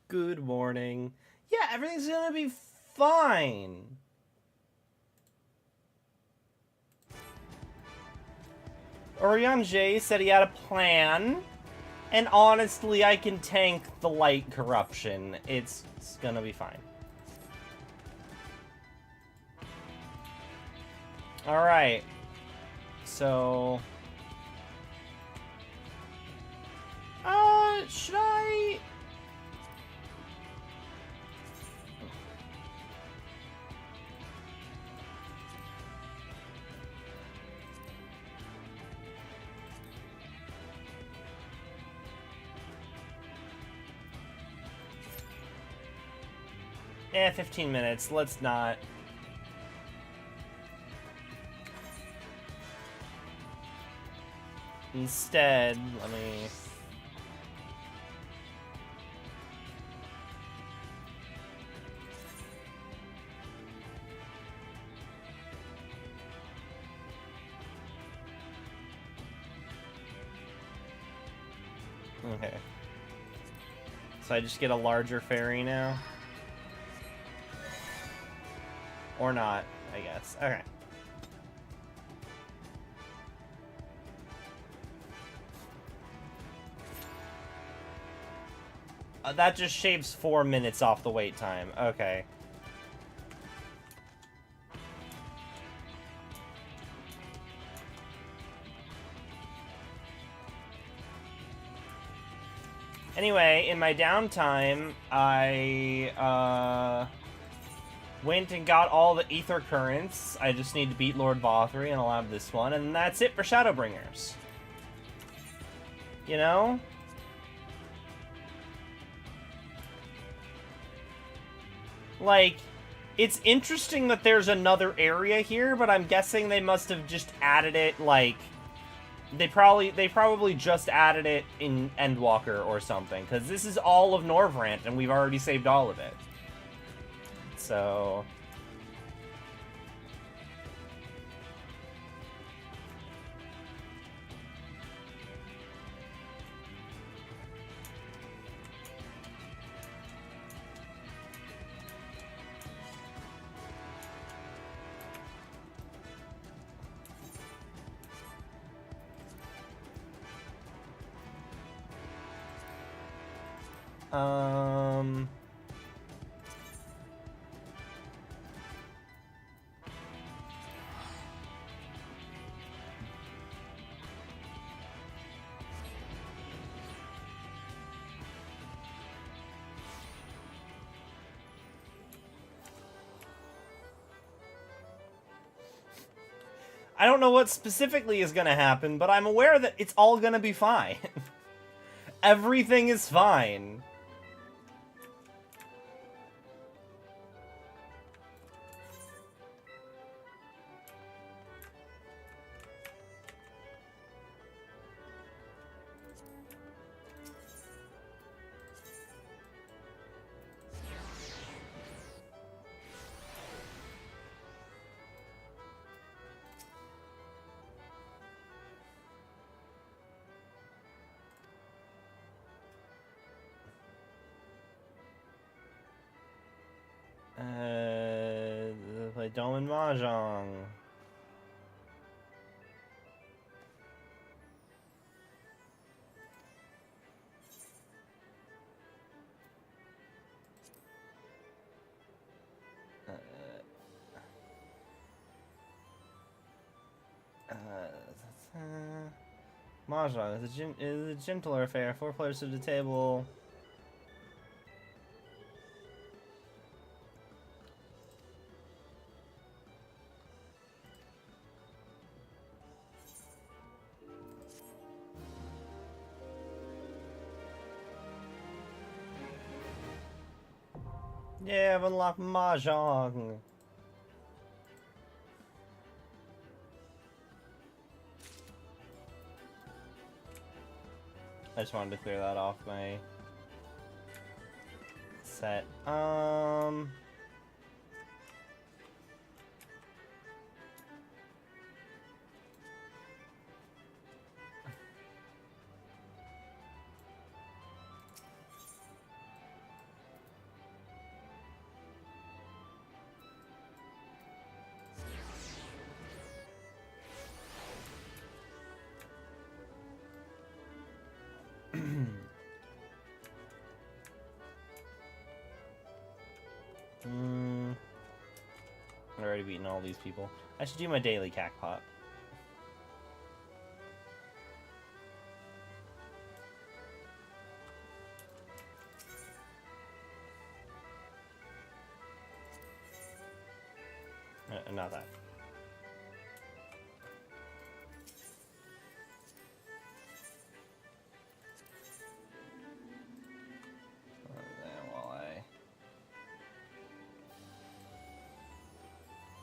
Good morning. Yeah, everything's gonna be fine. Eorzea said he had a plan, and honestly, I can tank the light corruption. It's gonna be fine. Alright. So... should I... Eh, 15 minutes. Let's not. Instead, let me... Okay. So I just get a larger fairy now? Or not, I guess. Okay. That just shaves 4 minutes off the wait time. Okay. Anyway, in my downtime, I, went and got all the ether currents. I just need to beat Lord Vothry, and I'll have this one, and that's it for Shadowbringers. You know? Like, it's interesting that there's another area here, but I'm guessing they must have just added it, like... They probably just added it in Endwalker or something, because this is all of Norvrant, and we've already saved all of it. So... I don't know what specifically is gonna happen, but I'm aware that it's all gonna be fine. Everything is fine. Play Dome and Mahjong. Mahjong is a gentler affair. 4 players to the table. Yeah, I've unlocked Mahjong. I just wanted to clear that off my set. already beaten all these people. I should do my daily cackpot. Not that.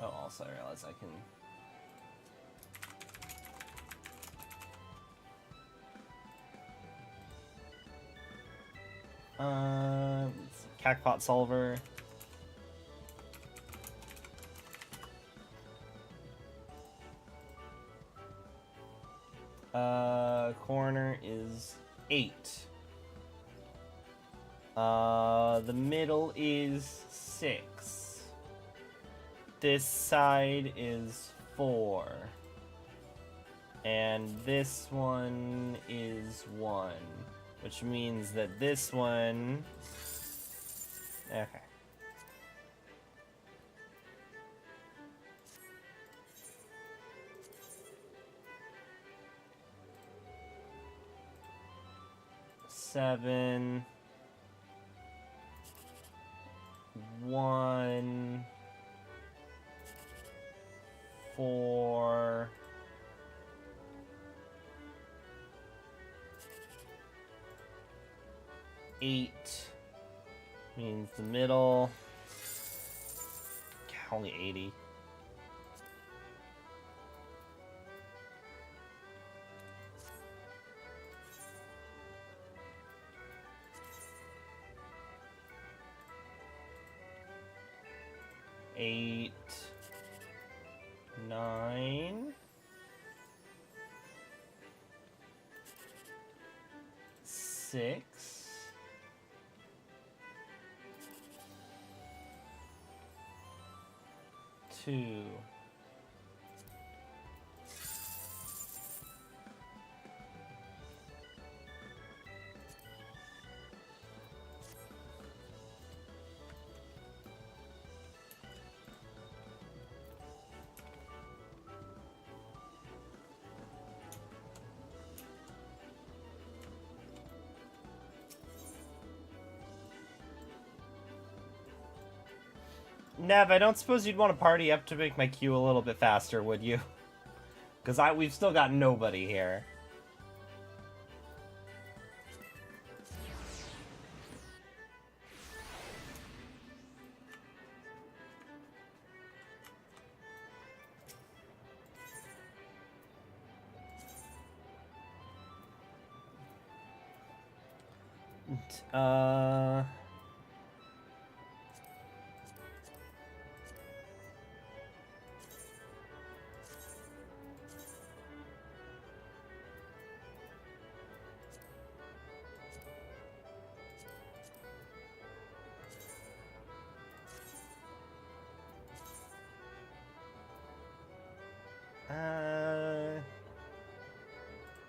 Oh, also I realize I can... Cackpot solver. Corner is 8. The middle is 6. This side is 4. And this one is 1. Which means that this one... Okay. Seven, 1, 4, 8 means the middle. Only 80. Eight, 9, 6, 2. Nev, I don't suppose you'd want to party up to make my queue a little bit faster, would you? Because we've still got nobody here.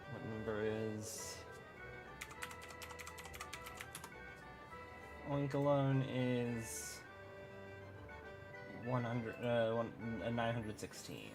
What number is... Oink alone is 916.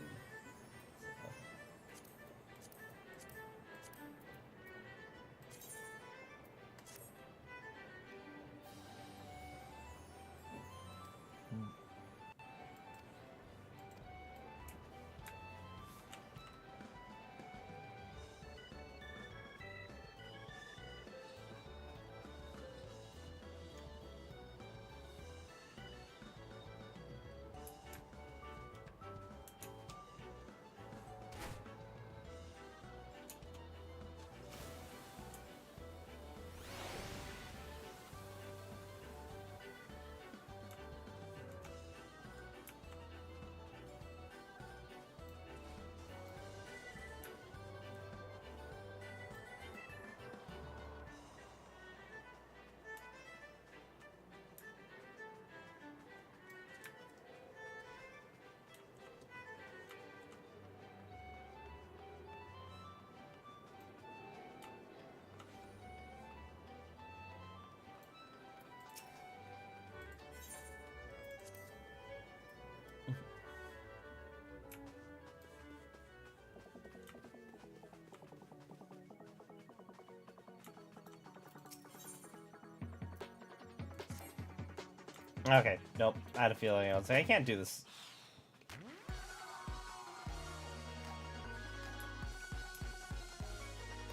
Okay, nope. I had a feeling. I was like, I can't do this.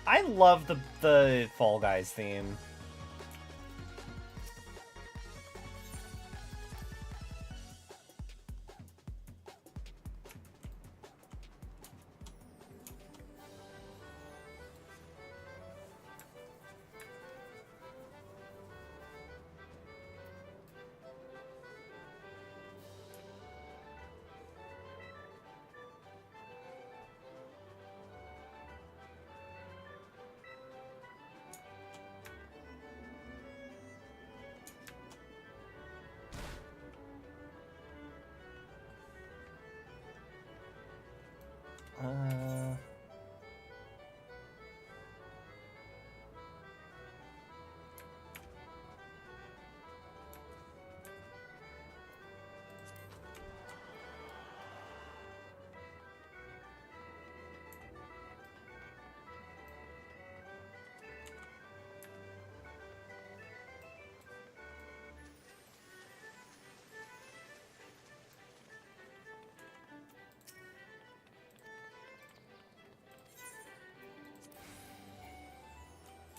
I love the Fall Guys theme.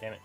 Damn it.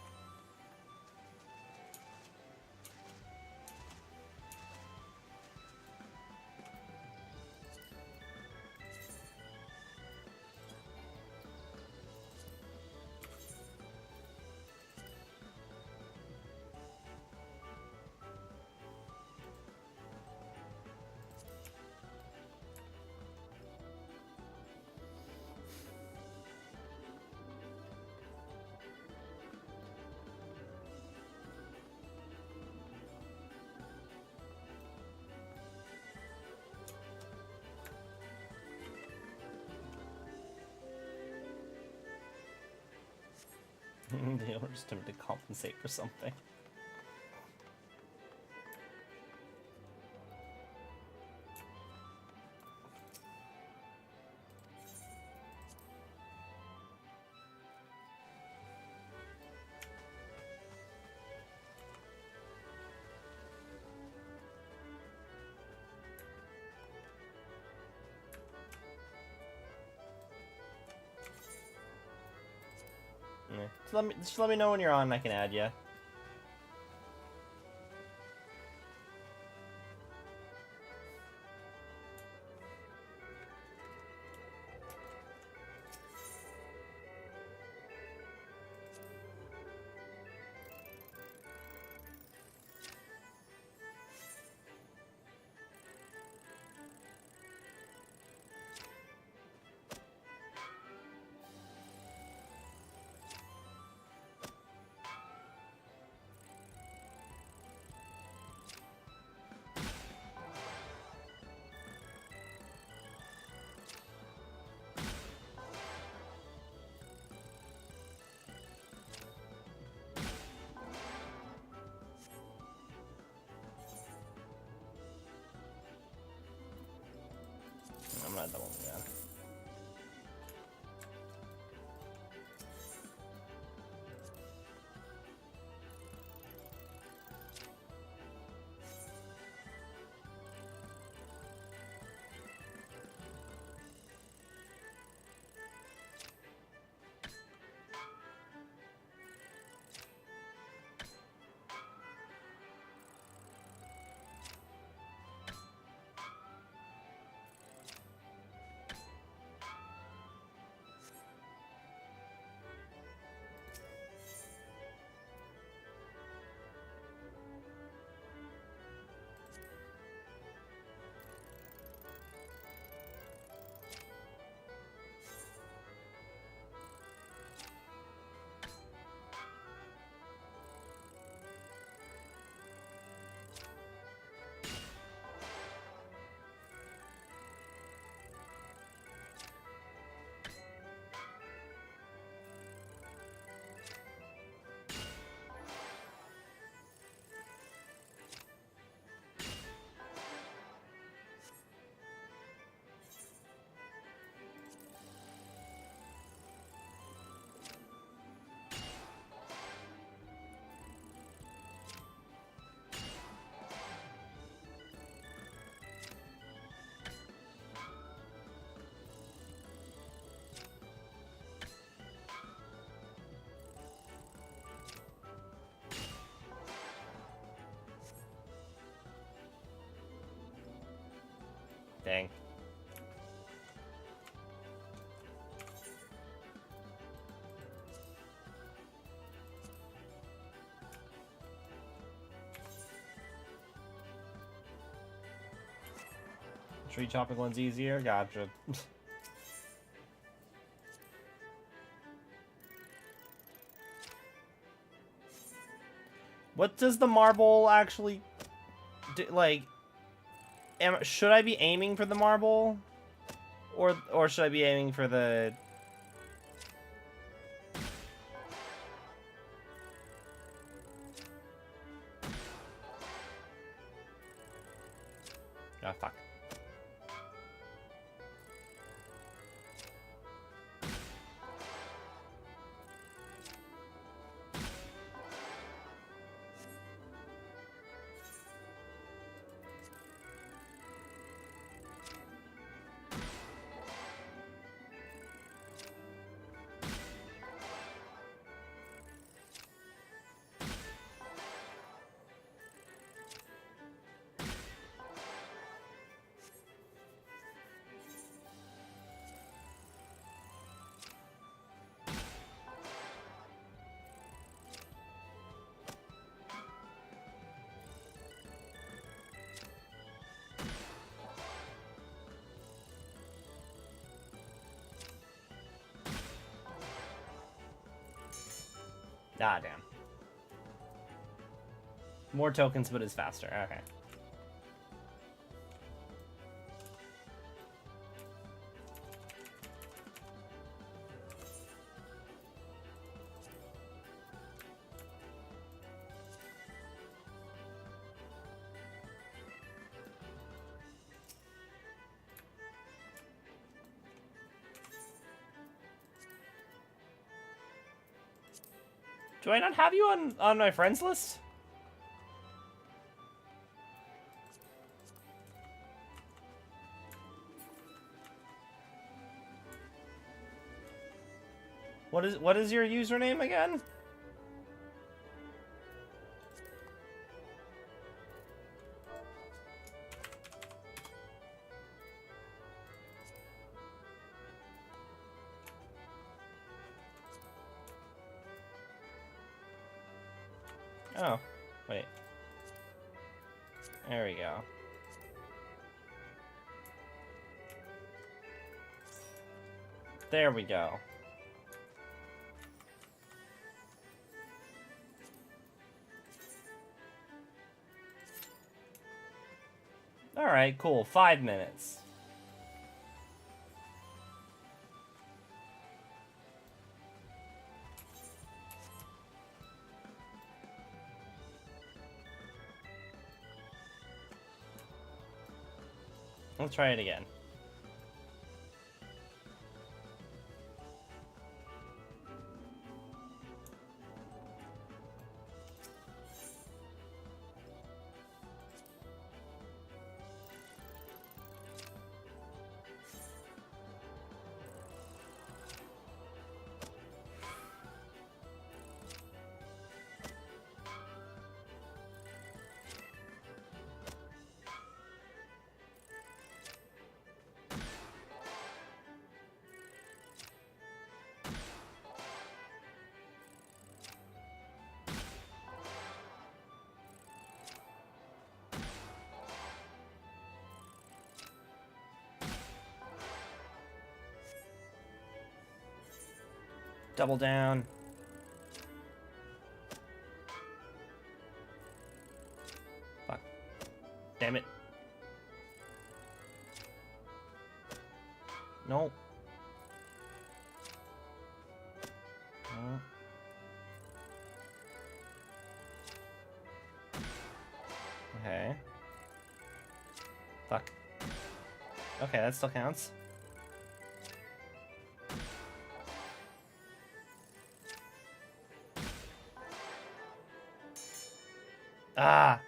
They were just to compensate for something. Yeah. Just let me know when you're on and I can add you. I'm not doubling again. Dang. Tree chopping one's easier? Gotcha. What does the marble actually do? Like, should I be aiming for the marble? Or should I be aiming for the... Ah, fuck. Ah, damn. More tokens, but it's faster. Okay. Do I not have you on my friends list? What is your username again? Oh, wait. There we go. There we go. Alright, cool. 5 minutes. Let's try it again. Double down. Fuck. Damn it. No. No. Okay. Fuck. Okay, that still counts. Ah!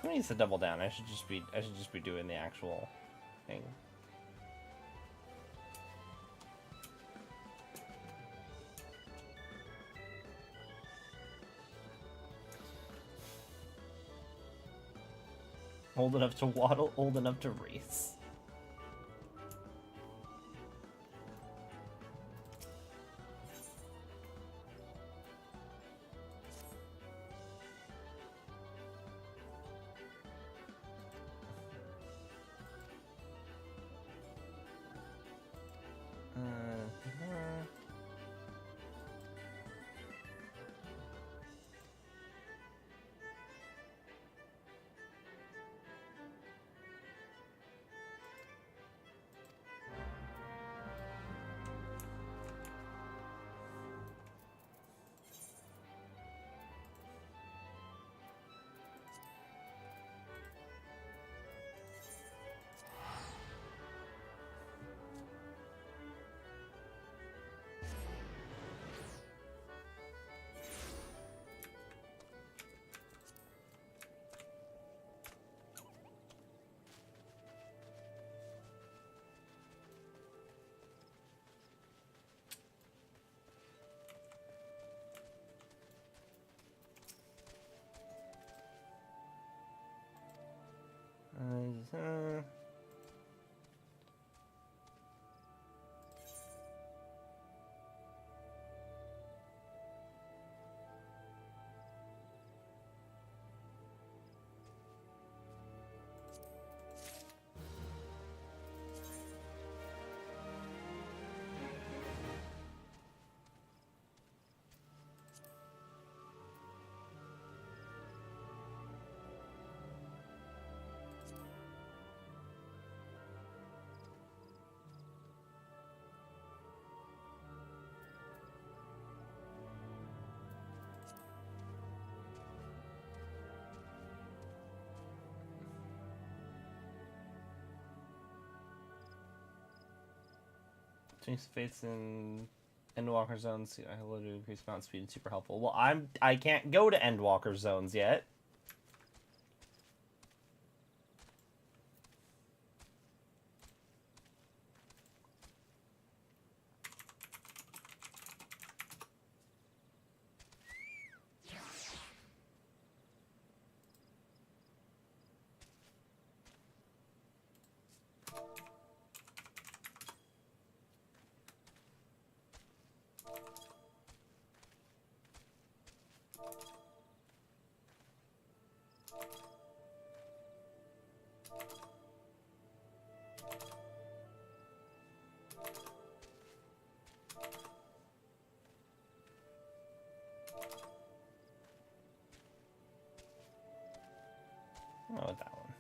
Who needs to double down? I should just be doing the actual thing. Old enough to waddle, old enough to race. Change fates in Endwalker zones. Hello to increase mount speed. Super helpful. Well, I can't go to Endwalker zones yet. Oh, that one.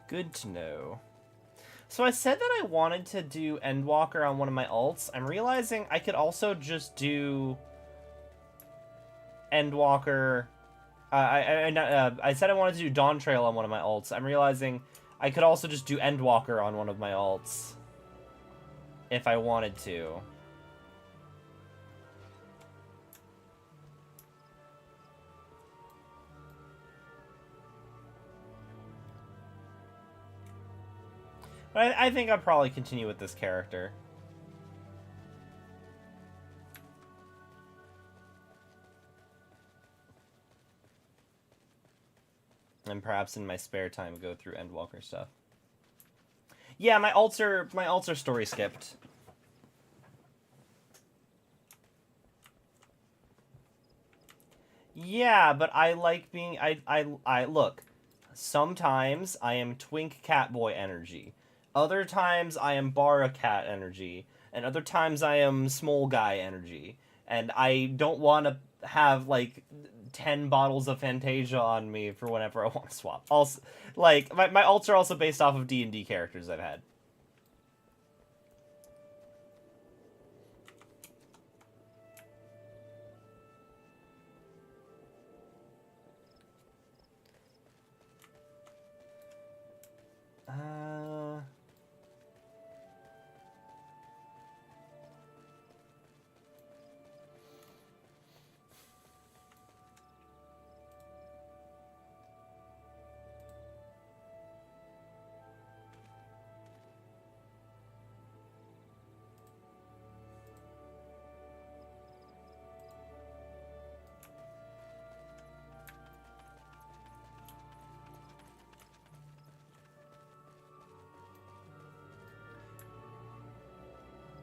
Good to know. So I said that I wanted to do Endwalker on one of my alts. I'm realizing I could also just do Endwalker. I said I wanted to do Dawn Trail on one of my alts. I'm realizing I could also just do Endwalker on one of my alts if I wanted to. But I think I'll probably continue with this character. And perhaps in my spare time go through Endwalker stuff. Yeah, my alts are story skipped. Yeah, but I like being I look. Sometimes I am Twink Catboy energy. Other times I am Bara Cat energy. And other times I am Small Guy energy. And I don't want to have like 10 bottles of Fantasia on me for whenever I want to swap. Also, like my alts are also based off of D&D characters I've had.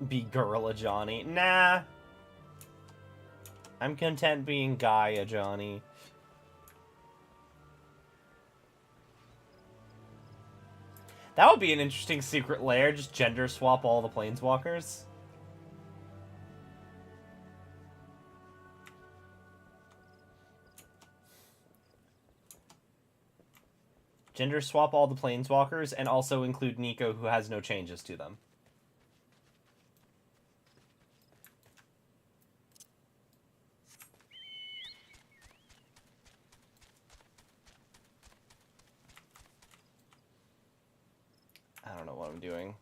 Be Gorilla Johnny. Nah. I'm content being Gaia Johnny. That would be an interesting secret lair, just gender swap all the planeswalkers. Gender swap all the planeswalkers and also include Nico, who has no changes to them. I don't know what I'm doing.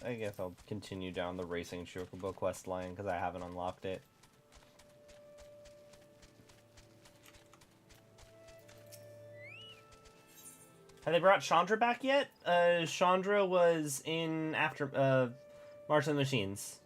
I guess I'll continue down the Racing Chocobo quest line because I haven't unlocked it. Have they brought Chandra back yet? Chandra was in after March of the Machines.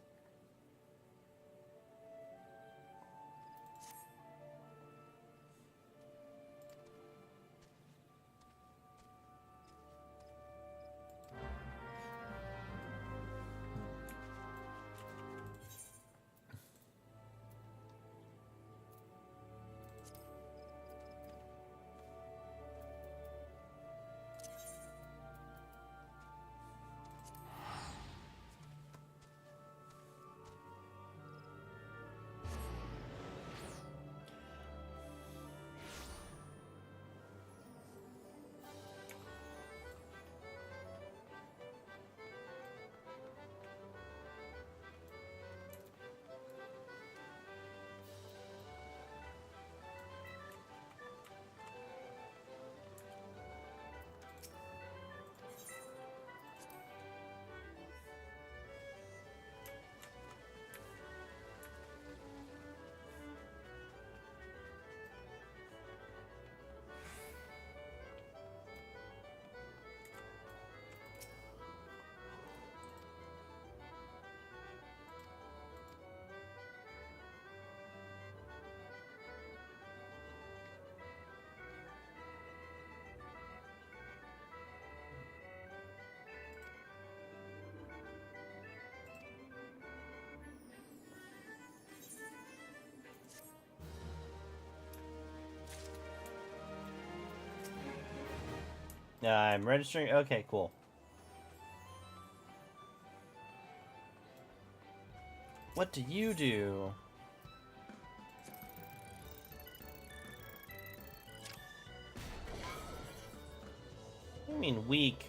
I'm registering. Okay, cool. What do you do? What do you mean weak?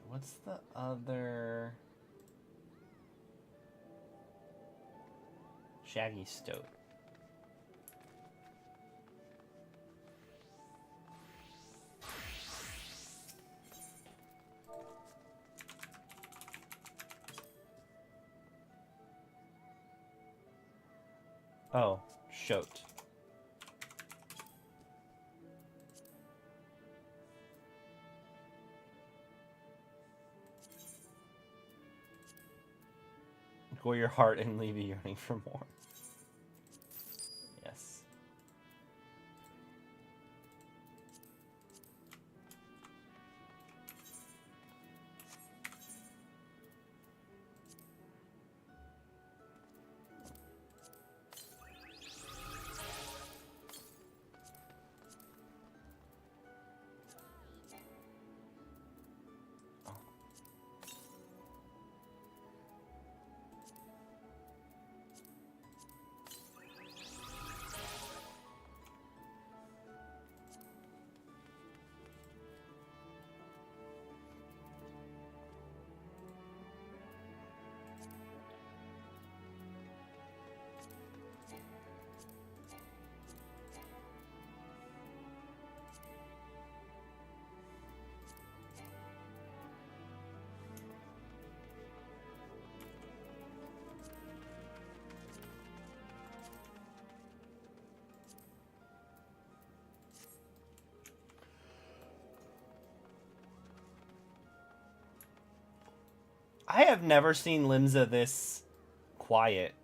What's the other? Shaggy Stoat. Oh, Shoat. Go your heart and leave you yearning for more. Yes. I have never seen Limsa this quiet.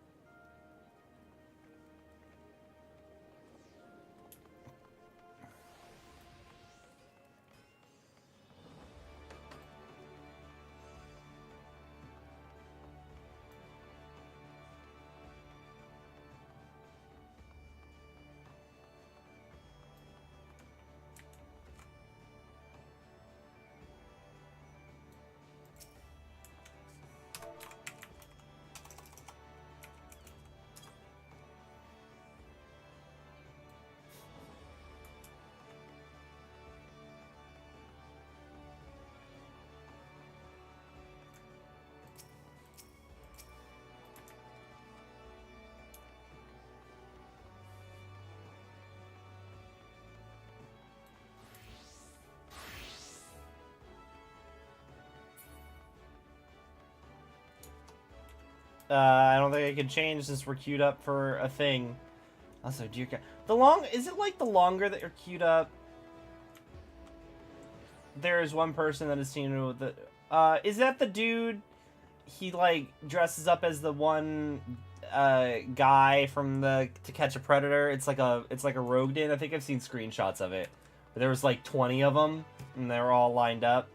I don't think I can change since we're queued up for a thing. Also, dear God. Is it like the longer that you're queued up, there is one person that is seen with the... is that the dude... He, like, dresses up as the one, guy from the To Catch a Predator? It's like a rogue den. I think I've seen screenshots of it. There was, like, 20 of them, and they were all lined up.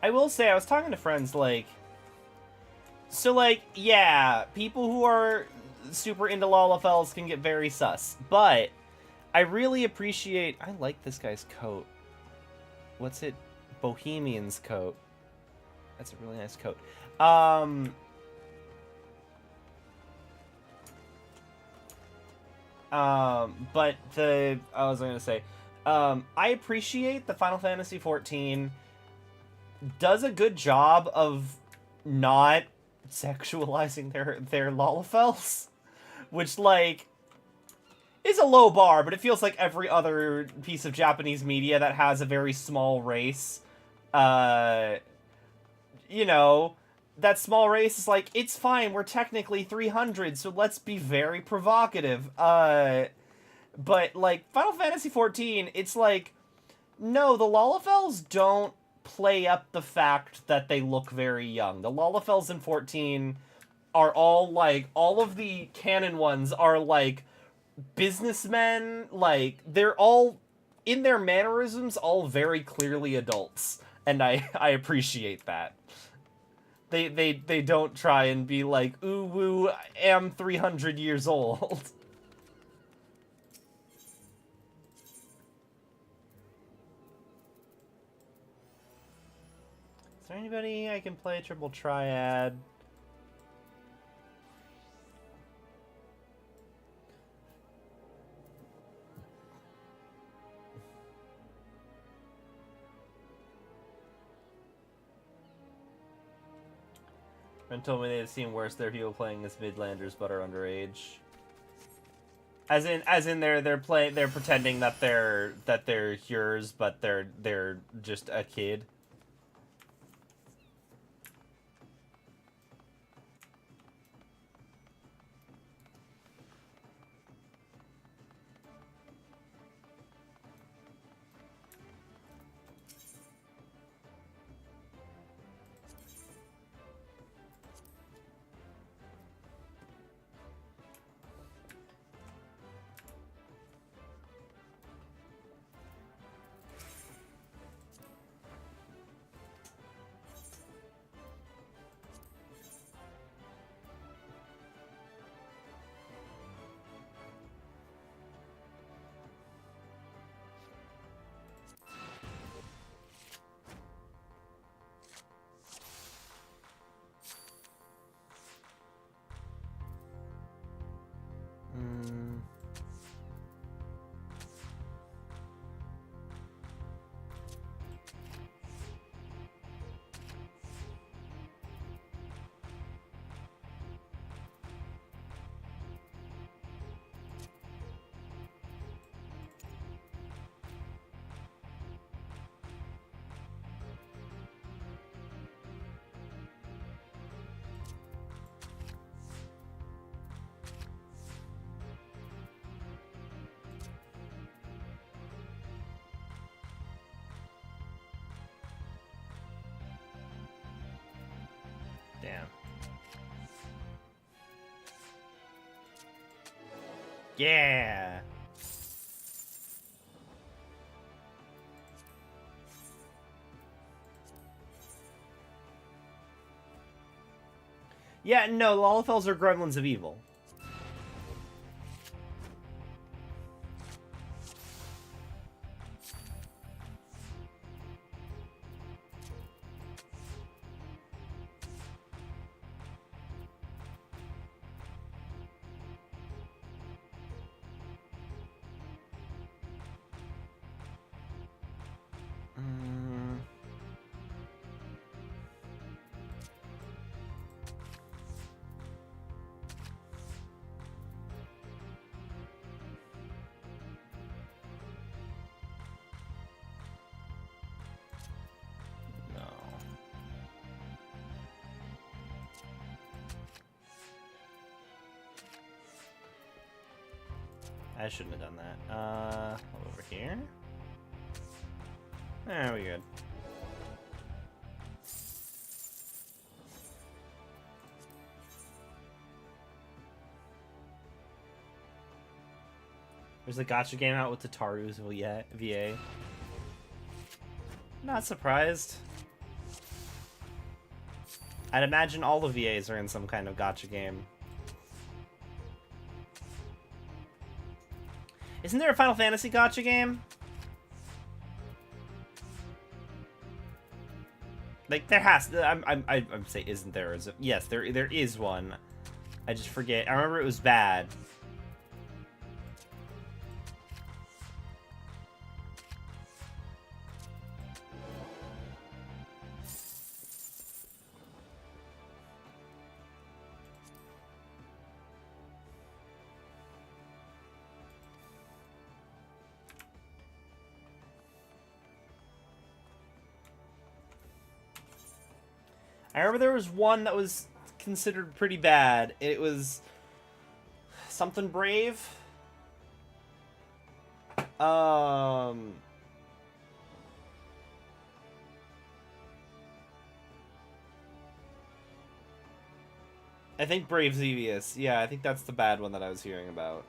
I will say, I was talking to friends, like... So, like, yeah, people who are super into Lalafels can get very sus. But I really appreciate... I like this guy's coat. What's it? Bohemian's coat. That's a really nice coat. But the... I was going to say... I appreciate the Final Fantasy XIV does a good job of not sexualizing their Lalafels, which, like, is a low bar, but it feels like every other piece of Japanese media that has a very small race, you know, that small race is like, it's fine, we're technically 300, so let's be very provocative. But, like, Final Fantasy XIV, it's like, no, the Lalafels don't play up the fact that they look very young. The Lalafels in 14 are all, like, all of the canon ones are, like, businessmen, like, they're all, in their mannerisms, all very clearly adults. And I appreciate that. They don't try and be like, ooh, woo, am 300 years old. Is there anybody I can play triple triad? Friend told me they've seen worse. There are people playing as midlanders but are underage. As in they're pretending that they're yours, but they're just a kid. Damn. Yeah! Yeah, no, Lollifells are gremlins of evil. I shouldn't have done that. Over here? There we good. There's a gacha game out with Tataru's VA. Not surprised. I'd imagine all the VAs are in some kind of gacha game. Isn't there a Final Fantasy gacha game? Like there has to. I'm saying, isn't there? Is it? Yes, there is one. I just forget. I remember it was bad. I remember there was one that was considered pretty bad. It was something Brave. I think Brave Xevious. Yeah, I think that's the bad one that I was hearing about.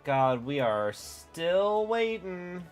God, we are still waiting.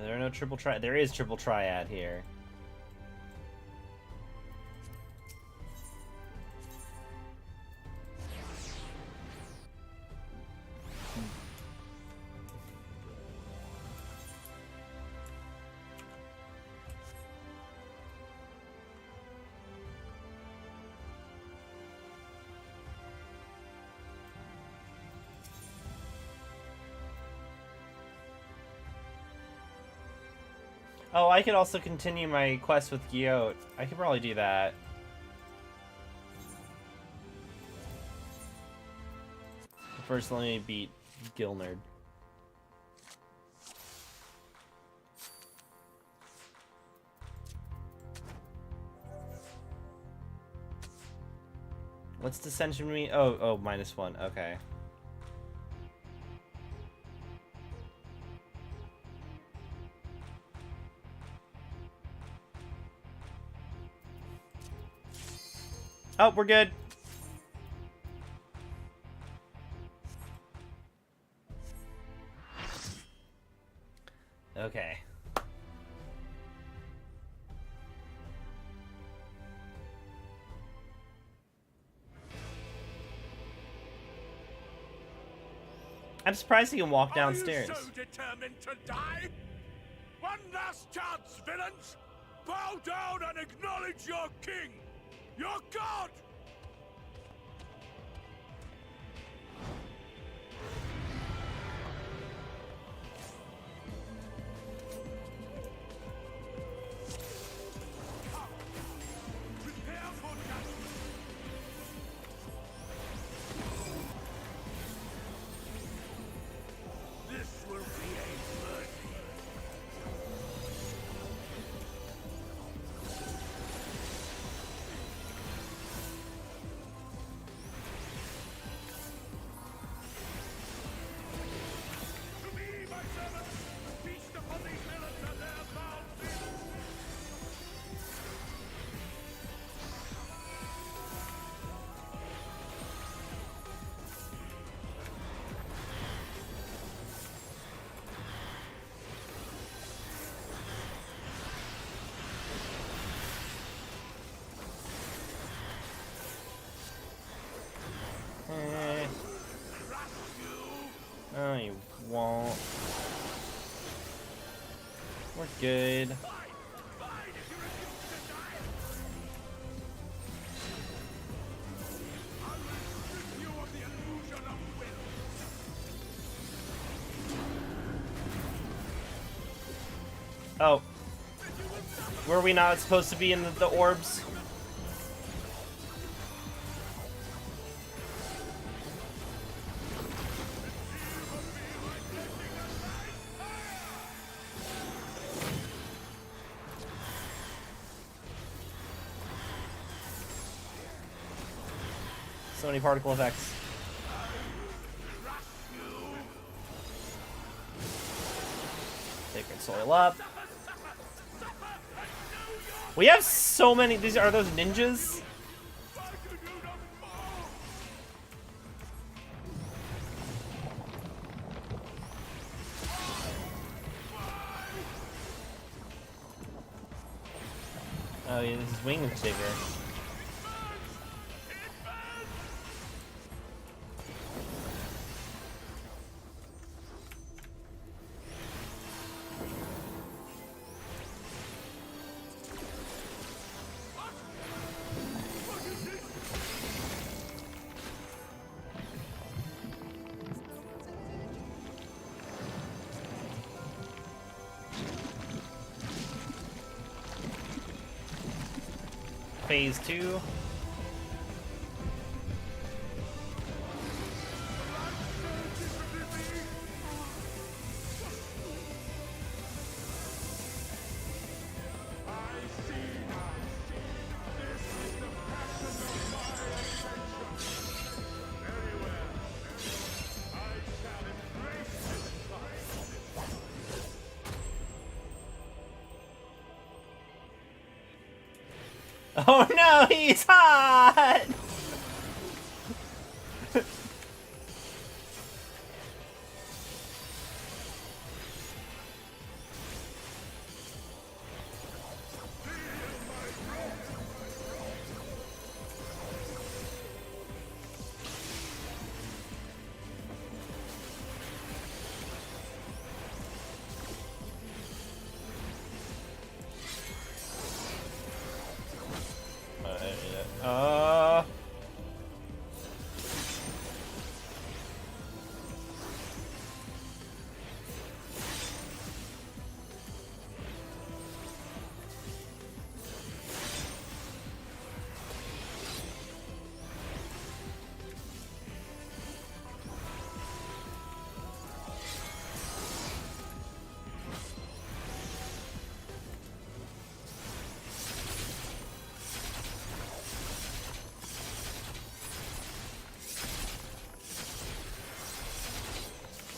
There are no triple triad. There is triple triad here. Oh, I could also continue my quest with Gyot. I could probably do that. First, let me beat Gilnerd. What's dissension mean? Oh, -1. Okay. Oh, we're good. Okay. I'm surprised he can walk downstairs. Are you so determined to die? One last chance, villains! Bow down and acknowledge your king! Your god! Prepare for battle! This will be a mercy. To me, my servants, feast upon these villains and their foul sins. Oh, you won't. We're good. Fine if you refuse to die. I will strip you of the illusion of will. Oh. Were we not supposed to be in the orbs? So many particle effects. Sacred soil up. We have so many. These are those ninjas. Oh yeah, this is wing saber. Phase 2. Oh no, he's hot!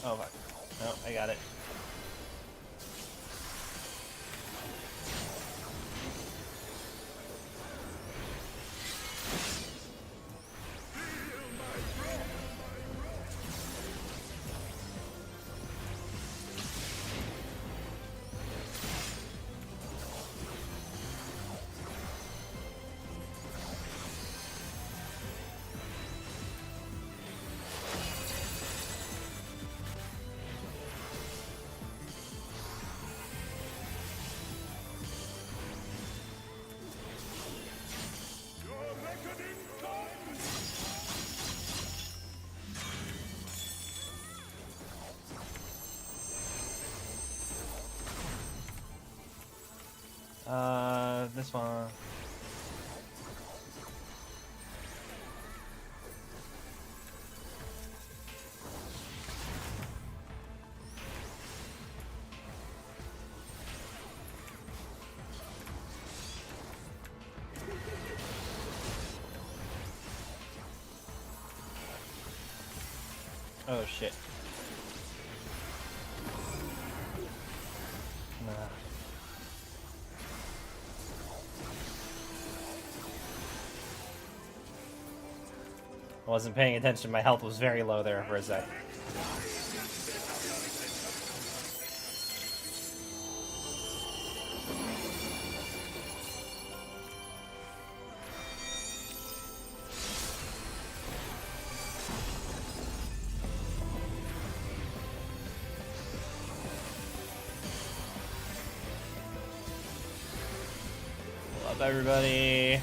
Oh, fuck. No, I got it. This one. Oh shit. Nah. I wasn't paying attention. My health was very low there for a sec. Love everybody.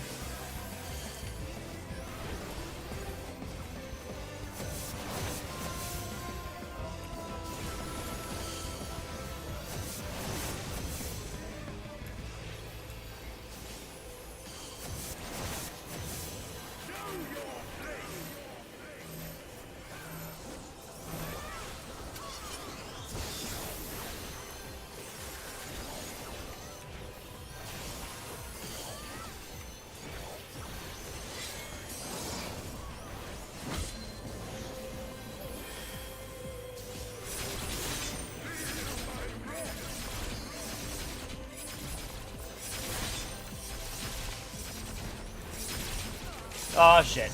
Oh shit.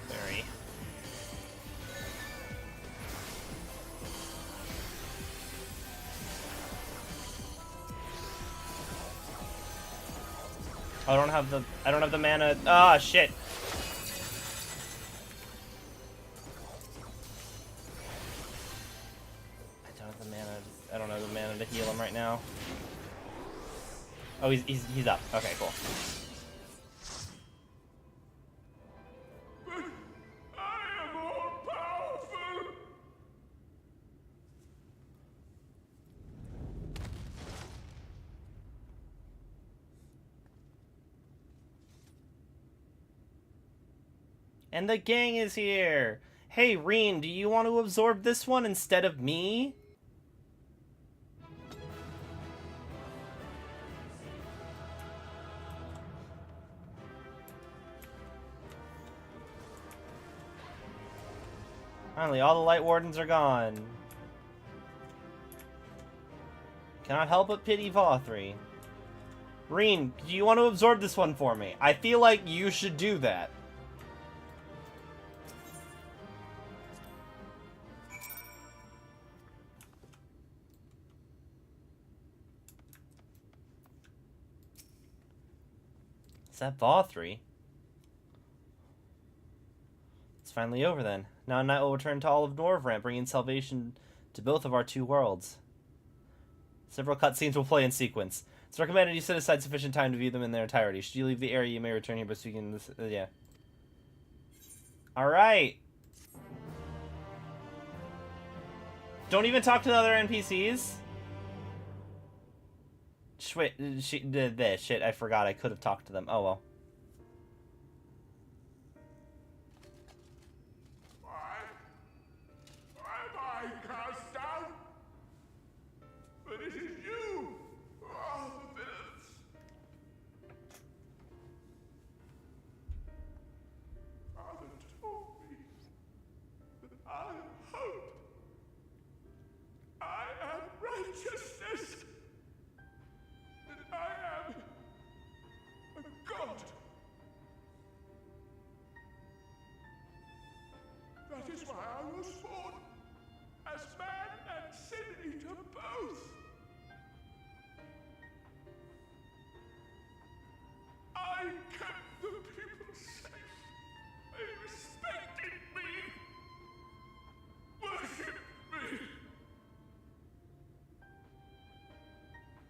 Very. I don't have the mana. Ah, shit. I don't have the mana to heal him right now. Oh, he's up. Okay, cool. But I am all powerful. And the gang is here! Hey, Reen, do you want to absorb this one instead of me? Finally, all the Light Wardens are gone. Cannot help but pity Vothri. Reen, do you want to absorb this one for me? I feel like you should do that. Is that Vothri? It's finally over then. Now night will return to all of Norvrant, bringing salvation to both of our two worlds. Several cutscenes will play in sequence. It's recommended you set aside sufficient time to view them in their entirety. Should you leave the area, you may return here by speaking this. Yeah. Alright. Don't even talk to the other NPCs? Shit, I forgot. I could have talked to them. Oh well. Why am I cast out? I was born, as man and sin eater both. I kept the people safe. They respected me, worshipped me.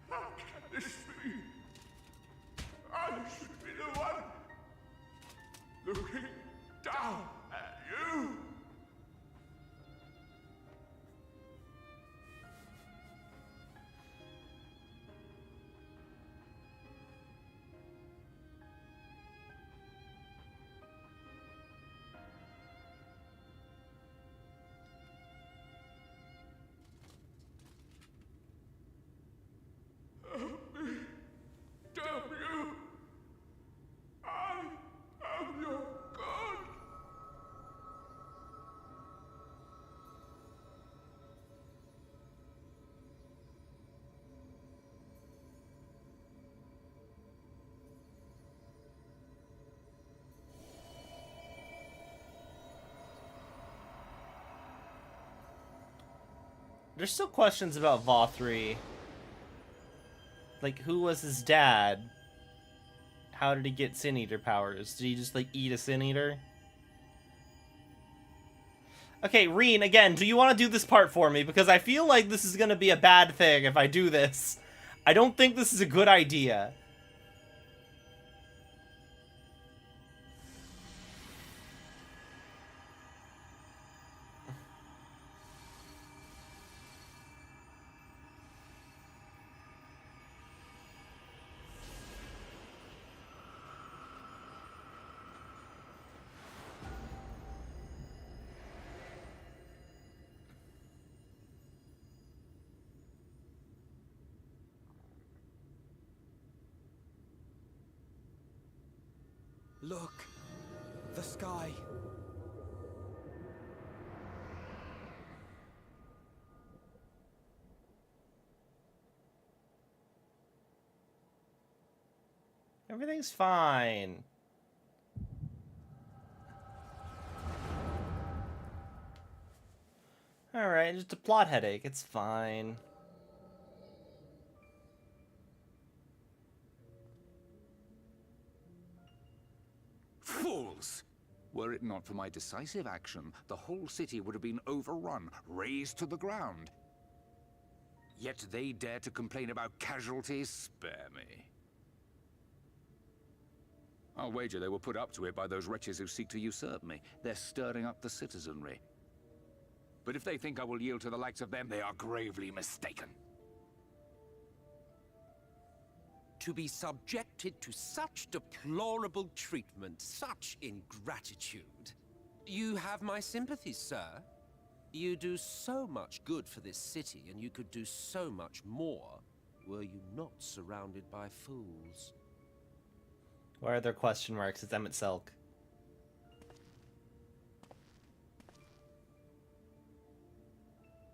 How can this be? I should be the one looking down at you. Help me, damn you! I am your god! There's still questions about Vothri. Like, who was his dad? How did he get Sin Eater powers? Did he just, like, eat a Sin Eater? Okay, Reen, again, do you want to do this part for me? Because I feel like this is going to be a bad thing if I do this. I don't think this is a good idea. Look, the sky. Everything's fine. Alright, just a plot headache. It's fine. Fools! Were it not for my decisive action, the whole city would have been overrun, razed to the ground. Yet they dare to complain about casualties? Spare me. I'll wager they were put up to it by those wretches who seek to usurp me. They're stirring up the citizenry. But if they think I will yield to the likes of them, they are gravely mistaken. To be subjected to such deplorable treatment, such ingratitude. You have my sympathies, sir. You do so much good for this city, and you could do so much more were you not surrounded by fools. Why are there question marks? It's Emmett Selk.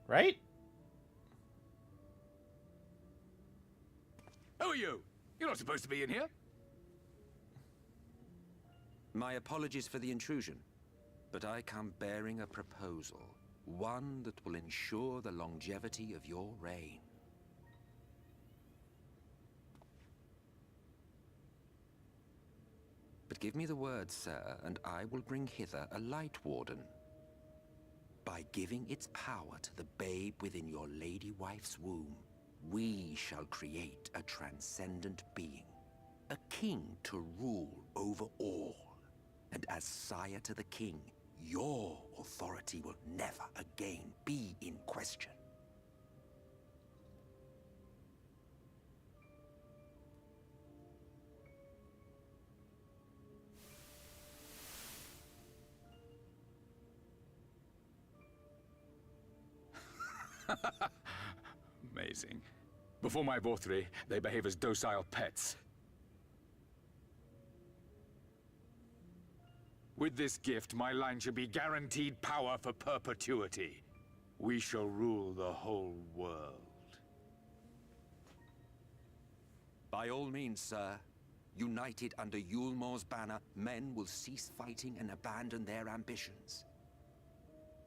Right? Who are you? You're not supposed to be in here. My apologies for the intrusion, but I come bearing a proposal. One that will ensure the longevity of your reign. But give me the word, sir, and I will bring hither a Light Warden. By giving its power to the babe within your lady wife's womb, we shall create a transcendent being, a king to rule over all. And as sire to the king, your authority will never again be in question. Amazing. Before my Vothri, they behave as docile pets. With this gift, my line should be guaranteed power for perpetuity. We shall rule the whole world. By all means, sir. United under Yulmor's banner, men will cease fighting and abandon their ambitions.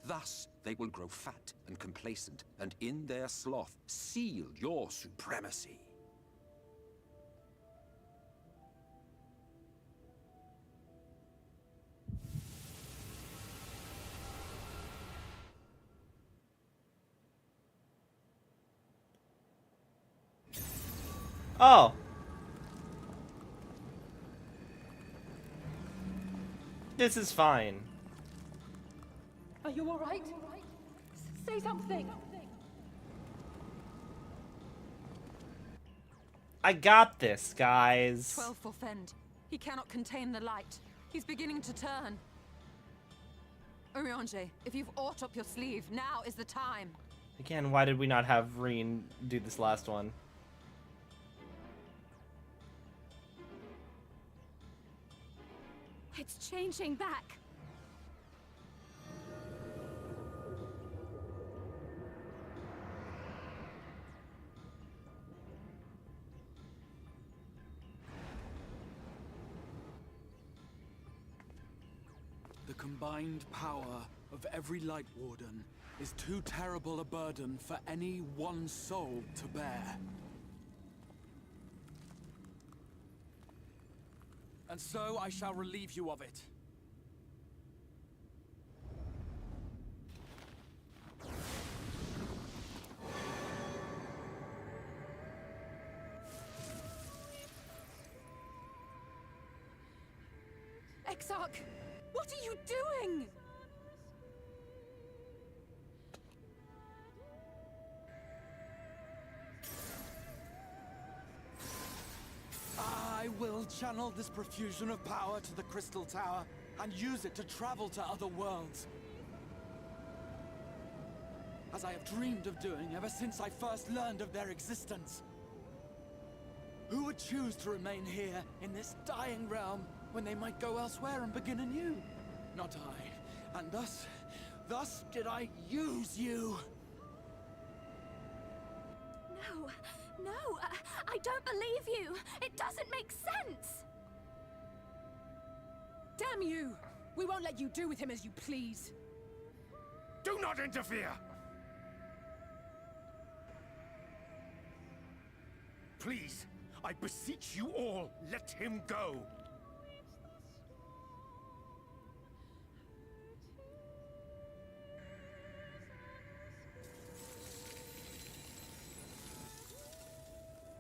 Thus, they will grow fat and complacent, and in their sloth seal your supremacy. Oh. This is fine. Are you all right? Say something. I got this, guys. 12 for Fend. He cannot contain the light. He's beginning to turn. Eorzea, if you've aught up your sleeve, now is the time. Again, why did we not have Reen do this last one? It's changing back. The combined power of every Light Warden is too terrible a burden for any one soul to bear. And so I shall relieve you of it. Exarch, what are you doing? I will channel this profusion of power to the Crystal Tower and use it to travel to other worlds. As I have dreamed of doing ever since I first learned of their existence. Who would choose to remain here in this dying realm when they might go elsewhere and begin anew? Not I. And thus did I use you. No, I don't believe you. It doesn't make sense. Damn you! We won't let you do with him as you please. Do not interfere! Please, I beseech you all, let him go!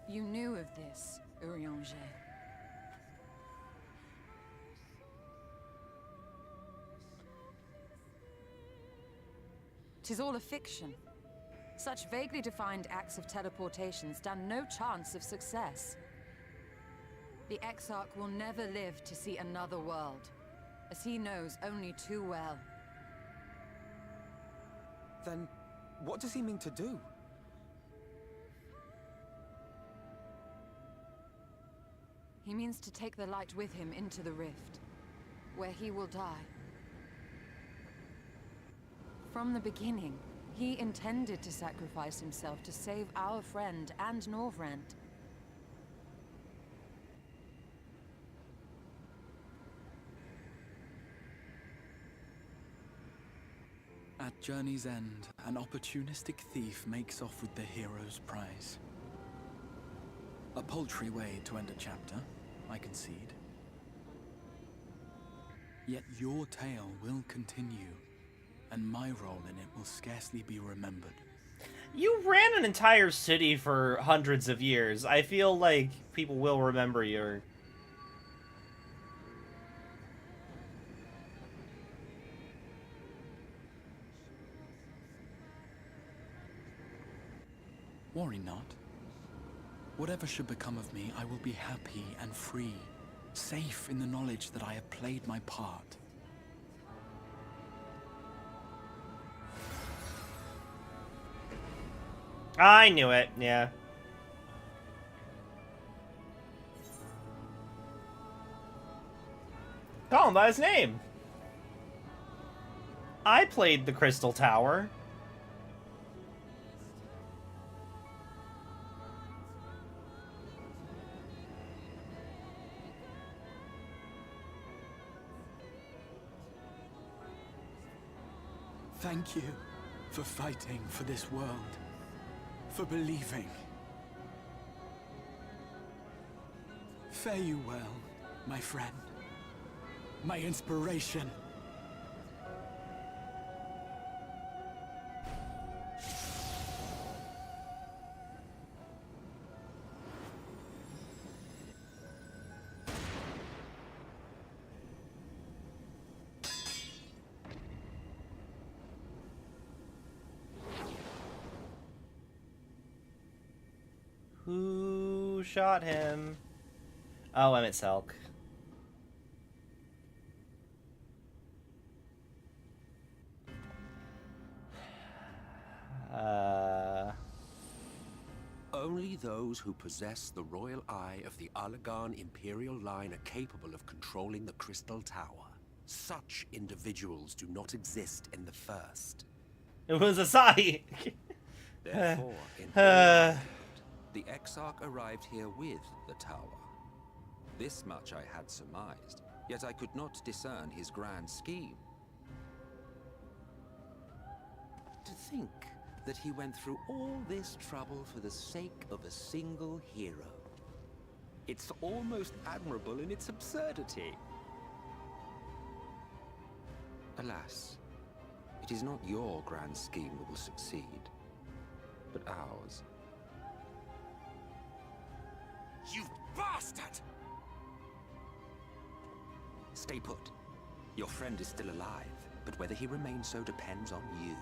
You knew of this, Eorzea. 'Tis all a fiction. Such vaguely defined acts of teleportation stand no chance of success. The Exarch will never live to see another world, as he knows only too well. Then, what does he mean to do? He means to take the light with him into the rift, where he will die. From the beginning, he intended to sacrifice himself to save our friend and Norvrent. At journey's end, an opportunistic thief makes off with the hero's prize. A paltry way to end a chapter, I concede. Yet your tale will continue, and my role in it will scarcely be remembered. You ran an entire city for hundreds of years. I feel like people will remember you. Worry not. Whatever should become of me, I will be happy and free, safe in the knowledge that I have played my part. I knew it, yeah. Call him by his name. I played the Crystal Tower. Thank Thank you for fighting for this world. For believing. Fare you well, my friend. My inspiration. Who shot him? Oh, Emmett Selk. Only those who possess the royal eye of the Allagan Imperial line are capable of controlling the Crystal Tower. Such individuals do not exist in the First. It was a sigh. Therefore, in the Exarch arrived here with the tower. This much I had surmised, yet I could not discern his grand scheme. To think that he went through all this trouble for the sake of a single hero. It's almost admirable in its absurdity. Alas, it is not your grand scheme that will succeed, but ours. You bastard! Stay put. Your friend is still alive, but whether he remains so depends on you.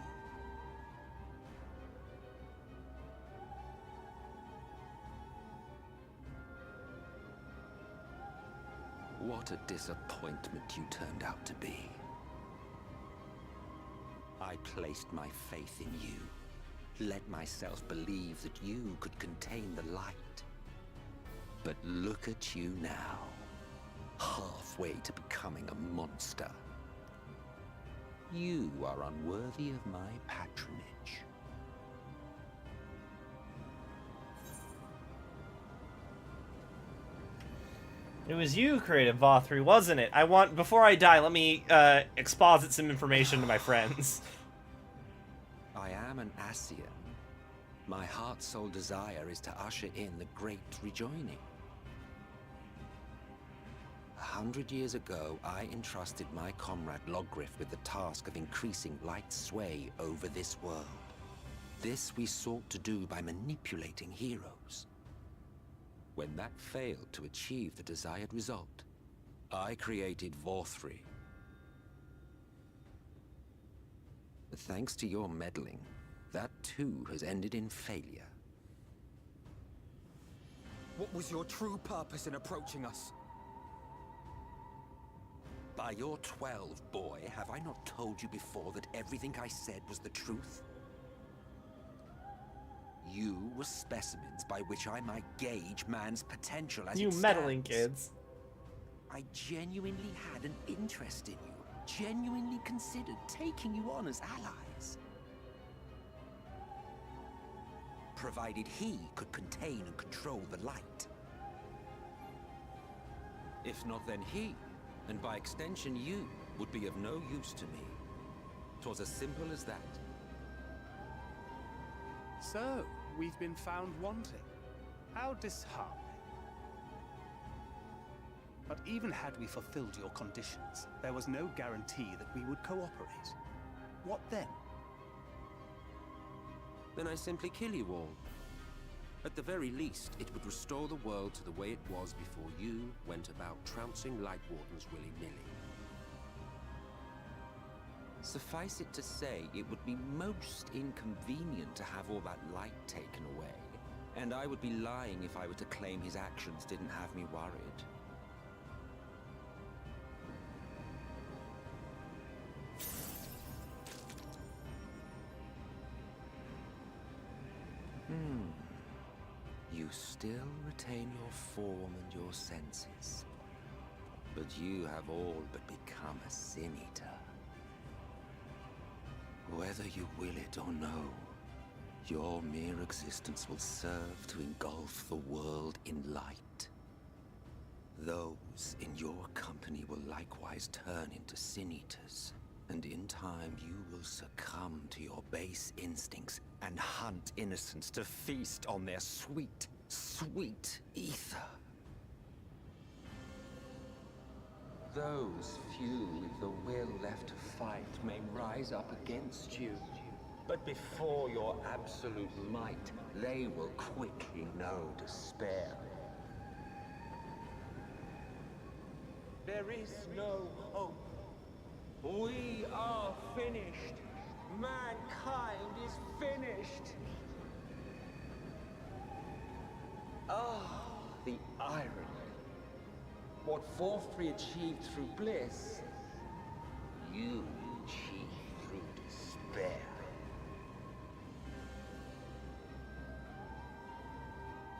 What a disappointment you turned out to be. I placed my faith in you, let myself believe that you could contain the light. But look at you now, halfway to becoming a monster. You are unworthy of my patronage. It was you who created Vothri, wasn't it? Before I die, let me exposit some information to my friends. I am an Ascian. My heart's sole desire is to usher in the great rejoining. 100 years ago, I entrusted my comrade Logriff with the task of increasing light's sway over this world. This we sought to do by manipulating heroes. When that failed to achieve the desired result, I created Vothri. Thanks to your meddling, that too has ended in failure. What was your true purpose in approaching us? By your 12, boy, have I not told you before that everything I said was the truth? You were specimens by which I might gauge man's potential as You it meddling stands. kids. I genuinely had an interest in you, genuinely considered taking you on as allies. Provided he could contain and control the light. If not, then he, and by extension you, would be of no use to me. 'Twas as simple as that. So, we've been found wanting. How disheartening. But even had we fulfilled your conditions, there was no guarantee that we would cooperate. What then? Then I simply kill you all. At the very least, it would restore the world to the way it was before you went about trouncing Light Wardens willy-nilly. Suffice it to say, it would be most inconvenient to have all that light taken away, and I would be lying if I were to claim his actions didn't have me worried. You still retain your form and your senses, but you have all but become a Sin Eater. Whether you will it or no, your mere existence will serve to engulf the world in light. Those in your company will likewise turn into Sin Eaters, And in time, you will succumb to your base instincts and hunt innocents to feast on their sweet, sweet ether. Those few with the will left to fight may rise up against you. But before your absolute might, they will quickly know despair. There is no hope. We are finished. Mankind is finished. Ah, the irony. What Forfrey achieved through bliss, you achieved through despair.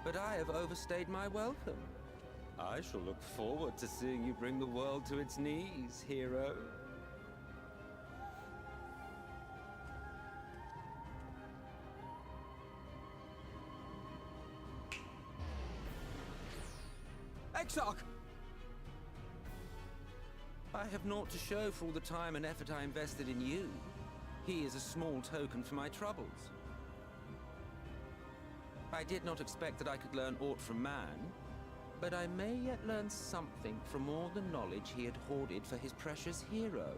But I have overstayed my welcome. I shall look forward to seeing you bring the world to its knees, hero. Exarch! I have naught to show for all the time and effort I invested in you. He is a small token for my troubles. I did not expect that I could learn aught from man, but I may yet learn something from all the knowledge he had hoarded for his precious hero.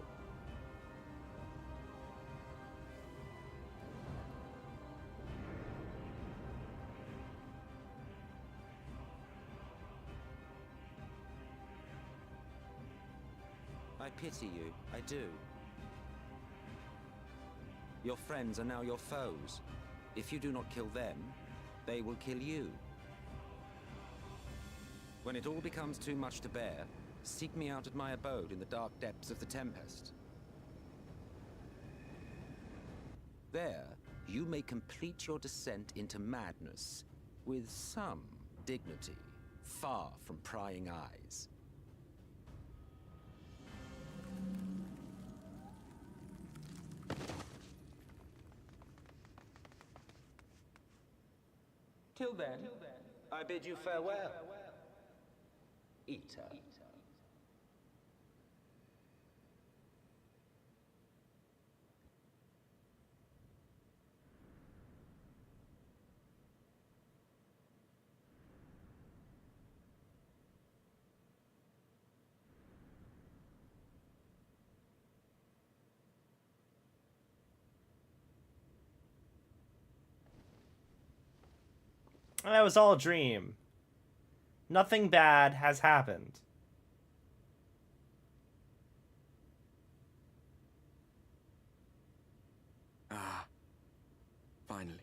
I pity you, I do. Your friends are now your foes. If you do not kill them, they will kill you. When it all becomes too much to bear, seek me out at my abode in the dark depths of the Tempest. There, you may complete your descent into madness with some dignity, far from prying eyes. Till then, I bid you farewell, Eater. That was all a dream. Nothing bad has happened. Ah, finally.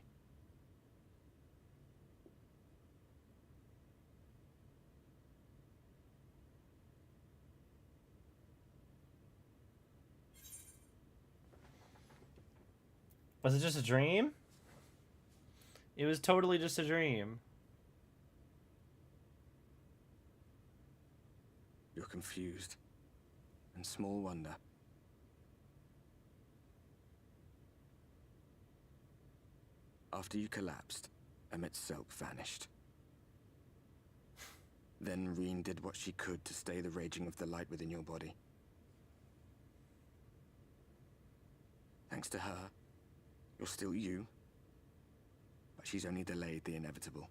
Was it just a dream? It was totally just a dream. You're confused. And small wonder. After you collapsed, Emmet's self vanished. Then Reen did what she could to stay the raging of the light within your body. Thanks to her, you're still you. But she's only delayed the inevitable.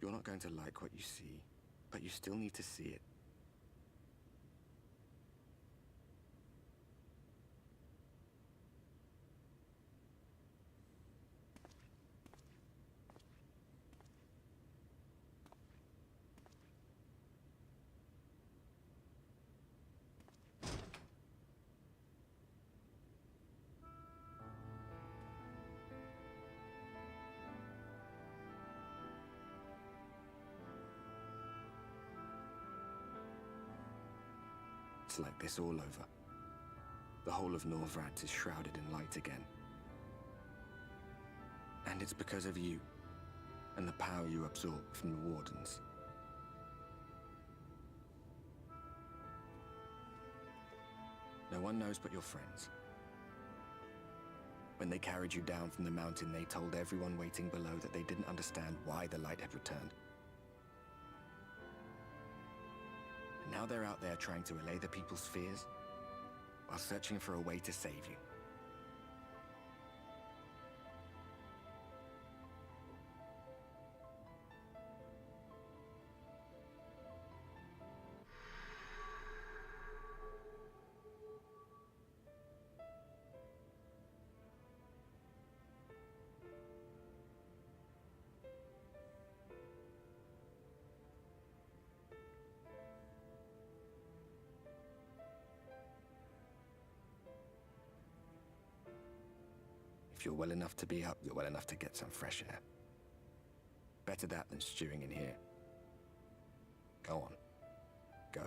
You're not going to like what you see, but you still need to see it. It's like this all over. The whole of Norvrad is shrouded in light again. And it's because of you, and the power you absorb from the Wardens. No one knows but your friends. When they carried you down from the mountain, they told everyone waiting below that they didn't understand why the light had returned. And now they're out there trying to allay the people's fears, while searching for a way to save you. If you're well enough to be up, you're well enough to get some fresh air. Better that than stewing in here. Go on. Go.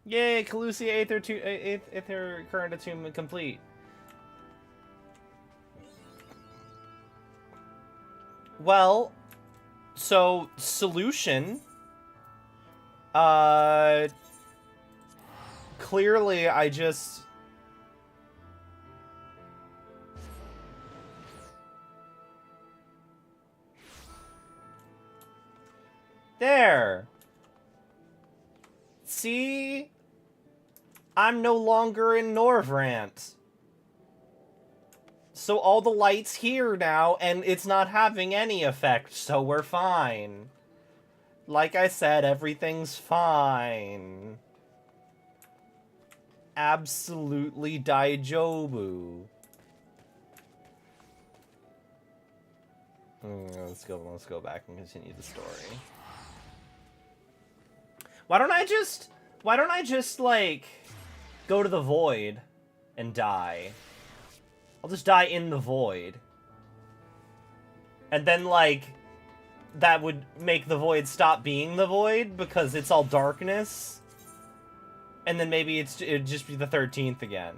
Yay, Calusia Aether current attunement complete. Well, so solution. Clearly I just there. See? I'm no longer in Norvrant. So all the light's here now, and it's not having any effect, so we're fine. Like I said, everything's fine. Absolutely daijobu. Let's go back and continue the story. Why don't I just, like, go to the void and die? I'll just die in the void. And then, like, that would make the void stop being the void because it's all darkness. And then maybe it'd just be the 13th again.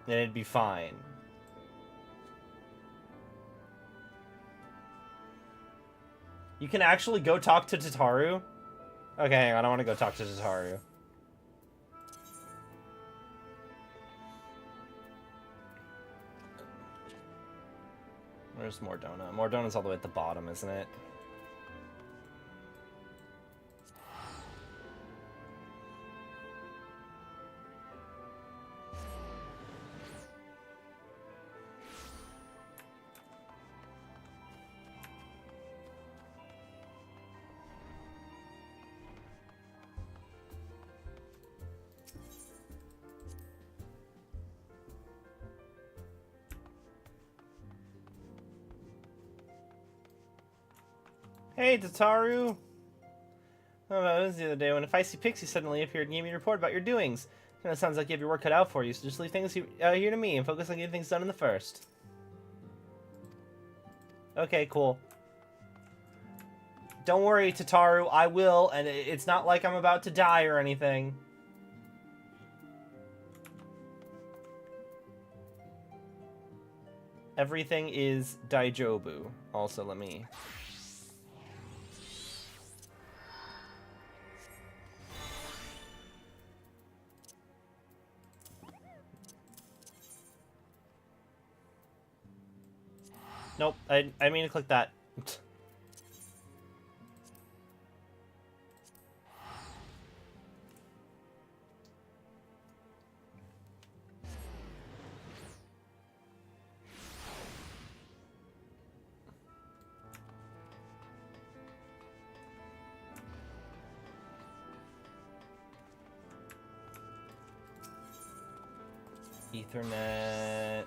And it'd be fine. You can actually go talk to Tataru? Okay, hang on, I want to go talk to Tataru. Where's Mordona? Mordona's all the way at the bottom, isn't it? Hey, Tataru! Oh, that was the other day when a feisty pixie suddenly appeared and gave me a report about your doings. Kind of sounds like you have your work cut out for you, so just leave things here to me and focus on getting things done in the first. Okay, cool. Don't worry, Tataru, I will, and it's not like I'm about to die or anything. Everything is daijobu. Also, let me... Nope, I mean to click that. Ethernet.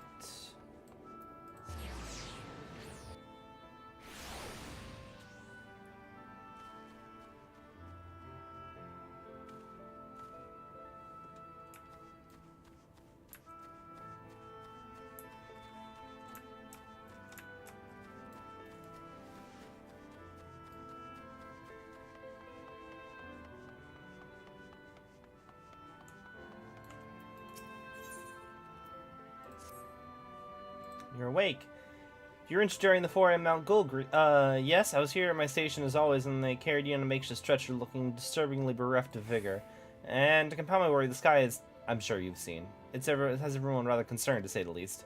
You're awake. You're injured during the foray on Mount Gulgri. Yes, I was here at my station as always, and they carried you on a makeshift stretcher looking disturbingly bereft of vigor. And to compound my worry, the sky is, I'm sure you've seen. It has everyone rather concerned, to say the least.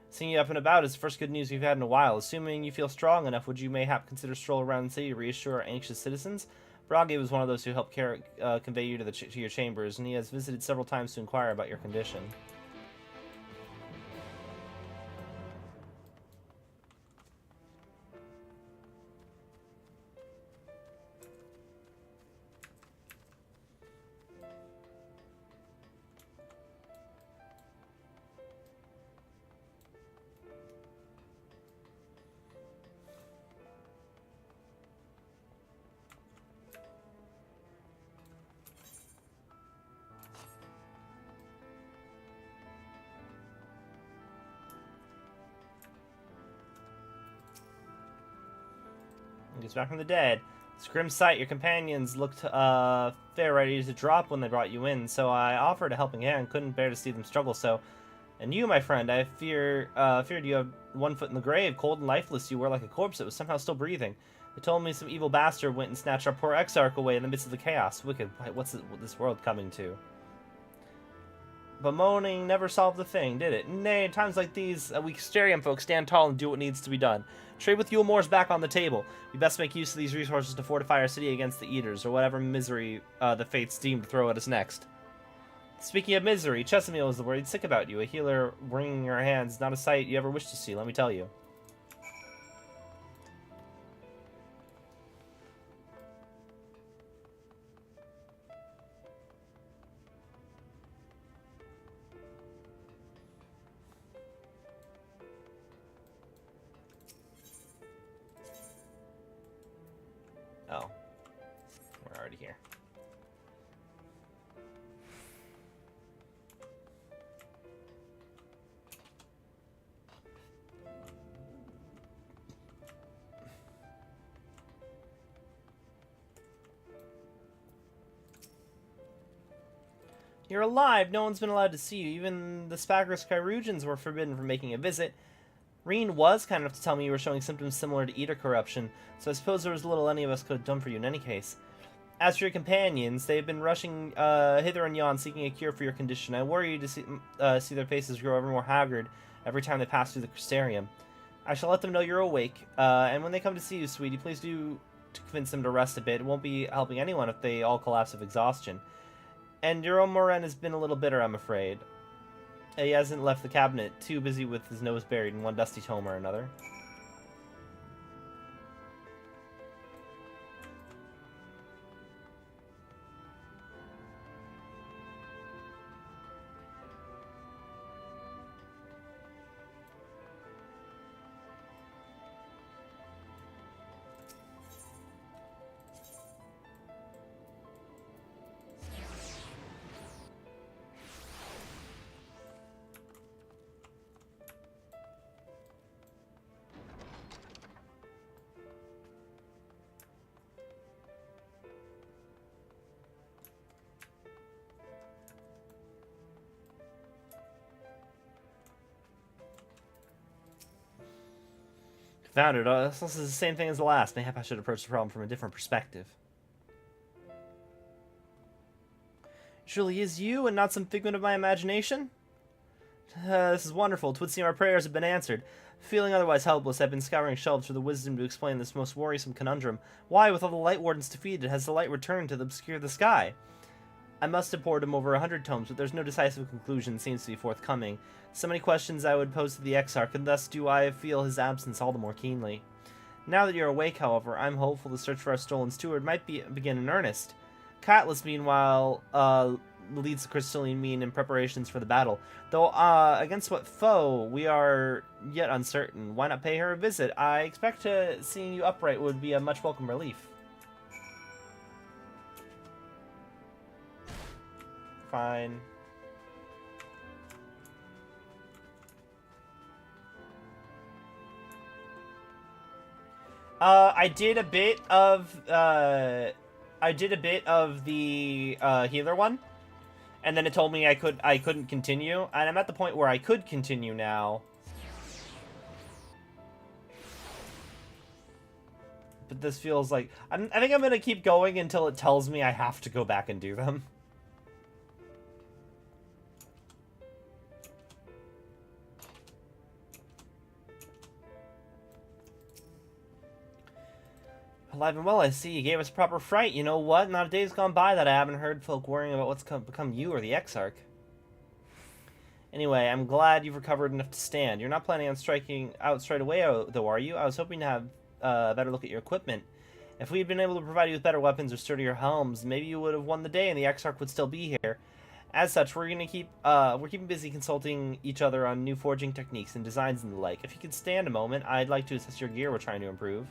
Seeing you up and about is the first good news we've had in a while. Assuming you feel strong enough, would you mayhap consider a stroll around the city to reassure our anxious citizens? Brage was one of those who helped convey you to your chambers, and he has visited several times to inquire about your condition. Gets back from the dead. It's a grim sight. Your companions looked fair ready to drop when they brought you in, so I offered a helping hand. Couldn't bear to see them struggle so. And you, my friend, I feared you have one foot in the grave. Cold and lifeless, you were like a corpse that was somehow still breathing. They told me some evil bastard went and snatched our poor Exarch away in the midst of the chaos. Wicked. What's this world coming to? But moaning never solved the thing, did it? Nay, in times like these, we Starium folk stand tall and do what needs to be done. Trade with Yulmore's back on the table. We best make use of these resources to fortify our city against the Eaters, or whatever misery the fates deem to throw at us next. Speaking of misery, Chesamil is the worried sick about you. A healer wringing your hands, not a sight you ever wish to see, let me tell you. Oh. We're already here. You're alive! No one's been allowed to see you. Even the Spagros Kyrugians were forbidden from making a visit. Reen was kind enough to tell me you were showing symptoms similar to Eater corruption, so I suppose there was little any of us could have done for you in any case. As for your companions, they have been rushing hither and yon seeking a cure for your condition. I worry to see their faces grow ever more haggard every time they pass through the Crystarium. I shall let them know you're awake, and when they come to see you, sweetie, please do to convince them to rest a bit. It won't be helping anyone if they all collapse of exhaustion. And your own Moren has been a little bitter, I'm afraid. He hasn't left the cabinet, too busy with his nose buried in one dusty tome or another. Found it. This is the same thing as the last. Mayhap I should approach the problem from a different perspective. It truly is you and not some figment of my imagination? This is wonderful. 'Twould seem our prayers have been answered. Feeling otherwise helpless, I've been scouring shelves for the wisdom to explain this most worrisome conundrum. Why, with all the Light Wardens defeated, has the light returned to obscure the sky? I must have poured him over 100 tomes, but there's no decisive conclusion seems to be forthcoming. So many questions I would pose to the Exarch, and thus do I feel his absence all the more keenly. Now that you're awake, however, I'm hopeful the search for our stolen steward might begin in earnest. Cutlass, meanwhile, leads the Crystalline Mean in preparations for the battle. Though, against what foe, we are yet uncertain. Why not pay her a visit? I expect seeing you upright would be a much welcome relief. Fine. I did a bit of the healer one, and then it told me I couldn't continue, and I'm at the point where I could continue now. but this feels like... I think I'm going to keep going until it tells me I have to go back and do them. Alive and well, I see. You gave us a proper fright. You know what? Not a day's gone by that I haven't heard folk worrying about what's become you or the Exarch. Anyway, I'm glad you've recovered enough to stand. You're not planning on striking out straight away, though, are you? I was hoping to have a better look at your equipment. If we had been able to provide you with better weapons or sturdier helms, maybe you would have won the day and the Exarch would still be here. As such, we're keeping busy consulting each other on new forging techniques and designs and the like. If you could stand a moment, I'd like to assess your gear we're trying to improve.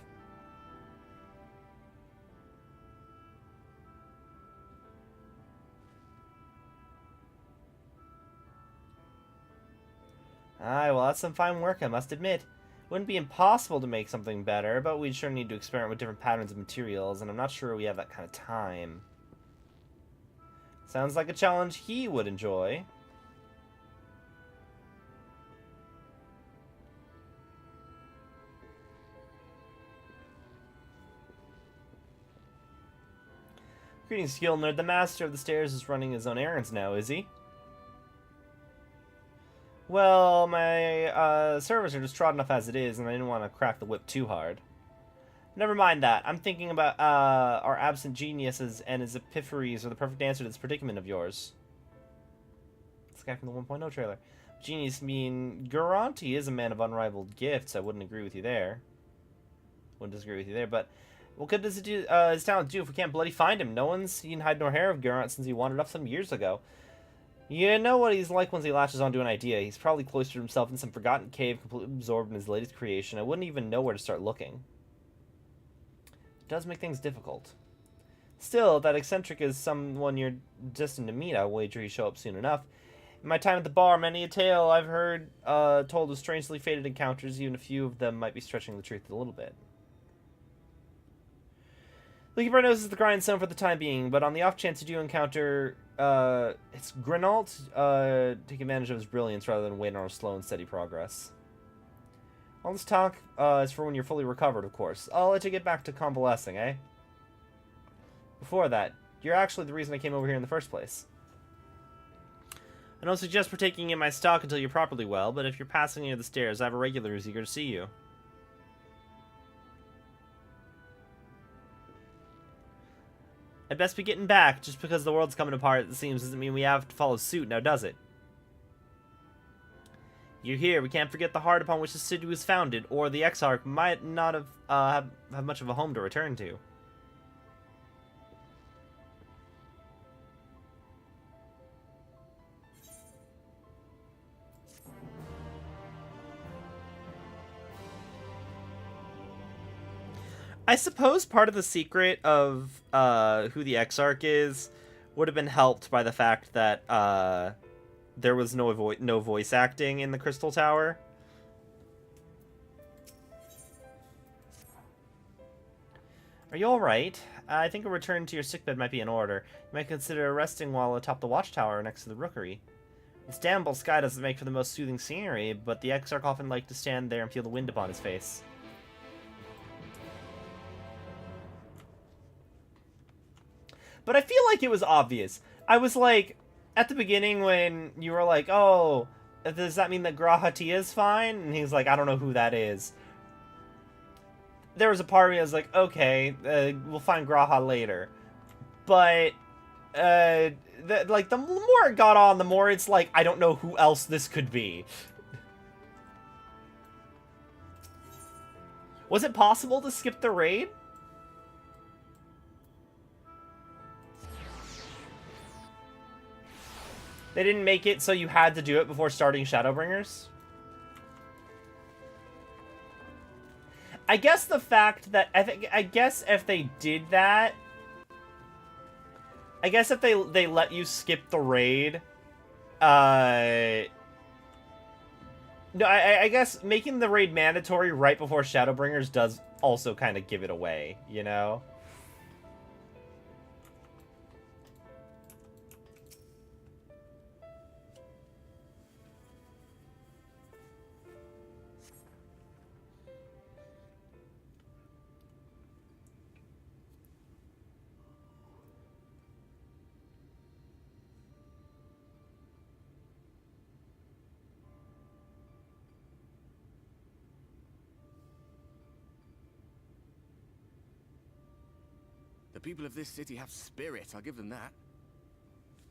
Aye, well, that's some fine work, I must admit. Wouldn't be impossible to make something better, but we'd sure need to experiment with different patterns of materials, and I'm not sure we have that kind of time. Sounds like a challenge he would enjoy. Greetings, skill nerd. The master of the stairs is running his own errands now, is he? Well, my servers are just trodden enough as it is, and I didn't want to crack the whip too hard. Never mind that. I'm thinking about our absent geniuses and his epipheries are the perfect answer to this predicament of yours. This guy from the 1.0 trailer. Genius mean Gurant? He is a man of unrivaled gifts. I wouldn't agree with you there. Wouldn't disagree with you there, but what good does it do, his talent do if we can't bloody find him? No one's seen hide nor hair of Gurant since he wandered off some years ago. You know what he's like once he latches onto an idea. He's probably cloistered himself in some forgotten cave, completely absorbed in his latest creation. I wouldn't even know where to start looking. It does make things difficult. Still, that eccentric is someone you're destined to meet. I'll wager he'll show up soon enough. In my time at the bar, many a tale I've heard told of strangely fated encounters. Even a few of them might be stretching the truth a little bit. Leaky Bird knows is the grindstone for the time being, but on the off chance you do encounter it's Grenault, take advantage of his brilliance rather than wait on our slow and steady progress. All this talk is for when you're fully recovered, of course. I'll let you get back to convalescing, eh? Before that, you're actually the reason I came over here in the first place. I don't suggest partaking in my stock until you're properly well, but if you're passing near the stairs, I have a regular who's eager to see you. I'd best be getting back. Just because the world's coming apart, it seems, doesn't mean we have to follow suit, now does it? You're here. We can't forget the heart upon which the city was founded, or the Exarch might not have much of a home to return to. I suppose part of the secret of who the Exarch is would have been helped by the fact that there was no voice acting in the Crystal Tower. Are you alright? I think a return to your sickbed might be in order. You might consider resting while atop the watchtower next to the rookery. This damnable sky doesn't make for the most soothing scenery, but the Exarch often liked to stand there and feel the wind upon his face. But I feel like it was obvious. I was like, at the beginning when you were like, oh, does that mean that Grahati is fine? And he's like, I don't know who that is. There was a part of me that was like, okay, we'll find Graha later. But, the more it got on, the more it's like, I don't know who else this could be. Was it possible to skip the raid? They didn't make it so you had to do it before starting Shadowbringers? I guess the fact that... I guess if they did that... I guess if they let you skip the raid... No, I guess making the raid mandatory right before Shadowbringers does also kind of give it away, you know? The people of this city have spirit, I'll give them that.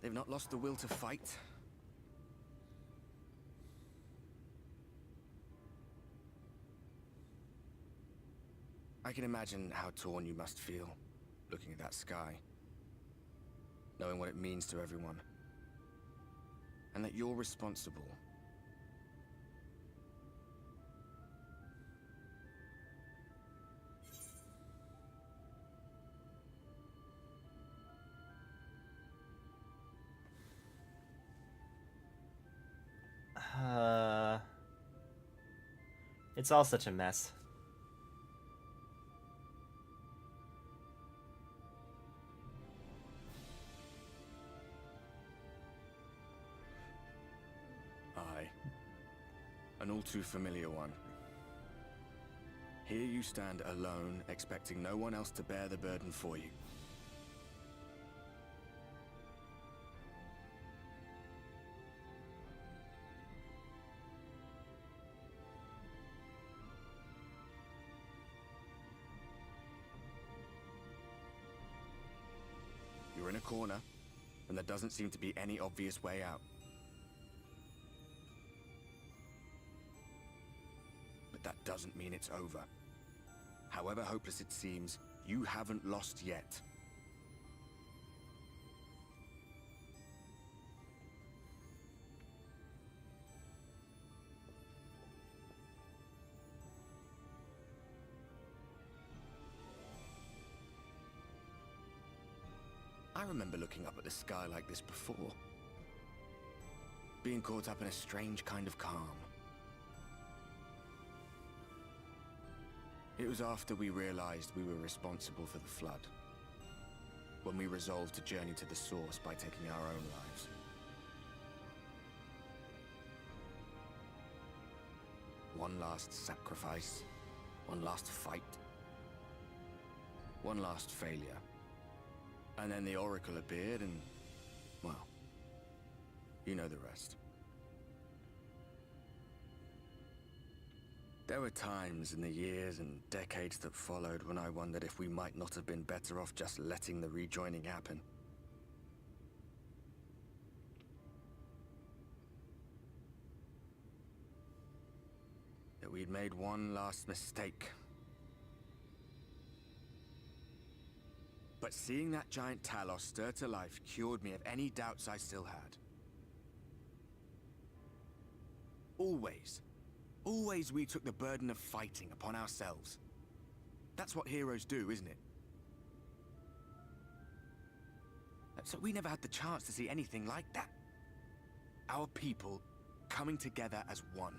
They've not lost the will to fight. I can imagine how torn you must feel, looking at that sky. Knowing what it means to everyone. And that you're responsible. It's all such a mess. Aye. An all too familiar one. Here you stand alone, expecting no one else to bear the burden for you. You're in a corner, and there doesn't seem to be any obvious way out. But that doesn't mean it's over. However hopeless it seems, you haven't lost yet. I remember looking up at the sky like this before. Being caught up in a strange kind of calm. It was after we realized we were responsible for the flood. When we resolved to journey to the source by taking our own lives. One last sacrifice. One last fight. One last failure. And then the Oracle appeared and, well, you know the rest. There were times in the years and decades that followed when I wondered if we might not have been better off just letting the rejoining happen. That we'd made one last mistake. But seeing that giant Talos stir to life cured me of any doubts I still had. Always we took the burden of fighting upon ourselves. That's what heroes do, isn't it? So we never had the chance to see anything like that. Our people coming together as one.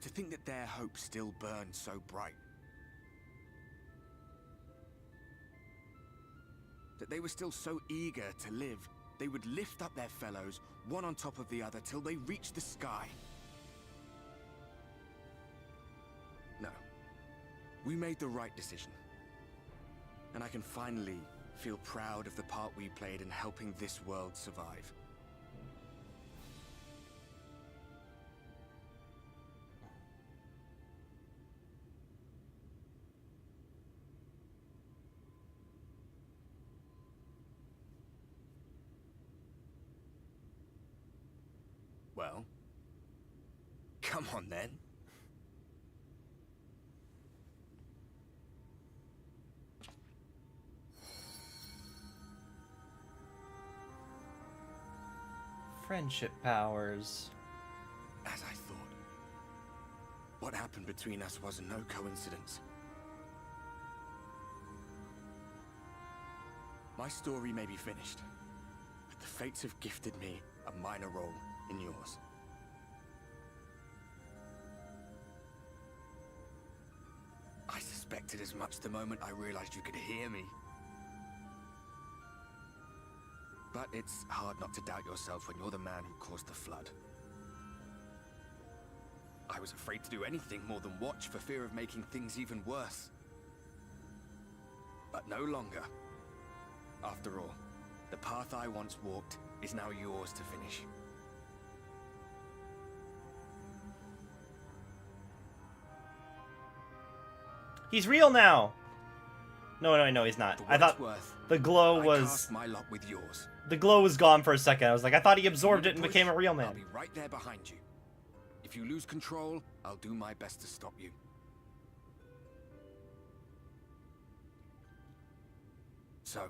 To think that their hope still burned so bright. That they were still so eager to live, they would lift up their fellows, one on top of the other, till they reached the sky. No. We made the right decision. And I can finally feel proud of the part we played in helping this world survive. Well, come on then. Friendship powers. As I thought. What happened between us was no coincidence. My story may be finished, but the fates have gifted me a minor role in yours. I suspected as much the moment I realized you could hear me. But it's hard not to doubt yourself when you're the man who caused the flood. I was afraid to do anything more than watch for fear of making things even worse. But no longer. After all, the path I once walked is now yours to finish. He's real now! No, he's not. I thought the glow was... cast my lot with yours. The glow was gone for a second. I was like, I thought he absorbed it and became a real I'll man. be right there behind you. If you lose control, I'll do my best to stop you. So,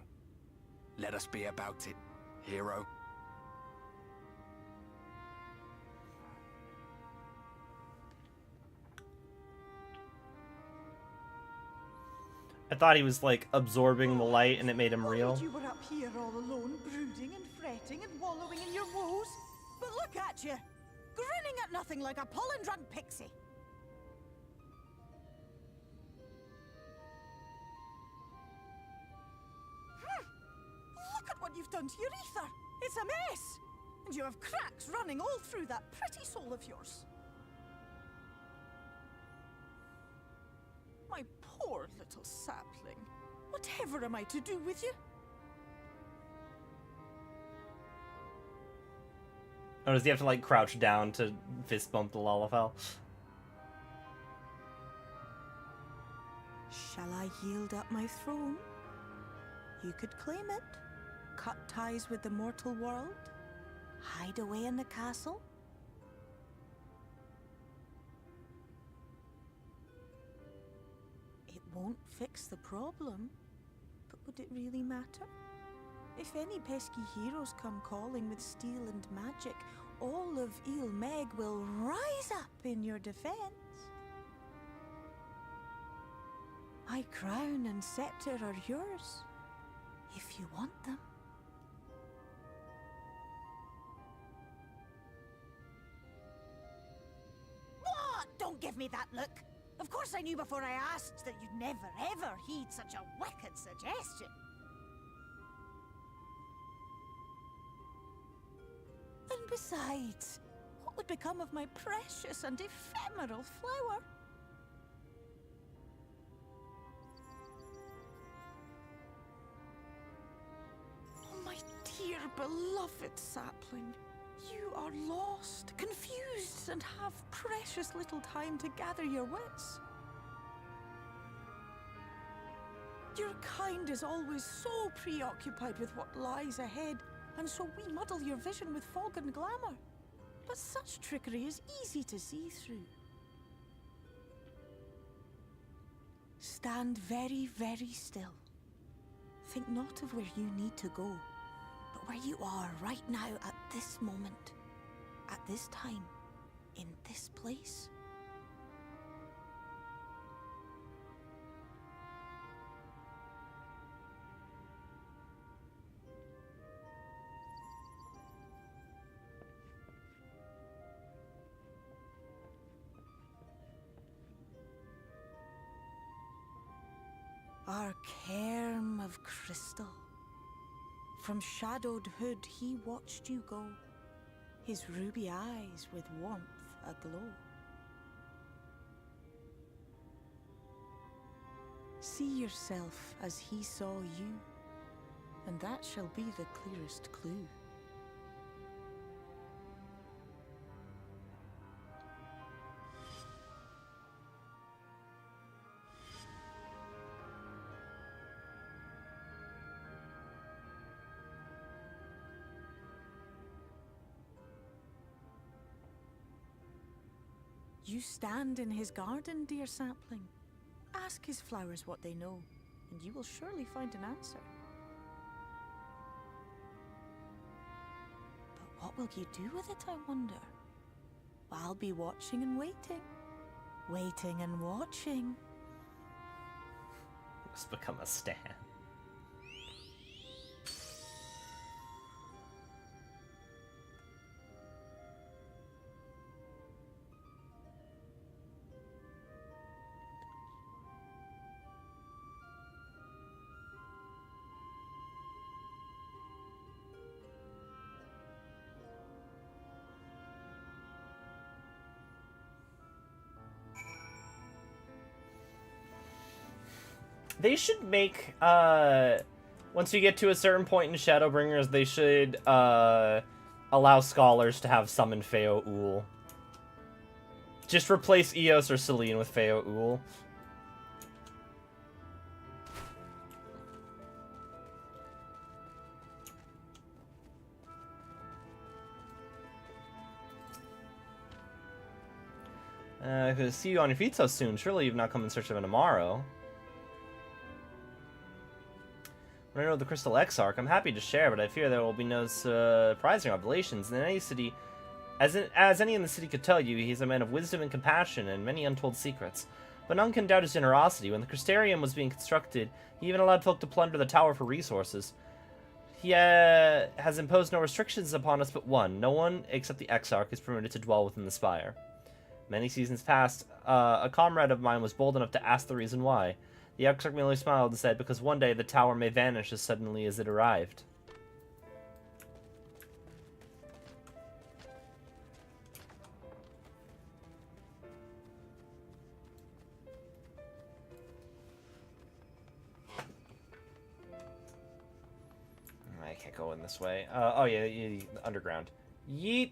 let us be about it, hero. I thought he was, like, absorbing the light and it made him real. You were up here all alone, brooding and fretting and wallowing in your woes. But look at you, grinning at nothing like a pollen-drunk pixie. Look at what you've done to your ether. It's a mess. And you have cracks running all through that pretty soul of yours. My poor little sapling. Whatever am I to do with you? Oh, does he have to, like, crouch down to fist bump the Lalafell? Shall I yield up my throne? You could claim it, cut ties with the mortal world, hide away in the castle. It won't fix the problem, but would it really matter? If any pesky heroes come calling with steel and magic, all of Eorzea will rise up in your defense. My crown and scepter are yours, if you want them. What? Don't give me that look. Of course I knew before I asked that you'd never ever heed such a wicked suggestion. And besides, what would become of my precious and ephemeral flower? Oh, my dear beloved sapling, you are lost, confused, and have precious little time to gather your wits. Your kind is always so preoccupied with what lies ahead, and so we muddle your vision with fog and glamour. But such trickery is easy to see through. Stand very, very still. Think not of where you need to go, but where you are right now at this moment, at this time, in this place. Our cairn of crystal. From shadowed hood he watched you go, his ruby eyes with warmth aglow. See yourself as he saw you, and that shall be the clearest clue. You stand in his garden, dear sapling. Ask his flowers what they know, and you will surely find an answer. But what will you do with it, I wonder? I'll be watching and waiting. Waiting and watching. It's become a stan. They should make, once you get to a certain point in Shadowbringers, they should, allow scholars to have summon Feo-Ul. Just replace Eos or Celine with Feo-Ul. could see you on your feet so soon. Surely you've not come in search of an Amaro. When I know the Crystal Exarch, I'm happy to share, but I fear there will be no surprising revelations. In any city, as any in the city could tell you, he is a man of wisdom and compassion, and many untold secrets. But none can doubt his generosity. When the Crystarium was being constructed, he even allowed folk to plunder the tower for resources. He has imposed no restrictions upon us but one. No one, except the Exarch, is permitted to dwell within the spire. Many seasons past, a comrade of mine was bold enough to ask the reason why. The Exarch merely smiled and said, because one day the tower may vanish as suddenly as it arrived. I can't go in this way. Oh yeah, underground. Yeet!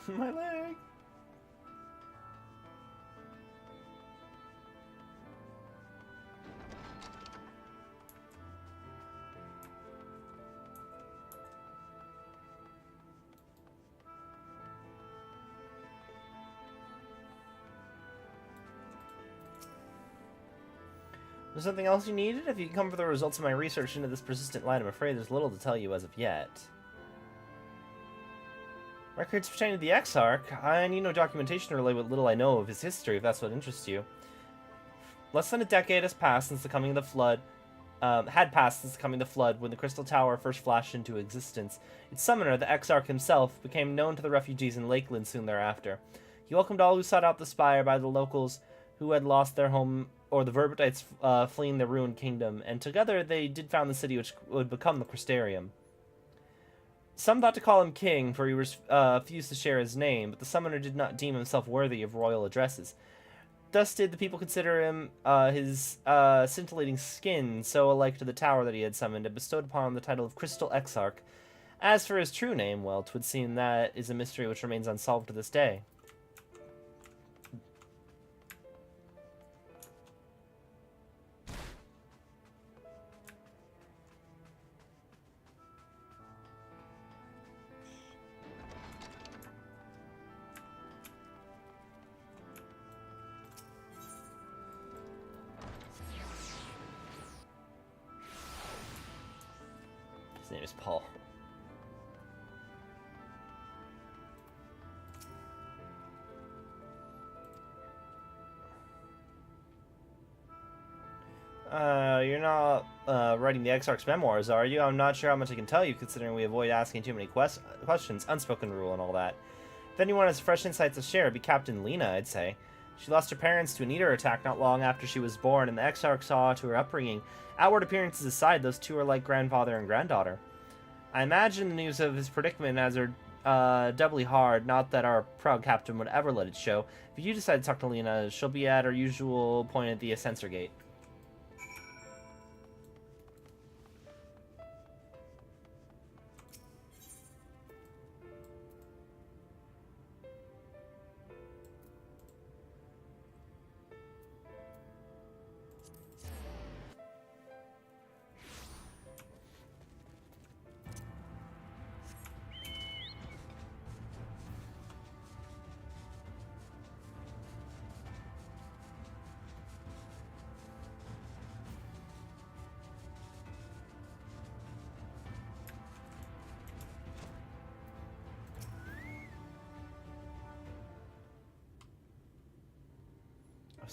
My leg! There's something else you needed? If you come for the results of my research into this persistent light, I'm afraid there's little to tell you as of yet. Records pertaining to the Exarch? I need no documentation to relay what little I know of his history, if that's what interests you. Less than a decade has passed since the coming of the flood. When the Crystal Tower first flashed into existence. Its summoner, the Exarch himself, became known to the refugees in Lakeland soon thereafter. He welcomed all who sought out the spire by the locals who had lost their home, or the Verbites fleeing the ruined kingdom, and together they did found the city which would become the Crystarium. Some thought to call him king, for he refused to share his name, but the summoner did not deem himself worthy of royal addresses. Thus did the people consider him his scintillating skin so alike to the tower that he had summoned, and bestowed upon him the title of Crystal Exarch. As for his true name, well, 'twould seem that is a mystery which remains unsolved to this day. His name is Paul. You're not writing the Exarch's memoirs, are you? I'm not sure how much I can tell you, considering we avoid asking too many questions, unspoken rule and all that. If anyone has fresh insights to share, it'd be Captain Lena, I'd say. She lost her parents to an eater attack not long after she was born, and the Exarch saw to her upbringing. Outward appearances aside, those two are like grandfather and granddaughter. I imagine the news of his predicament as her doubly hard, not that our proud captain would ever let it show. If you decide to talk to Lena, she'll be at her usual point at the Ascensor Gate.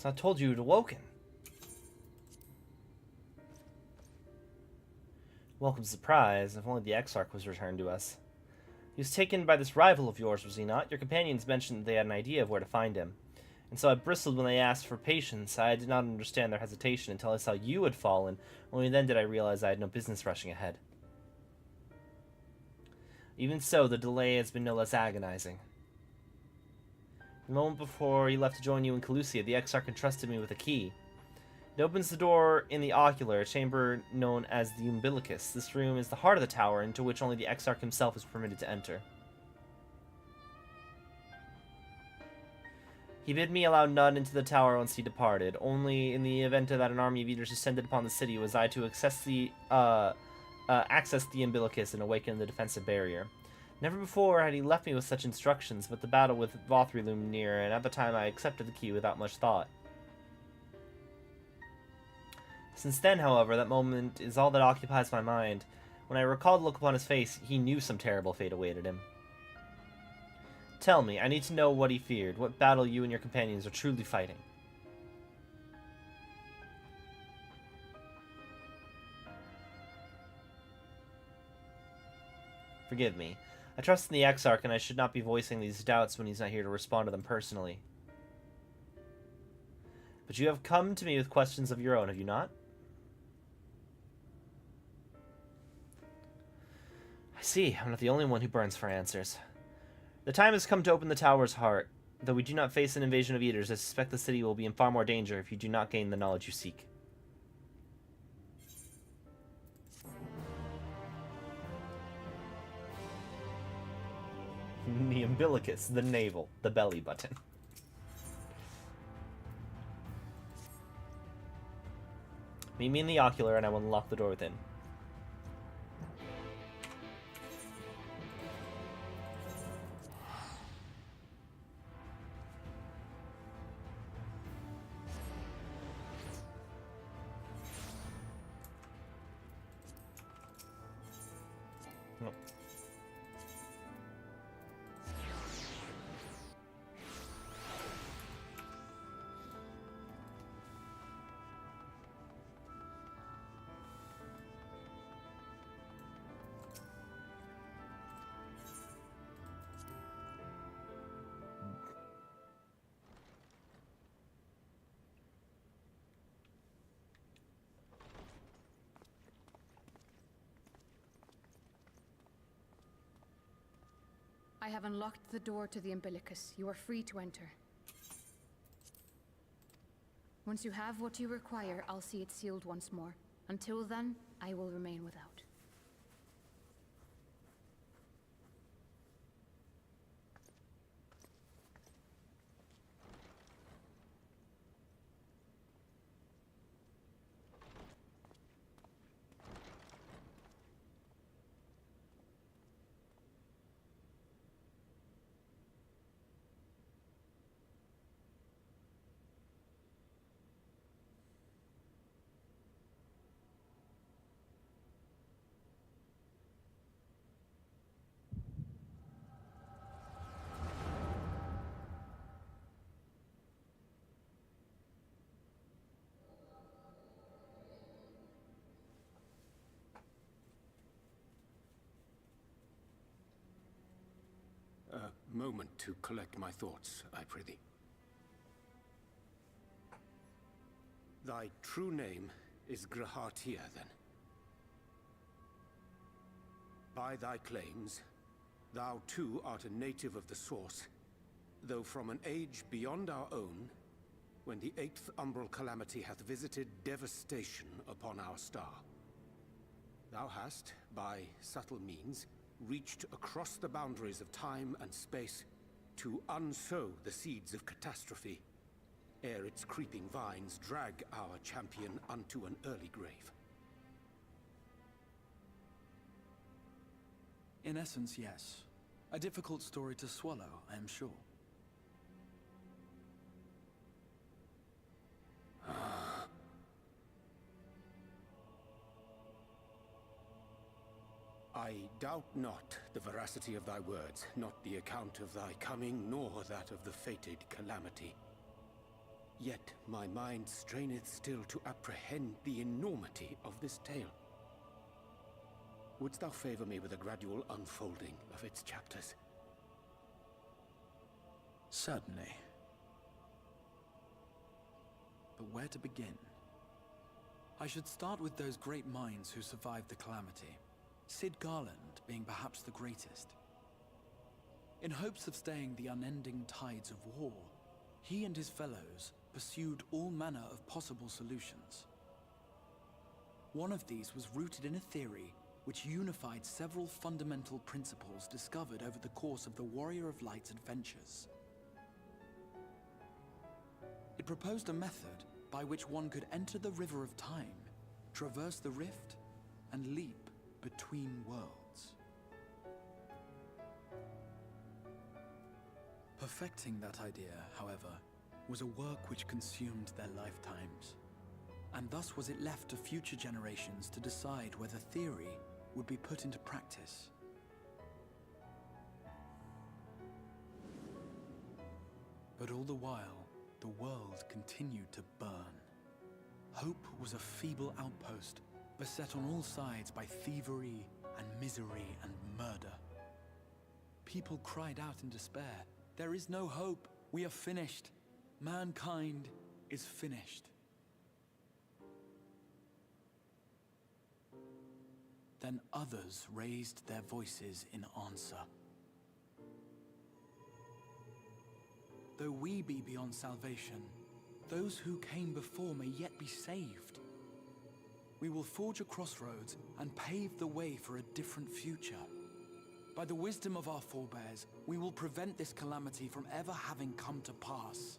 I told you you'd awoken. Welcome surprise. If only the Exarch was returned to us. He was taken by this rival of yours, was he not? Your companions mentioned that they had an idea of where to find him. And so I bristled when they asked for patience. I did not understand their hesitation until I saw you had fallen. Only then did I realize I had no business rushing ahead. Even so, the delay has been no less agonizing. The moment before he left to join you in Calusia, the Exarch entrusted me with a key. It opens the door in the ocular, a chamber known as the Umbilicus. This room is the heart of the tower, into which only the Exarch himself is permitted to enter. He bid me allow none into the tower once he departed. Only in the event that an army of eaters descended upon the city was I to access the umbilicus and awaken the defensive barrier. Never before had he left me with such instructions, but the battle with Vothri loomed near, and at the time I accepted the key without much thought. Since then, however, that moment is all that occupies my mind. When I recall the look upon his face, he knew some terrible fate awaited him. Tell me, I need to know what he feared, what battle you and your companions are truly fighting. Forgive me. I trust in the Exarch, and I should not be voicing these doubts when he's not here to respond to them personally. But you have come to me with questions of your own, have you not? I see. I'm not the only one who burns for answers. The time has come to open the tower's heart. Though we do not face an invasion of eaters, I suspect the city will be in far more danger if you do not gain the knowledge you seek. The umbilicus, the navel, the belly button. Meet me in the ocular and I will unlock the door within. Nope. I have unlocked the door to the umbilicus. You are free to enter. Once you have what you require, I'll see it sealed once more. Until then, I will remain without. A moment to collect my thoughts, I prithee. Thy true name is Grahatia, then? By thy claims, thou too art a native of the Source, though from an age beyond our own, when the 8th umbral calamity hath visited devastation upon our star. Thou hast, by subtle means, reached across the boundaries of time and space to unsow the seeds of catastrophe, ere its creeping vines drag our champion unto an early grave. In essence, yes. A difficult story to swallow, I am sure. I doubt not the veracity of thy words, not the account of thy coming, nor that of the fated calamity. Yet my mind straineth still to apprehend the enormity of this tale. Wouldst thou favor me with a gradual unfolding of its chapters? Certainly. But where to begin? I should start with those great minds who survived the calamity. Sid Garland being perhaps the greatest. In hopes of staying the unending tides of war, he and his fellows pursued all manner of possible solutions. One of these was rooted in a theory which unified several fundamental principles discovered over the course of the Warrior of Light's adventures. It proposed a method by which one could enter the River of Time, traverse the rift, and leap between worlds. Perfecting that idea, however, was a work which consumed their lifetimes. And thus was it left to future generations to decide whether theory would be put into practice. But all the while, the world continued to burn. Hope was a feeble outpost, beset on all sides by thievery and misery and murder. People cried out in despair, "There is no hope, we are finished. Mankind is finished." Then others raised their voices in answer. Though we be beyond salvation, those who came before may yet be saved. We will forge a crossroads and pave the way for a different future. By the wisdom of our forebears, we will prevent this calamity from ever having come to pass.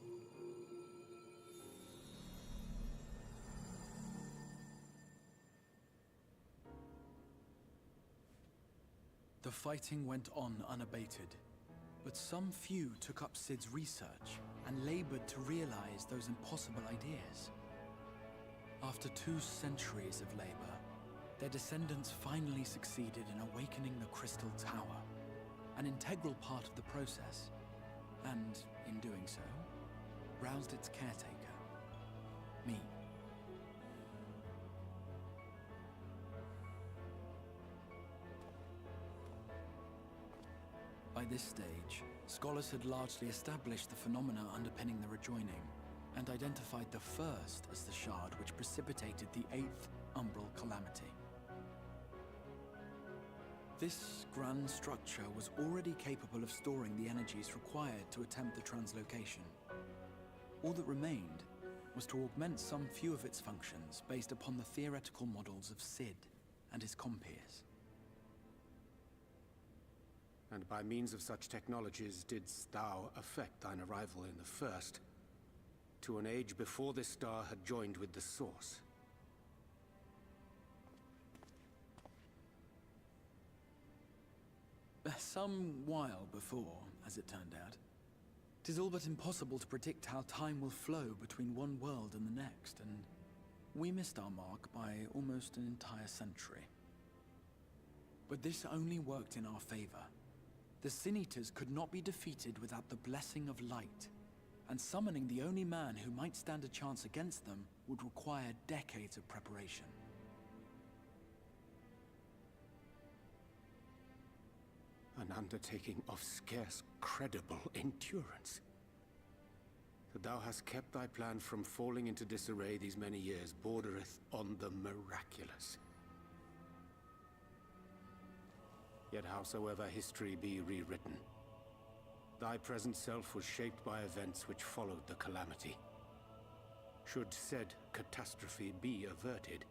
The fighting went on unabated, but some few took up Sid's research and labored to realize those impossible ideas. After 2 centuries of labor, their descendants finally succeeded in awakening the Crystal Tower, an integral part of the process, and, in doing so, roused its caretaker, me. By this stage, scholars had largely established the phenomena underpinning the rejoining, and identified the first as the shard which precipitated the 8th umbral calamity. This grand structure was already capable of storing the energies required to attempt the translocation. All that remained was to augment some few of its functions based upon the theoretical models of Sid and his compeers. And by means of such technologies didst thou effect thine arrival in the first, to an age before this star had joined with the Source. Some while before, as it turned out. 'Tis all but impossible to predict how time will flow between one world and the next, and we missed our mark by almost an entire century. But this only worked in our favor. The Sin Eaters could not be defeated without the blessing of light, and summoning the only man who might stand a chance against them would require decades of preparation. An undertaking of scarce credible endurance. That thou hast kept thy plan from falling into disarray these many years bordereth on the miraculous. Yet howsoever history be rewritten, thy present self was shaped by events which followed the calamity. Should said catastrophe be averted,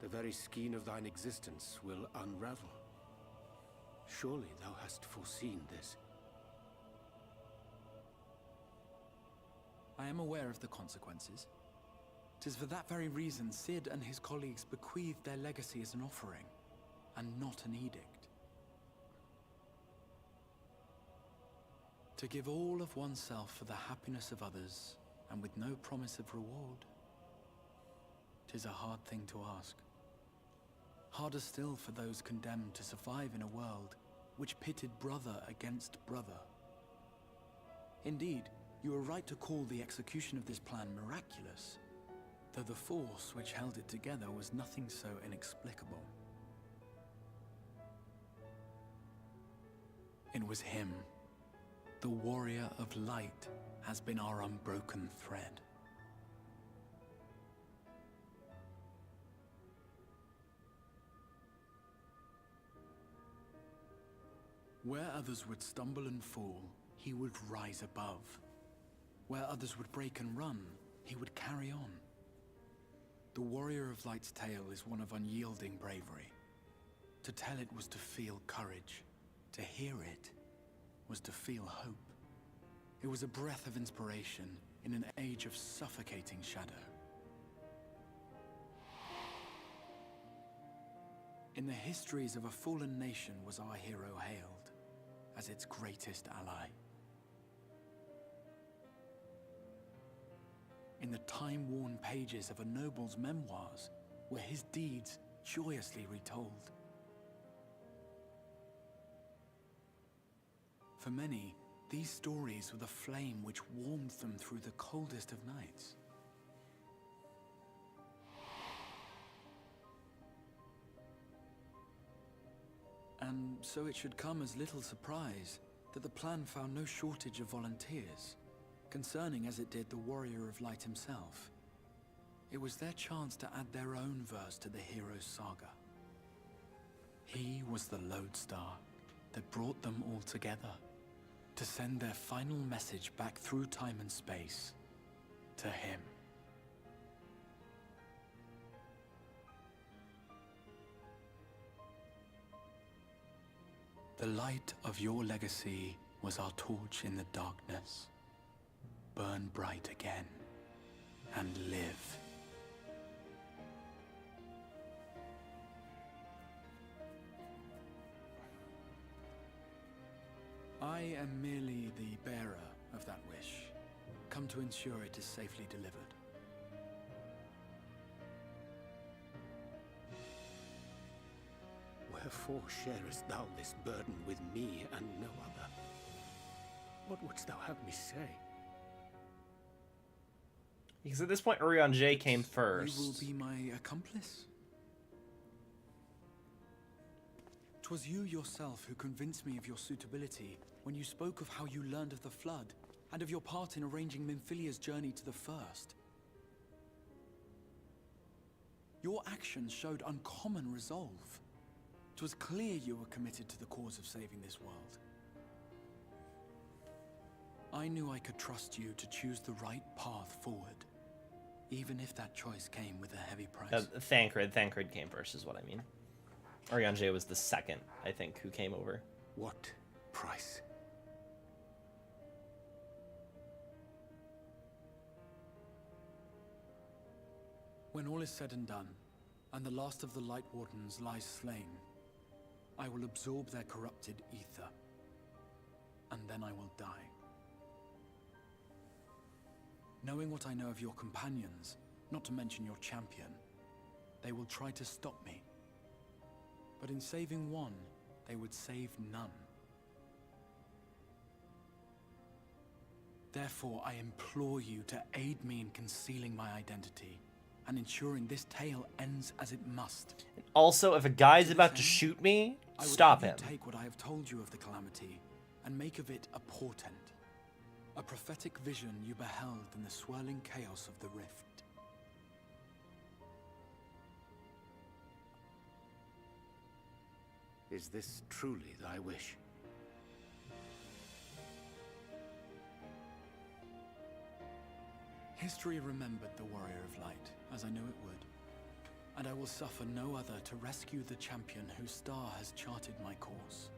the very skein of thine existence will unravel. Surely thou hast foreseen this. I am aware of the consequences. 'Tis for that very reason Sid and his colleagues bequeathed their legacy as an offering, and not an edict. To give all of oneself for the happiness of others, and with no promise of reward. 'Tis a hard thing to ask. Harder still for those condemned to survive in a world which pitted brother against brother. Indeed, you are right to call the execution of this plan miraculous, though the force which held it together was nothing so inexplicable. It was him. The warrior of light has been our unbroken thread. Where others would stumble and fall, he would rise above. Where others would break and run, he would carry on. The warrior of light's tale is one of unyielding bravery. To tell it was to feel courage. To hear it was to feel hope. It was a breath of inspiration, in an age of suffocating shadow. In the histories of a fallen nation was our hero hailed as its greatest ally. In the time-worn pages of a noble's memoirs were his deeds joyously retold. For many, these stories were the flame which warmed them through the coldest of nights. And so it should come as little surprise that the plan found no shortage of volunteers, concerning as it did the Warrior of Light himself. It was their chance to add their own verse to the hero's saga. He was the lodestar that brought them all together, to send their final message back through time and space to him. The light of your legacy was our torch in the darkness. Burn bright again and live. I am merely the bearer of that wish, come to ensure it is safely delivered. Wherefore sharest thou this burden with me and no other? What wouldst thou have me say? Because at this point, Eorzea came first. You will be my accomplice? 'Twas you yourself who convinced me of your suitability when you spoke of how you learned of the Flood and of your part in arranging Minfilia's journey to the First. Your actions showed uncommon resolve. 'Twas clear you were committed to the cause of saving this world. I knew I could trust you to choose the right path forward, even if that choice came with a heavy price. Thancred came first is what I mean. Eorzea was the second, I think, who came over. What price? When all is said and done, and the last of the Light Wardens lies slain, I will absorb their corrupted ether, and then I will die. Knowing what I know of your companions, not to mention your champion, they will try to stop me. But in saving one, they would save none. Therefore, I implore you to aid me in concealing my identity and ensuring this tale ends as it must. Also, if a guy's about to shoot me, stop him. Take what I have told you of the calamity and make of it a portent. A prophetic vision you beheld in the swirling chaos of the rift. Is this truly thy wish? History remembered the Warrior of Light, as I knew it would. And I will suffer no other to rescue the champion whose star has charted my course.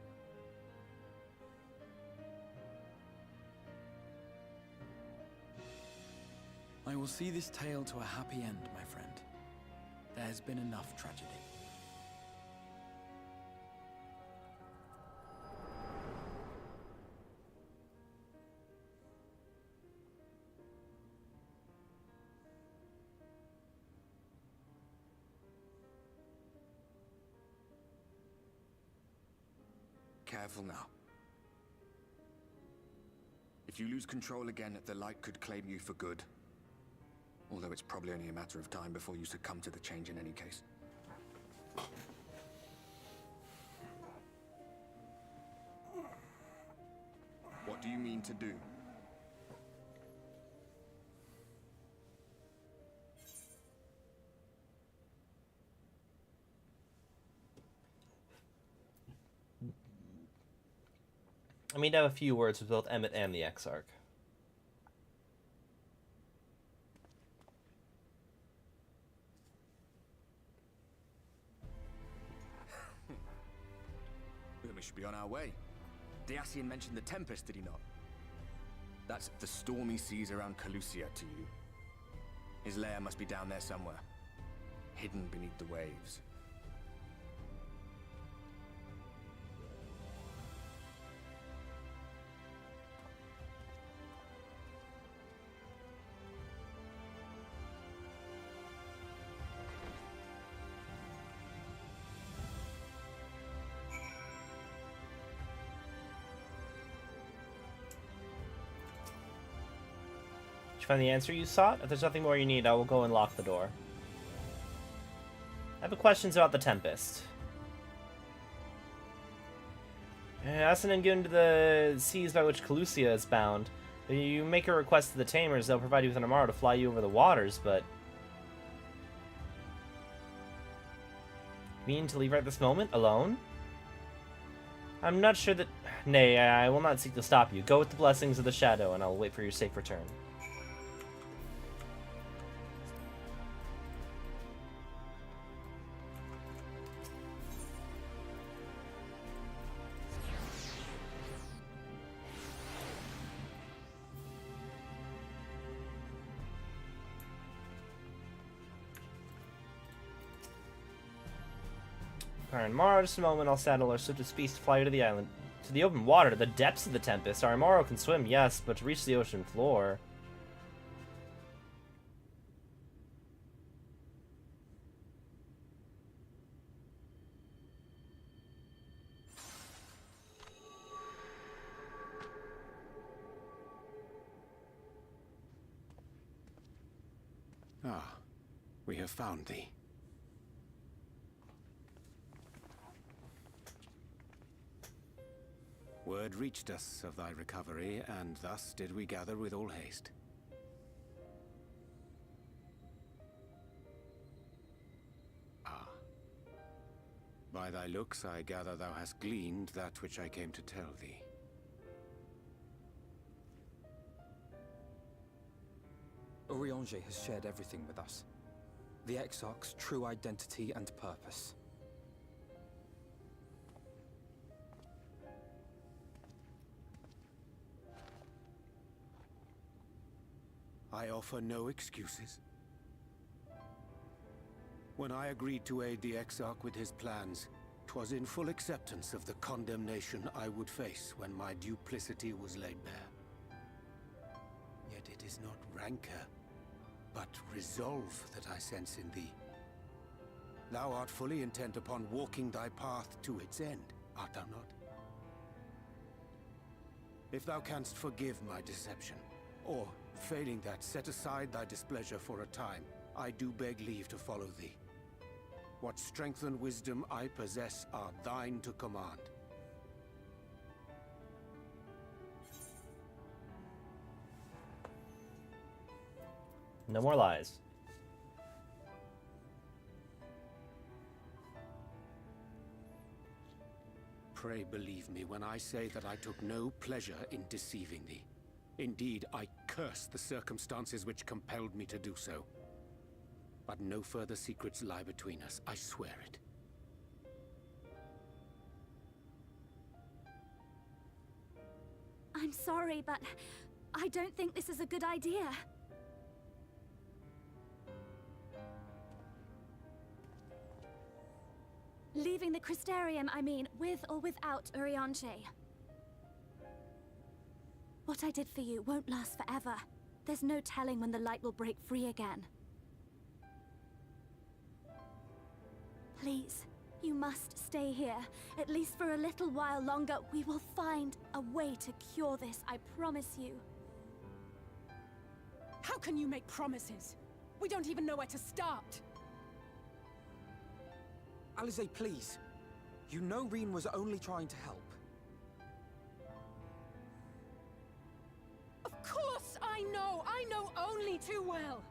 I will see this tale to a happy end, my friend. There has been enough tragedy. Careful now. If you lose control again, the light could claim you for good. Although it's probably only a matter of time before you succumb to the change in any case. What do you mean to do? I mean to have a few words with both Emmett and the Exarch. We should be on our way. Dacian mentioned the Tempest, did he not? That's the stormy seas around Calusia to you. His lair must be down there somewhere, hidden beneath the waves. Did you find the answer you sought? If there's nothing more you need, I will go and lock the door. I have questions about the Tempest. Ask and get into the seas by which Calusia is bound. You make a request to the Tamers, they'll provide you with an armor to fly you over the waters, but... You mean to leave right this moment, alone? I'm not sure that... Nay, I will not seek to stop you. Go with the blessings of the Shadow, and I will wait for your safe return. Alright, Morrow, just a moment, I'll saddle our swiftest beast to fly you to the island. To the open water, to the depths of the Tempest. Our Morrow can swim, yes, but to reach the ocean floor... Ah, we have found thee. Word reached us of thy recovery, and thus did we gather with all haste. Ah. By thy looks, I gather thou hast gleaned that which I came to tell thee. Eorzea has shared everything with us. The Exarch's true identity and purpose. I offer no excuses. When I agreed to aid the Exarch with his plans, 'twas in full acceptance of the condemnation I would face when my duplicity was laid bare. Yet it is not rancor, but resolve that I sense in thee. Thou art fully intent upon walking thy path to its end, art thou not? If thou canst forgive my deception, or, failing that, set aside thy displeasure for a time, I do beg leave to follow thee. What strength and wisdom I possess are thine to command. No more lies. Pray believe me when I say that I took no pleasure in deceiving thee. Indeed, I curse the circumstances which compelled me to do so. But no further secrets lie between us, I swear it. I'm sorry, but I don't think this is a good idea. Leaving the Crystarium, I mean, with or without Eorzea. What I did for you won't last forever. There's no telling when the light will break free again. Please, you must stay here. At least for a little while longer. We will find a way to cure this, I promise you. How can you make promises? We don't even know where to start. Alisaie, please. You know Reen was only trying to help. Of course I know! I know only too well!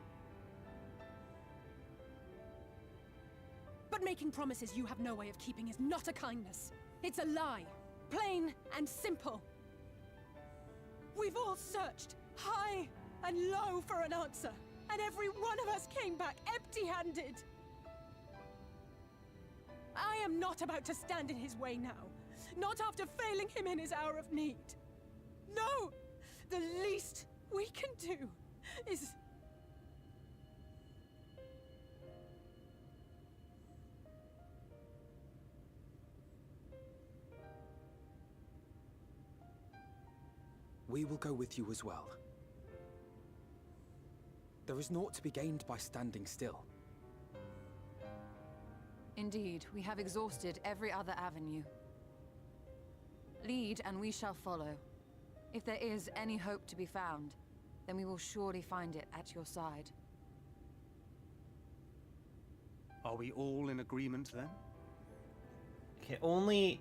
But making promises you have no way of keeping is not a kindness. It's a lie. Plain and simple. We've all searched high and low for an answer, and every one of us came back empty-handed. I am not about to stand in his way now. Not after failing him in his hour of need. No! The least do is... We will go with you as well. There is naught to be gained by standing still. Indeed, we have exhausted every other avenue. Lead, and we shall follow. If there is any hope to be found, then we will surely find it at your side. Are we all in agreement then? Okay, only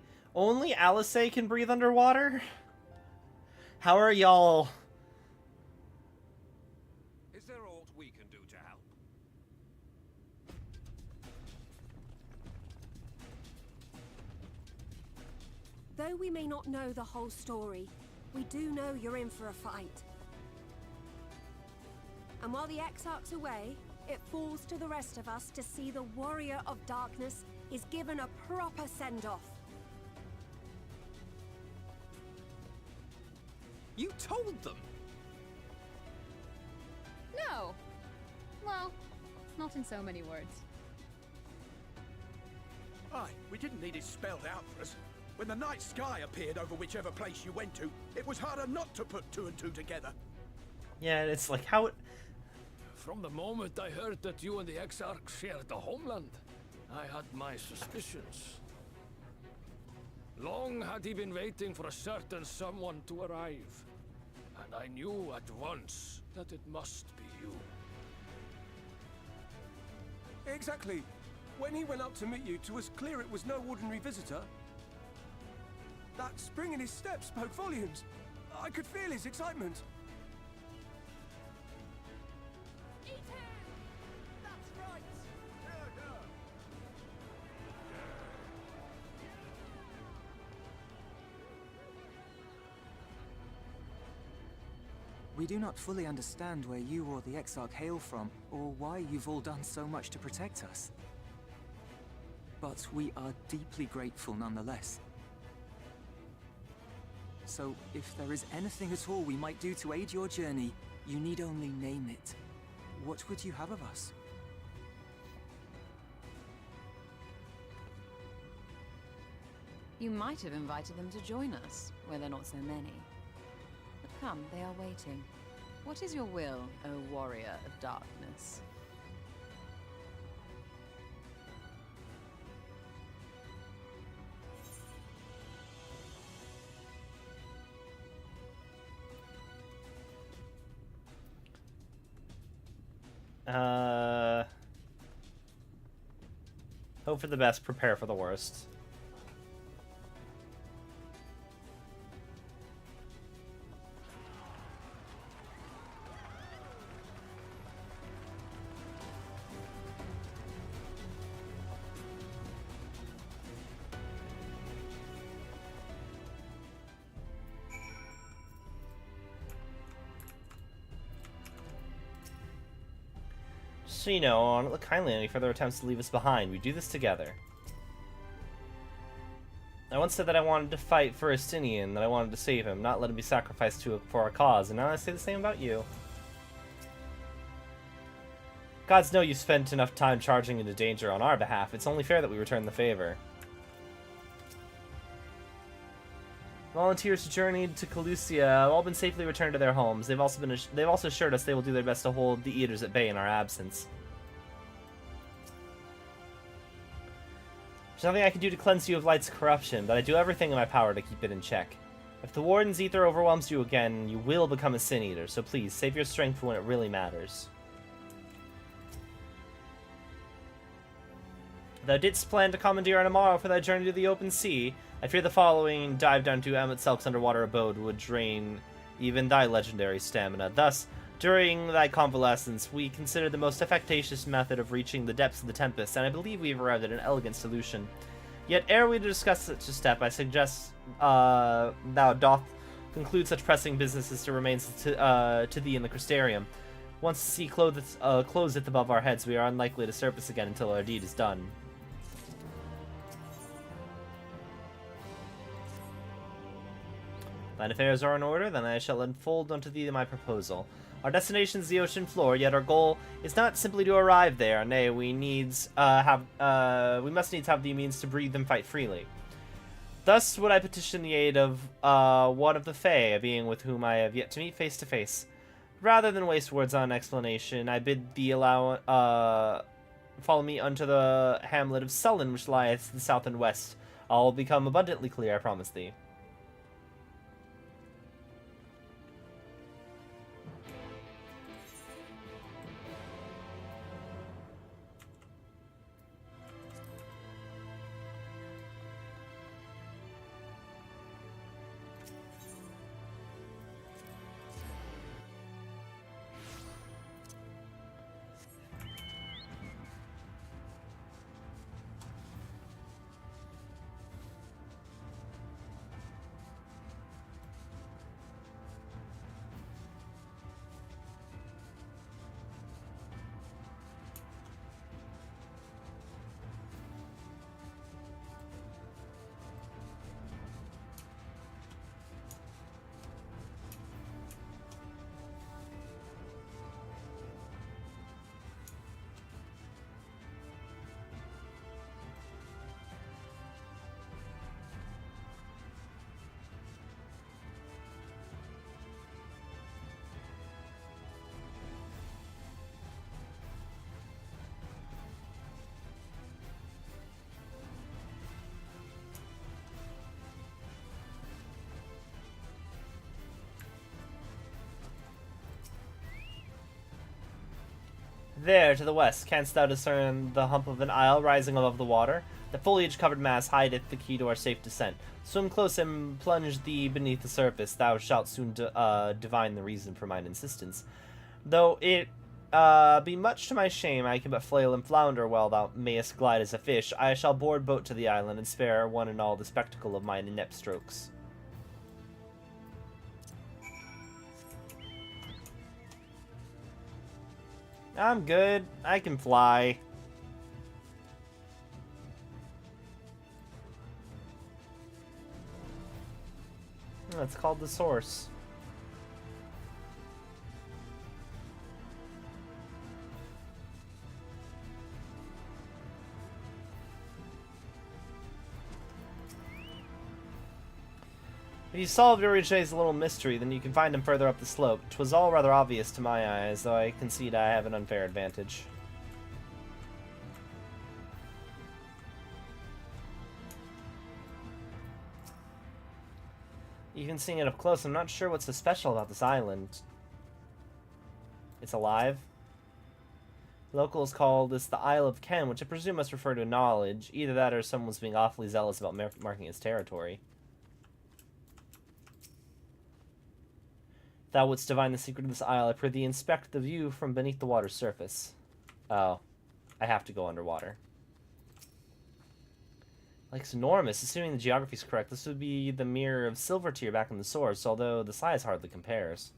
Alice can breathe underwater? How are y'all? Is there aught we can do to help? Though we may not know the whole story, we do know you're in for a fight. And while the Exarch's away, it falls to the rest of us to see the Warrior of Darkness is given a proper send-off. You told them! No! Well, not in so many words. Aye, we didn't need it spelled out for us. When the night sky appeared over whichever place you went to, it was harder not to put two and two together. Yeah, it's like how it... From the moment I heard that you and the Exarch shared the homeland, I had my suspicions. Long had he been waiting for a certain someone to arrive, and I knew at once that it must be you. Exactly. When he went up to meet you, it was clear it was no ordinary visitor. That spring in his step spoke volumes. I could feel his excitement. We do not fully understand where you or the Exarch hail from, or why you've all done so much to protect us. But we are deeply grateful nonetheless. So, if there is anything at all we might do to aid your journey, you need only name it. What would you have of us? You might have invited them to join us, where there are not so many. But come, they are waiting. What is your will, O Warrior of Darkness? Hope for the best, prepare for the worst. So, you know, don't look kindly on any further attempts to leave us behind. We do this together. I once said that I wanted to fight for Estinian, that I wanted to save him, not let him be sacrificed for our cause, and now I say the same about you. Gods know you spent enough time charging into danger on our behalf. It's only fair that we return the favor. Volunteers who journeyed to Calusia have all been safely returned to their homes. They've also assured us they will do their best to hold the Eaters at bay in our absence. There's nothing I can do to cleanse you of Light's corruption, but I do everything in my power to keep it in check. If the Warden's ether overwhelms you again, you will become a Sin Eater, so please, save your strength for when it really matters. Thou didst plan to commandeer on tomorrow for thy journey to the open sea. I fear the following dive down to Emetselk's underwater abode would drain even thy legendary stamina. Thus, during thy convalescence, we considered the most efficacious method of reaching the depths of the Tempest, and I believe we have arrived at an elegant solution. Yet, ere we discuss such a step, I suggest thou doth conclude such pressing business as to remain to thee in the Crystarium. Once the sea closeth above our heads, we are unlikely to surface again until our deed is done. Mine affairs are in order, then I shall unfold unto thee my proposal. Our destination is the ocean floor, yet our goal is not simply to arrive there. Nay, we must needs have the means to breathe and fight freely. Thus would I petition the aid of one of the Fae, a being with whom I have yet to meet face to face. Rather than waste words on explanation, I bid thee follow me unto the hamlet of Sullen, which lieth to the south and west. All will become abundantly clear, I promise thee. There, to the west, canst thou discern the hump of an isle rising above the water? The foliage-covered mass hideth the key to our safe descent. Swim close and plunge thee beneath the surface. Thou shalt soon divine the reason for mine insistence. Though it be much to my shame, I can but flail and flounder while thou mayest glide as a fish. I shall board boat to the island and spare one and all the spectacle of mine inept strokes. I'm good. I can fly. That's called the source. If you solved Eorzea's little mystery, then you can find him further up the slope. 'Twas all rather obvious to my eyes, though I concede I have an unfair advantage. Even seeing it up close, I'm not sure what's so special about this island. It's alive? Locals call this the Isle of Ken, which I presume must refer to knowledge. Either that or someone's being awfully zealous about marking its territory. If thou wouldst divine the secret of this isle, I prithee inspect the view from beneath the water's surface. Oh. I have to go underwater. Like, it's enormous. Assuming the geography's correct, this would be the mirror of Silvertear back in the source, although the size hardly compares.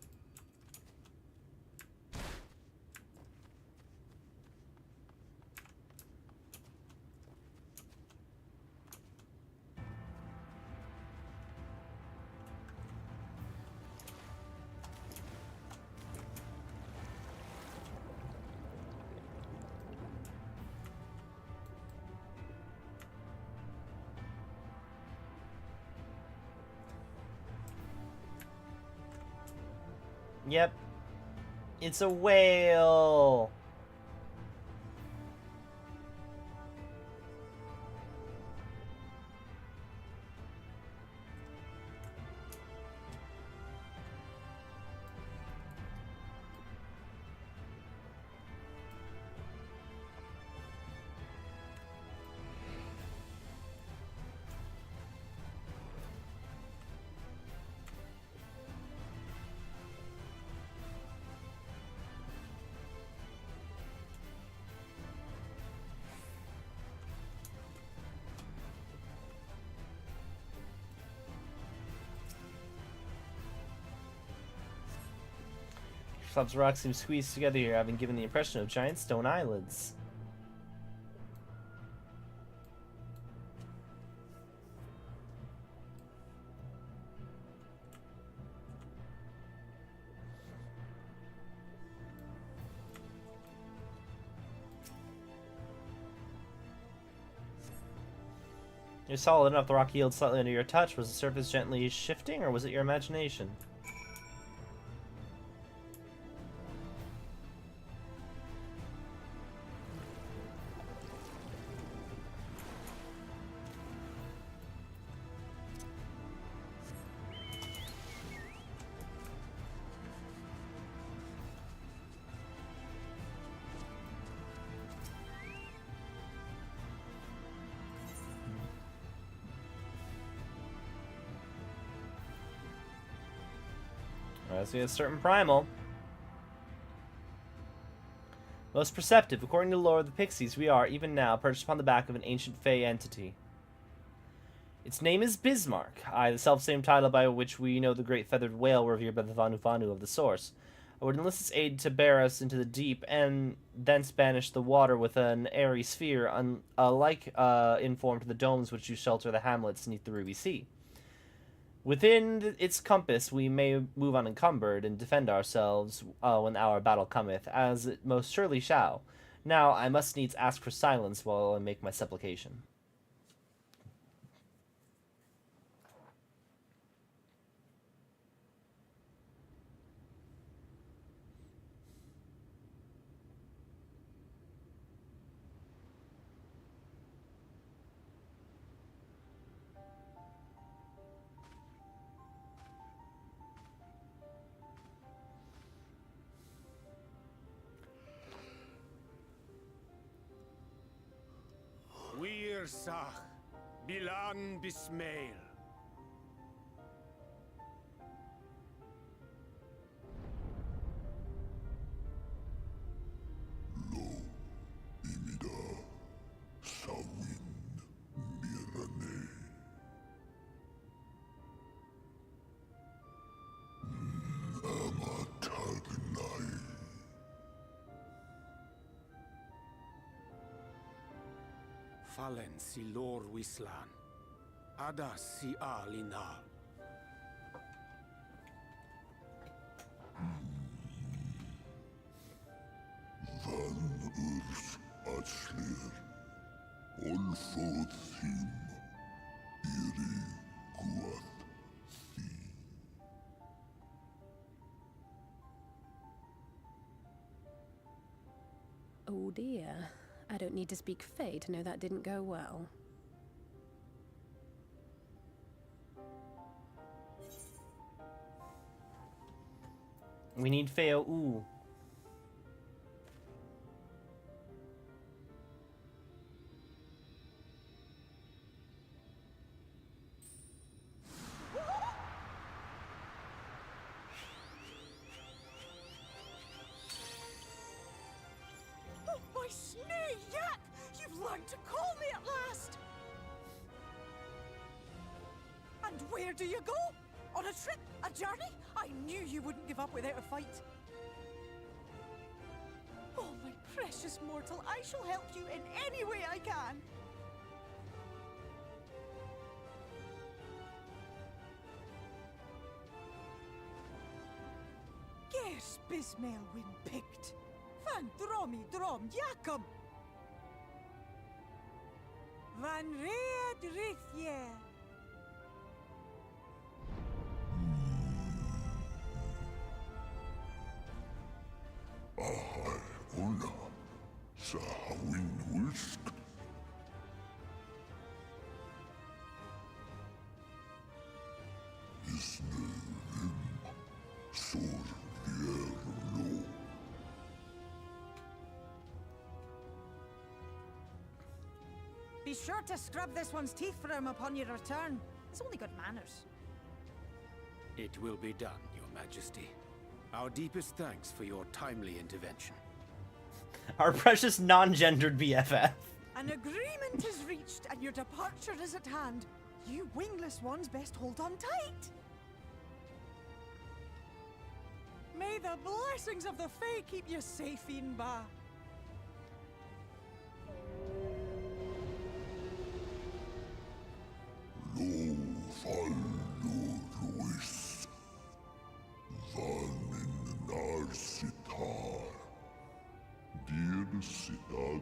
Yep. It's a whale! Slabs of rock seem squeezed together here. I've been given the impression of giant stone islands. You're solid enough. The rock healed slightly under your touch. Was the surface gently shifting, or was it your imagination? As we have certain primal. Most perceptive. According to the lore of the Pixies, we are, even now, perched upon the back of an ancient Fey entity. Its name is Bismarck, the self-same title by which we know the great feathered whale revered by the Vanu Vanu of the Source. I would enlist its aid to bear us into the deep, and thence banish the water with an airy sphere, alike in form to the domes which do shelter the hamlets neath the Ruby Sea. Within its compass we may move unencumbered, and defend ourselves when our battle cometh, as it most surely shall. Now I must needs ask for silence while I make my supplication. Eorzea, Bilan Bismail. Fallen si lor wislan. Ada si alinal. Van urs atslir. Olfod thim. Iri guath thi. Oh dear. I don't need to speak Fey to know that didn't go well. We need Feo Ooh. My snake yak! You've learned to call me at last! And where do you go? On a trip? A journey? I knew you wouldn't give up without a fight. Oh, my precious mortal, I shall help you in any way I can. Gers Bismail win picked. Van dromi drom jakom. Van red rithje. Ahai una. Sahawin wilsk. Isne rim. Sor vierlo. Be sure to scrub this one's teeth for him upon your return. It's only good manners. It will be done, Your Majesty. Our deepest thanks for your timely intervention. Our precious non-gendered BFF. An agreement is reached and your departure is at hand. You wingless ones best hold on tight. May the blessings of the Fae keep you safe, Inba. Lo fallo ruis. Van in narsitar. Dir sitagnai.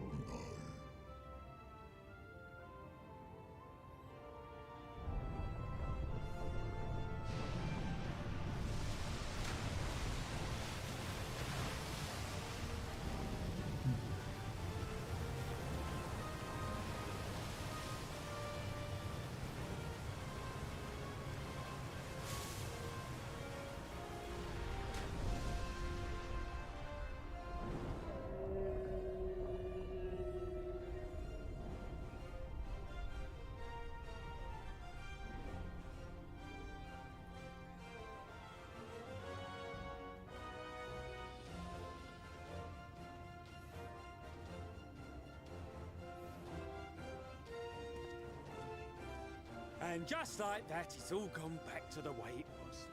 And just like that, it's all gone back to the way it was.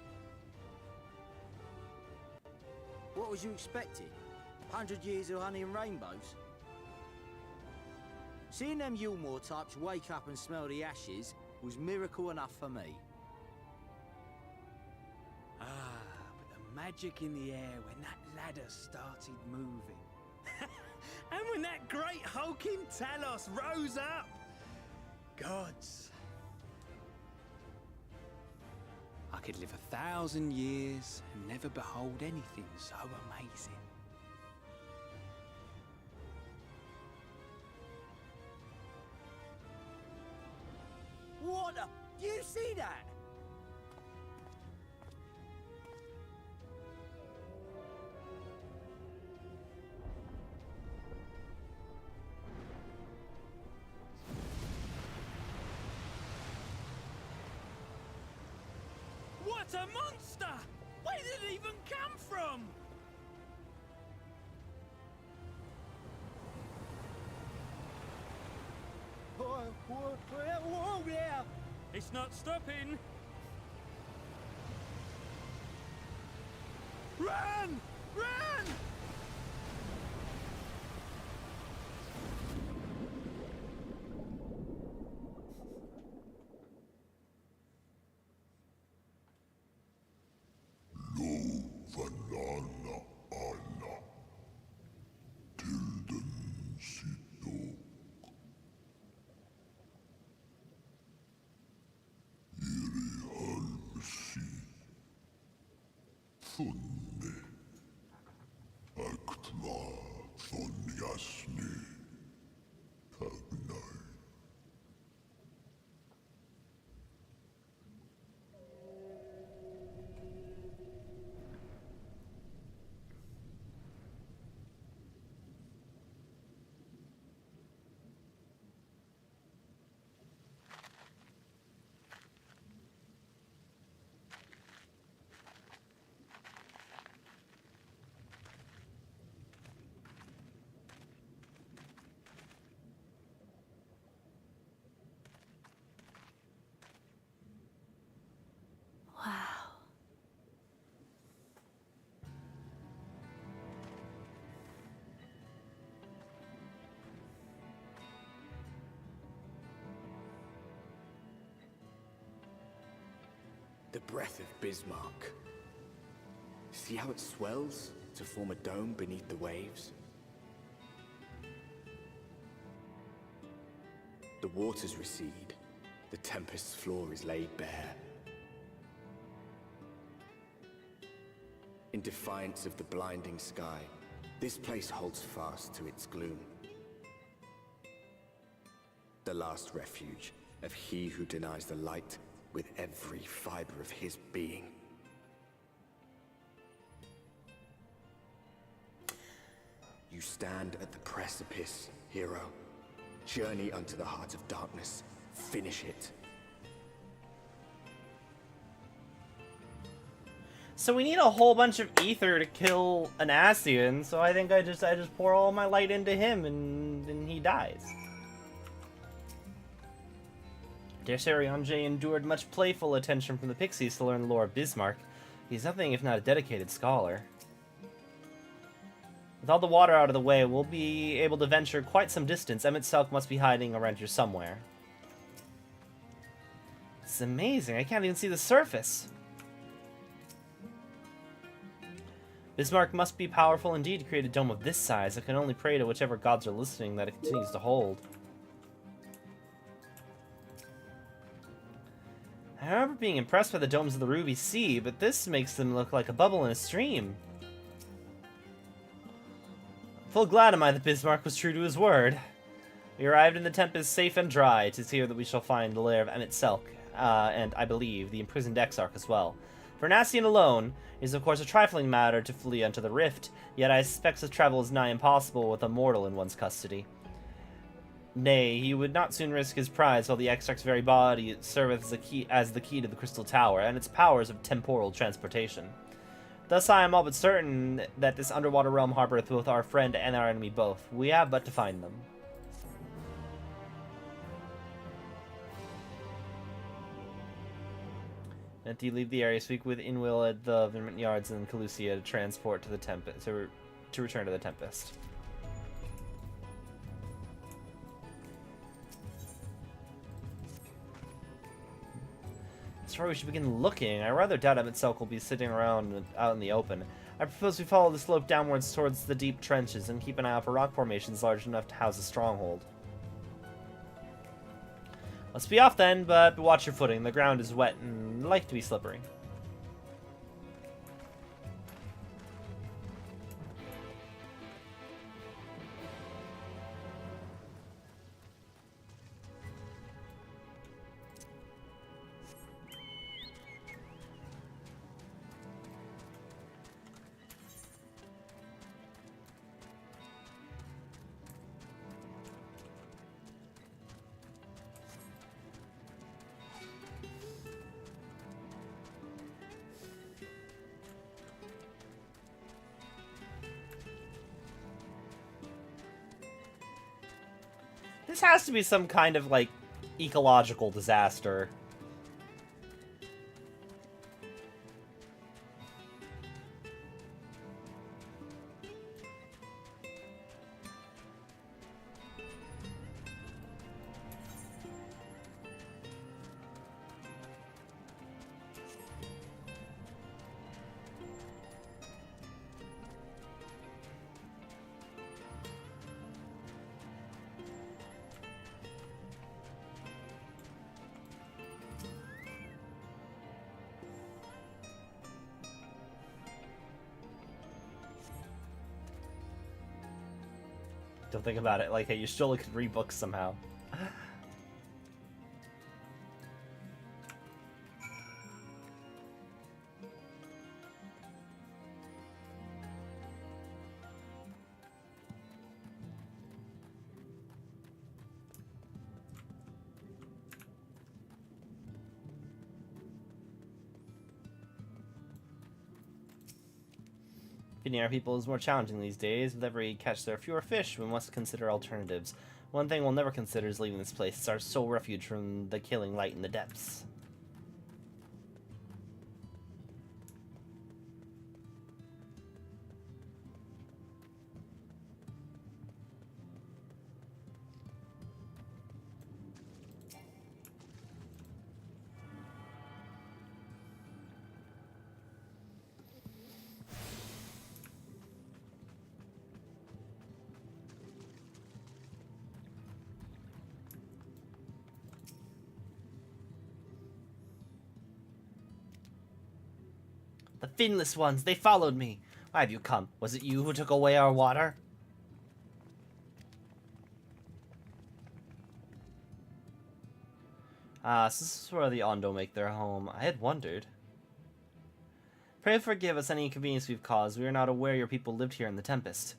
What was you expecting? 100 years of honey and rainbows? Seeing them Yulmore types wake up and smell the ashes was miracle enough for me. Ah, but the magic in the air when that ladder started moving. And when that great hulking Talos rose up. Gods. I could live 1,000 years and never behold anything so amazing. What the? Do you see that? What a monster! Where did it even come from? Whoa there! It's not stopping. Run! Run! Vanana Anna. Tilden Sidok. Iri Halmsi. Funne. Aktma Thonyasni. Tagnai. Wow. The breath of Bismarck. See how it swells to form a dome beneath the waves? The waters recede. The tempest's floor is laid bare. In defiance of the blinding sky, this place holds fast to its gloom. The last refuge of he who denies the light with every fiber of his being. You stand at the precipice, hero. Journey unto the heart of darkness. Finish it. So we need a whole bunch of ether to kill an Ascian, so I think I just pour all my light into him and he dies. Eorzea endured much playful attention from the Pixies to learn the lore of Bismarck. He's nothing if not a dedicated scholar. With all the water out of the way, we'll be able to venture quite some distance. Emmett Selk must be hiding around here somewhere. It's amazing, I can't even see the surface. Bismarck must be powerful indeed to create a dome of this size. I can only pray to whichever gods are listening that it continues to hold. I remember being impressed by the domes of the Ruby Sea, but this makes them look like a bubble in a stream. Full glad am I that Bismarck was true to his word. We arrived in the Tempest safe and dry. 'Tis here that we shall find the lair of Emmett Selk, and, I believe, the imprisoned Exarch as well. For an Ascian alone, it is of course a trifling matter to flee unto the rift, yet I suspect such travel is nigh impossible with a mortal in one's custody. Nay, he would not soon risk his prize while the Exarch's very body serveth as the key to the Crystal Tower, and its powers of temporal transportation. Thus I am all but certain that this underwater realm harboreth both our friend and our enemy both. We have but to find them. After you leave the area, speak with Inwil at the Vinment Yards and Calusia to transport to the Tempest to return to the Tempest. That's where we should begin looking. I rather doubt Emitselk will be sitting around out in the open. I propose we follow the slope downwards towards the deep trenches and keep an eye out for rock formations large enough to house a stronghold. Let's be off then, but watch your footing. The ground is wet and like to be slippery. This has to be some kind of, like, ecological disaster. Don't think about it like, hey, you still could read books somehow. Feeding our people is more challenging these days. With every catch there are fewer fish. We must consider alternatives. One thing we'll never consider is leaving this place. It's our sole refuge from the killing light in the depths. The finless ones, they followed me. Why have you come? Was it you who took away our water? Ah, so this is where the Ondo make their home. I had wondered. Pray forgive us any inconvenience we've caused. We are not aware your people lived here in the Tempest.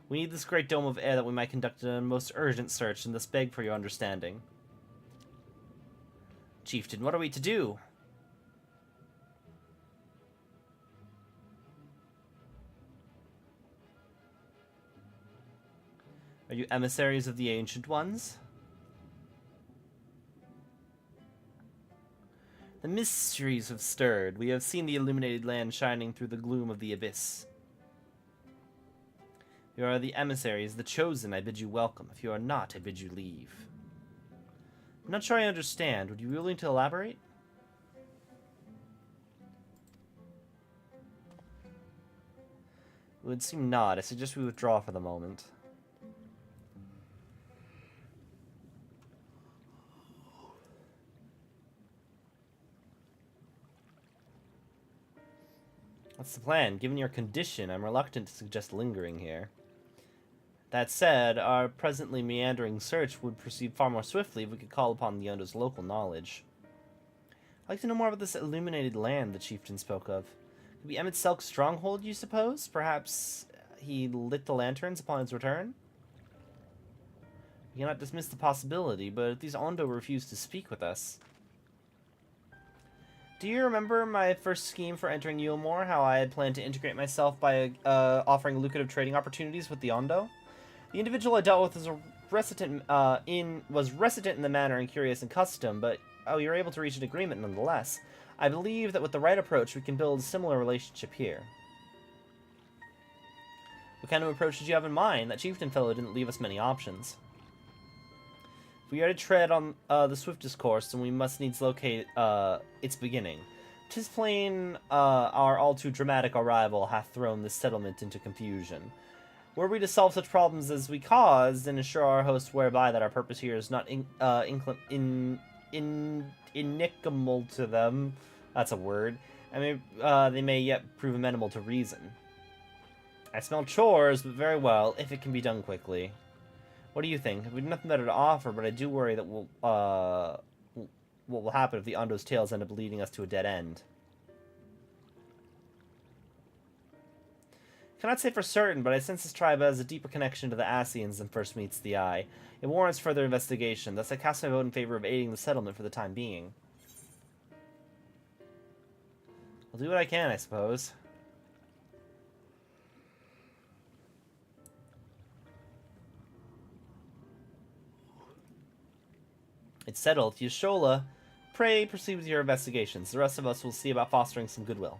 We need this great dome of air that we might conduct a most urgent search, and thus beg for your understanding. Chieftain, what are we to do? Are you emissaries of the Ancient Ones? The mysteries have stirred. We have seen the illuminated land shining through the gloom of the abyss. If you are the emissaries, the chosen, I bid you welcome. If you are not, I bid you leave. I'm not sure I understand. Would you be willing to elaborate? It would seem not. I suggest we withdraw for the moment. What's the plan? Given your condition, I'm reluctant to suggest lingering here. That said, our presently meandering search would proceed far more swiftly if we could call upon the Ondo's local knowledge. I'd like to know more about this illuminated land the chieftain spoke of. Could be Emitselk's stronghold, you suppose? Perhaps he lit the lanterns upon his return? We cannot dismiss the possibility, but if these Ondo refuse to speak with us... Do you remember my first scheme for entering Yulmore? How I had planned to integrate myself by offering lucrative trading opportunities with the Ondo? The individual I dealt with was resident in the manner and curious in custom, but we were able to reach an agreement nonetheless. I believe that with the right approach, we can build a similar relationship here. What kind of approach did you have in mind? That chieftain fellow didn't leave us many options. If we are to tread on the swiftest course, then we must needs locate its beginning. 'Tis plain our all too dramatic arrival hath thrown this settlement into confusion. Were we to solve such problems as we caused, and assure our host whereby that our purpose here is not inimical to them, that's a word, I mean, they may yet prove amenable to reason. I smell chores, but very well, if it can be done quickly. What do you think? We've nothing better to offer, but I do worry that what will happen if the Ondo's tales end up leading us to a dead end. Cannot say for certain, but I sense this tribe has a deeper connection to the Ascians than first meets the eye. It warrants further investigation, thus I cast my vote in favor of aiding the settlement for the time being. I'll do what I can, I suppose. It's settled. Yashola, pray proceed with your investigations. The rest of us will see about fostering some goodwill.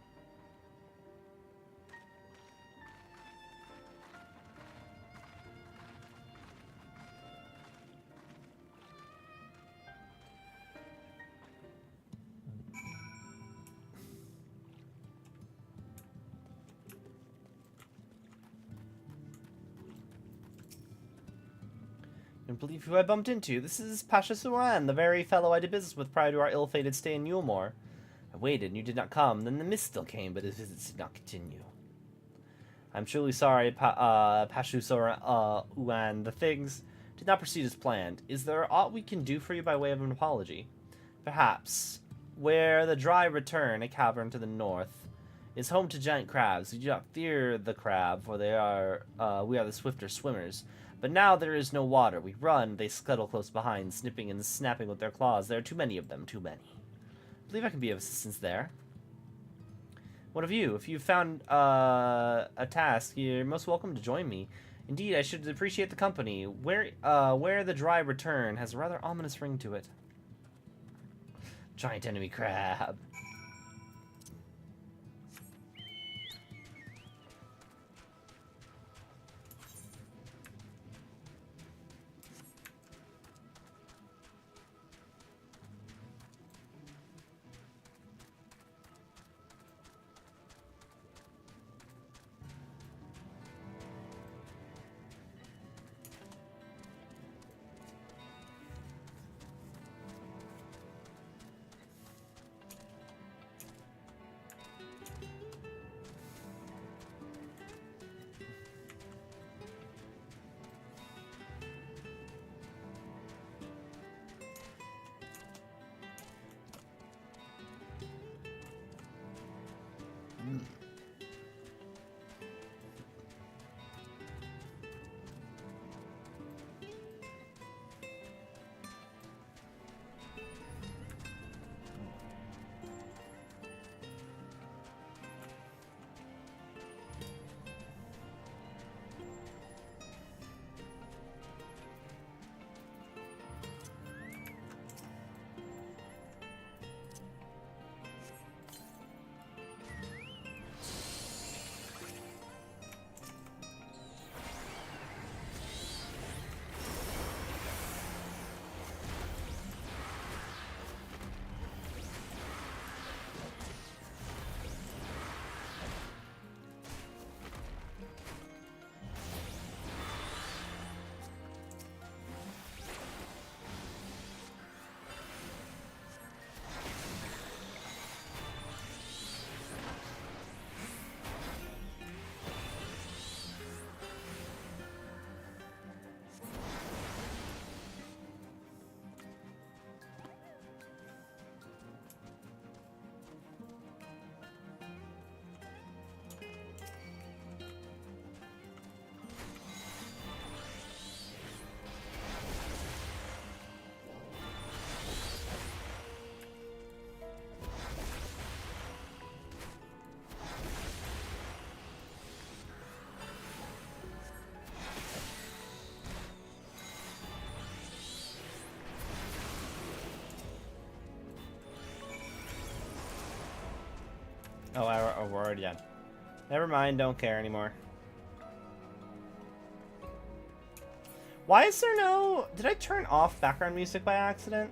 I don't believe who I bumped into. This is Pasha Suran, the very fellow I did business with prior to our ill-fated stay in Yulmore. I waited, and you did not come. Then the mist still came, but his visits did not continue. I'm truly sorry, Pasha Suran. The things did not proceed as planned. Is there aught we can do for you by way of an apology? Perhaps. Where the dry return, a cavern to the north, is home to giant crabs. We do not fear the crab, for we are the swifter swimmers. But now there is no water. We run, they scuttle close behind, snipping and snapping with their claws. There are too many of them, too many. I believe I can be of assistance there. What of you? If you've found a task, you're most welcome to join me. Indeed, I should appreciate the company. Where the dry return has a rather ominous ring to it. Giant enemy crab. Oh, we're already done. Never mind, don't care anymore. Why is there no... Did I turn off background music by accident?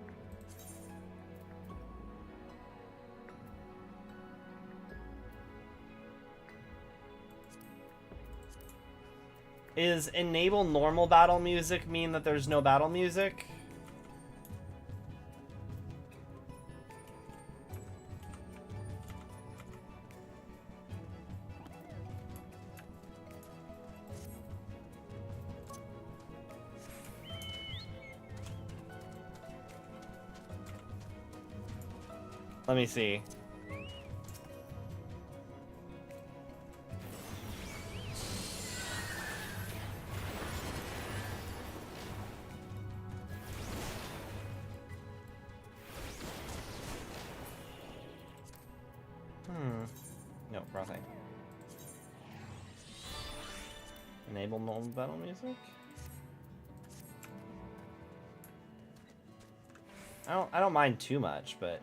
Is enable normal battle music mean that there's no battle music? Let me see. No, wrong thing. Enable normal battle music? I don't mind too much, but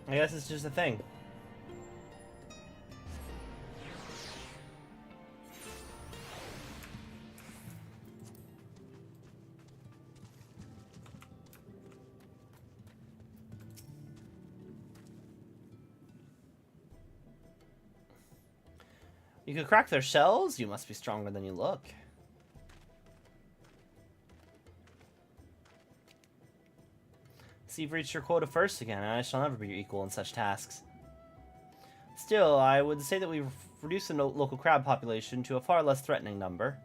I guess it's just a thing. You could crack their shells? You must be stronger than you look. So you've reached your quota first again, and I shall never be your equal in such tasks. Still, I would say that we've reduced the local crab population to a far less threatening number.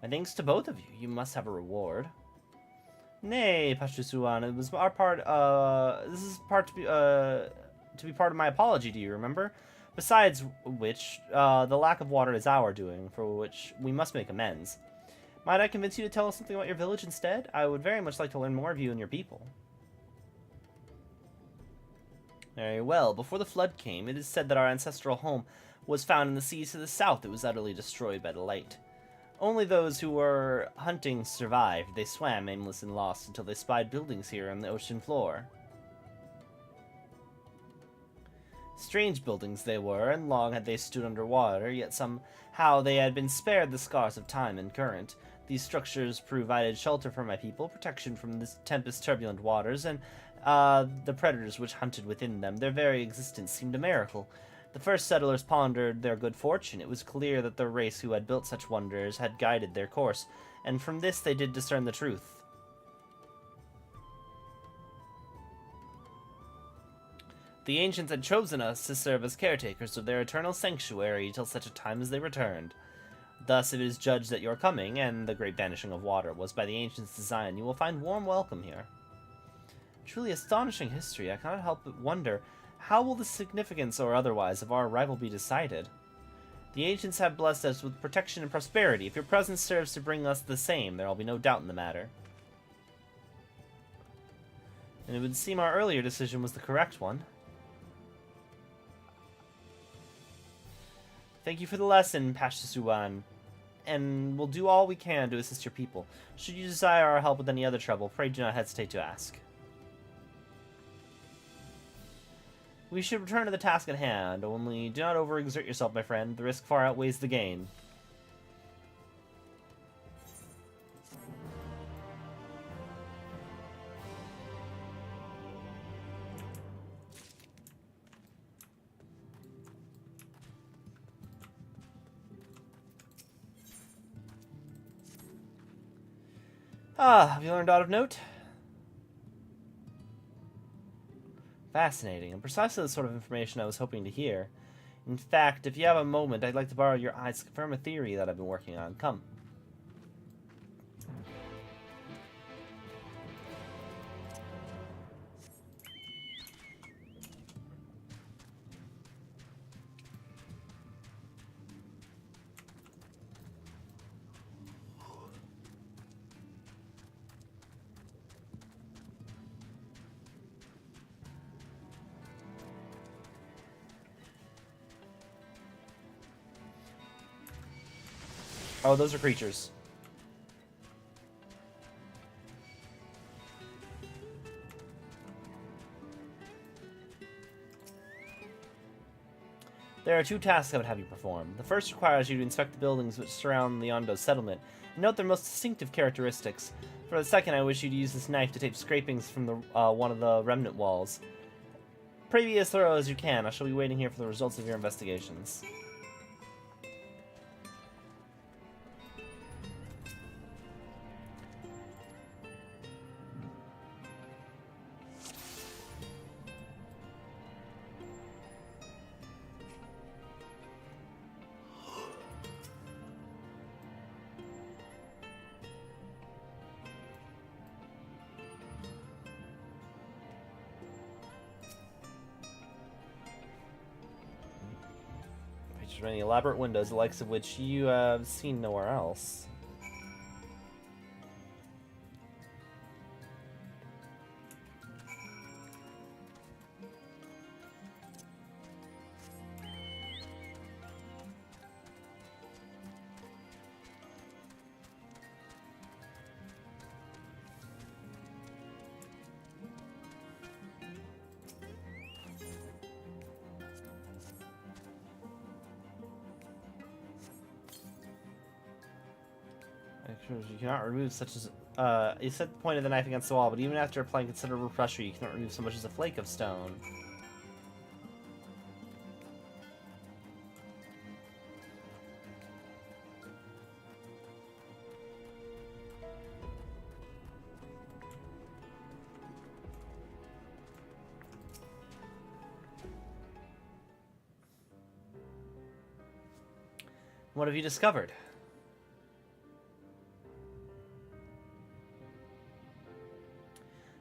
My thanks to both of you. You must have a reward. Nay, Pashtusuan, it was our part, this is part to be part of my apology, do you remember? Besides which, the lack of water is our doing, for which we must make amends. Might I convince you to tell us something about your village instead? I would very much like to learn more of you and your people. Very well. Before the flood came, it is said that our ancestral home was found in the seas to the south. It was utterly destroyed by the light. Only those who were hunting survived. They swam aimless and lost until they spied buildings here on the ocean floor. Strange buildings they were, and long had they stood underwater, yet somehow they had been spared the scars of time and current. These structures provided shelter for my people, protection from the tempest's turbulent waters, and the predators which hunted within them. Their very existence seemed a miracle. The first settlers pondered their good fortune. It was clear that the race who had built such wonders had guided their course, and from this they did discern the truth. The ancients had chosen us to serve as caretakers of their eternal sanctuary till such a time as they returned. Thus it is judged that your coming, and the great vanishing of water, was by the ancients' design. You will find warm welcome here. Truly astonishing history. I cannot help but wonder, how will the significance or otherwise of our arrival be decided? The ancients have blessed us with protection and prosperity. If your presence serves to bring us the same, there will be no doubt in the matter. And it would seem our earlier decision was the correct one. Thank you for the lesson, Pashtusuan, and we'll do all we can to assist your people. Should you desire our help with any other trouble, pray do not hesitate to ask. We should return to the task at hand, only do not overexert yourself, my friend. The risk far outweighs the gain. Have you learned aught of note? Fascinating, and precisely the sort of information I was hoping to hear. In fact, if you have a moment, I'd like to borrow your eyes to confirm a theory that I've been working on. Come. Oh, those are creatures. There are 2 tasks I would have you perform. The first requires you to inspect the buildings which surround the Ondo settlement, and note their most distinctive characteristics. For the second, I wish you to use this knife to tape scrapings from the one of the remnant walls. Pray be as thorough as you can. I shall be waiting here for the results of your investigations. Many elaborate windows, the likes of which you have seen nowhere else. You cannot remove such as you set the point of the knife against the wall, but even after applying considerable pressure, you cannot remove so much as a flake of stone. What have you discovered?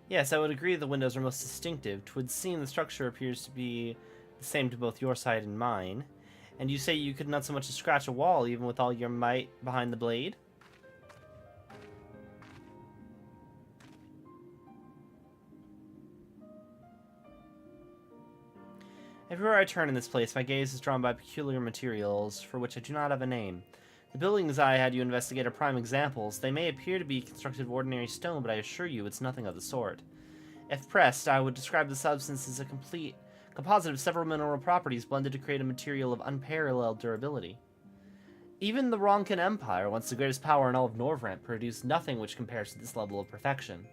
Yes, I would agree the windows are most distinctive. 'Twould seem the structure appears to be the same to both your side and mine. And you say you could not so much as scratch a wall, even with all your might behind the blade? Everywhere I turn in this place, my gaze is drawn by peculiar materials, for which I do not have a name. The buildings I had you investigate are prime examples. They may appear to be constructed of ordinary stone, but I assure you it's nothing of the sort. If pressed, I would describe the substance as a complete composite of several mineral properties blended to create a material of unparalleled durability. Even the Ronkan Empire, once the greatest power in all of Norvrent, produced nothing which compares to this level of perfection.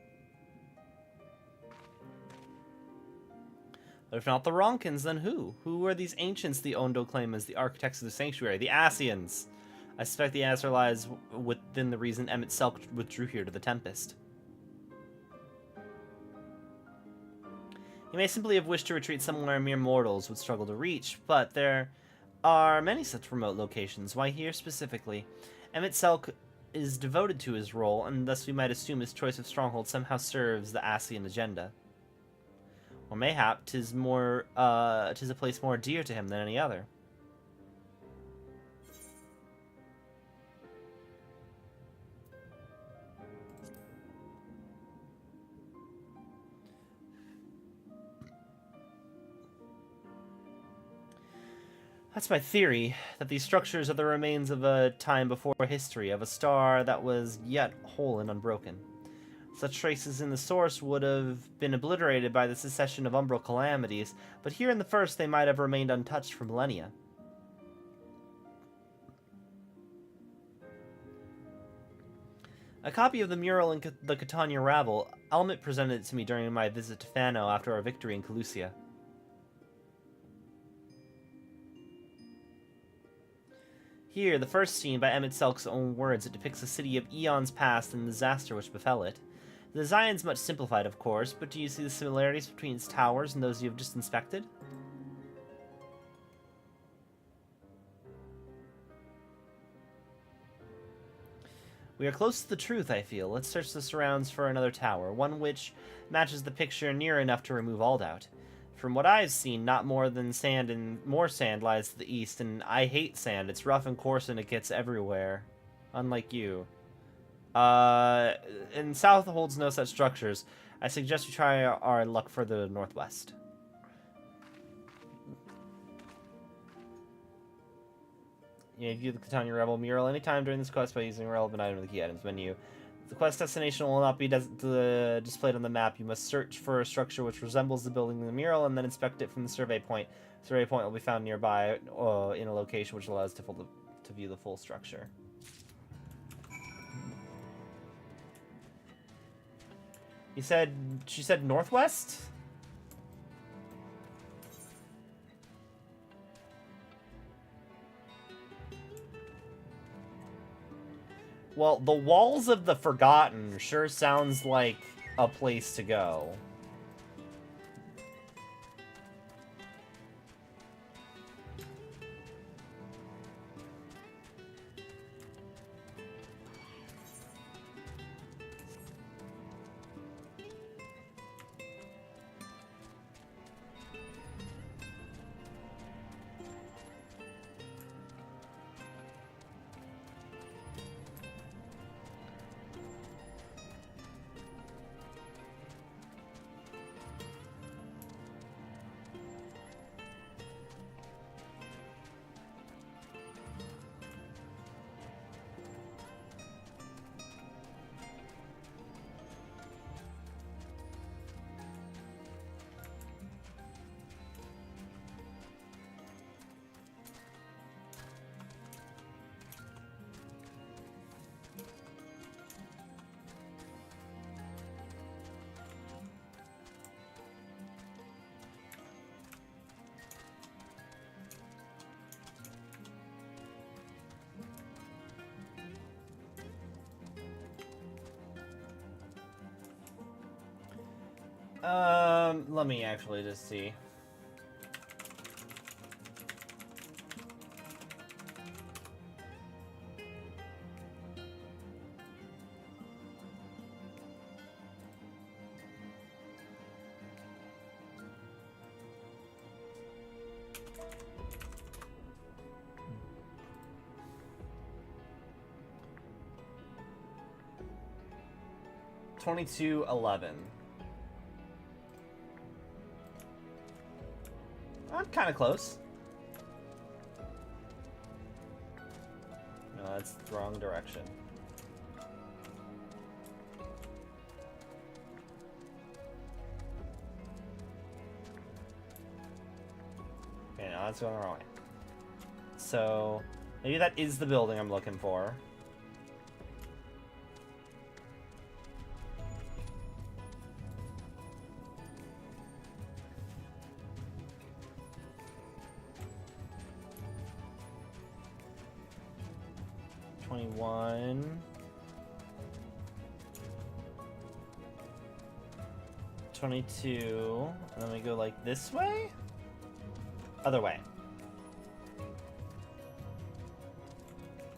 But if not the Ronkans, then who? Who are these ancients the Ondo claim as the architects of the sanctuary? The Asians! I suspect the answer lies within the reason Emmett Selk withdrew here to the Tempest. He may simply have wished to retreat somewhere mere mortals would struggle to reach, but there are many such remote locations. Why here specifically? Emmett Selk is devoted to his role, and thus we might assume his choice of stronghold somehow serves the Asian agenda. Or mayhap 'tis a place more dear to him than any other. That's my theory, that these structures are the remains of a time before history, of a star that was yet whole and unbroken. Such traces in the source would have been obliterated by the succession of umbral calamities, but here in the first they might have remained untouched for millennia. A copy of the mural in the Catania Rabble, Elmet presented it to me during my visit to Fano after our victory in Calusia. Here, the first scene, by Emmett Selk's own words, it depicts a city of eons past and the disaster which befell it. The design's much simplified, of course, but do you see the similarities between its towers and those you have just inspected? We are close to the truth, I feel. Let's search the surrounds for another tower, one which matches the picture near enough to remove all doubt. From what I've seen, not more than sand and more sand lies to the east, and I hate sand. It's rough and coarse and it gets everywhere. Unlike you. And south holds no such structures. I suggest we try our luck for the northwest. You may view the Catania Rebel mural anytime during this quest by using a relevant item in the key items menu. The quest destination will not be displayed on the map. You must search for a structure which resembles the building in the mural and then inspect it from the survey point. The survey point will be found nearby in a location which allows to view the full structure. She said northwest? Well, the Walls of the Forgotten sure sounds like a place to go. Let me actually just see. $22.11. I'm kind of close. No, that's the wrong direction. Okay, no, that's going the wrong way. So, maybe that is the building I'm looking for. $22, and then we go like this way? Other way.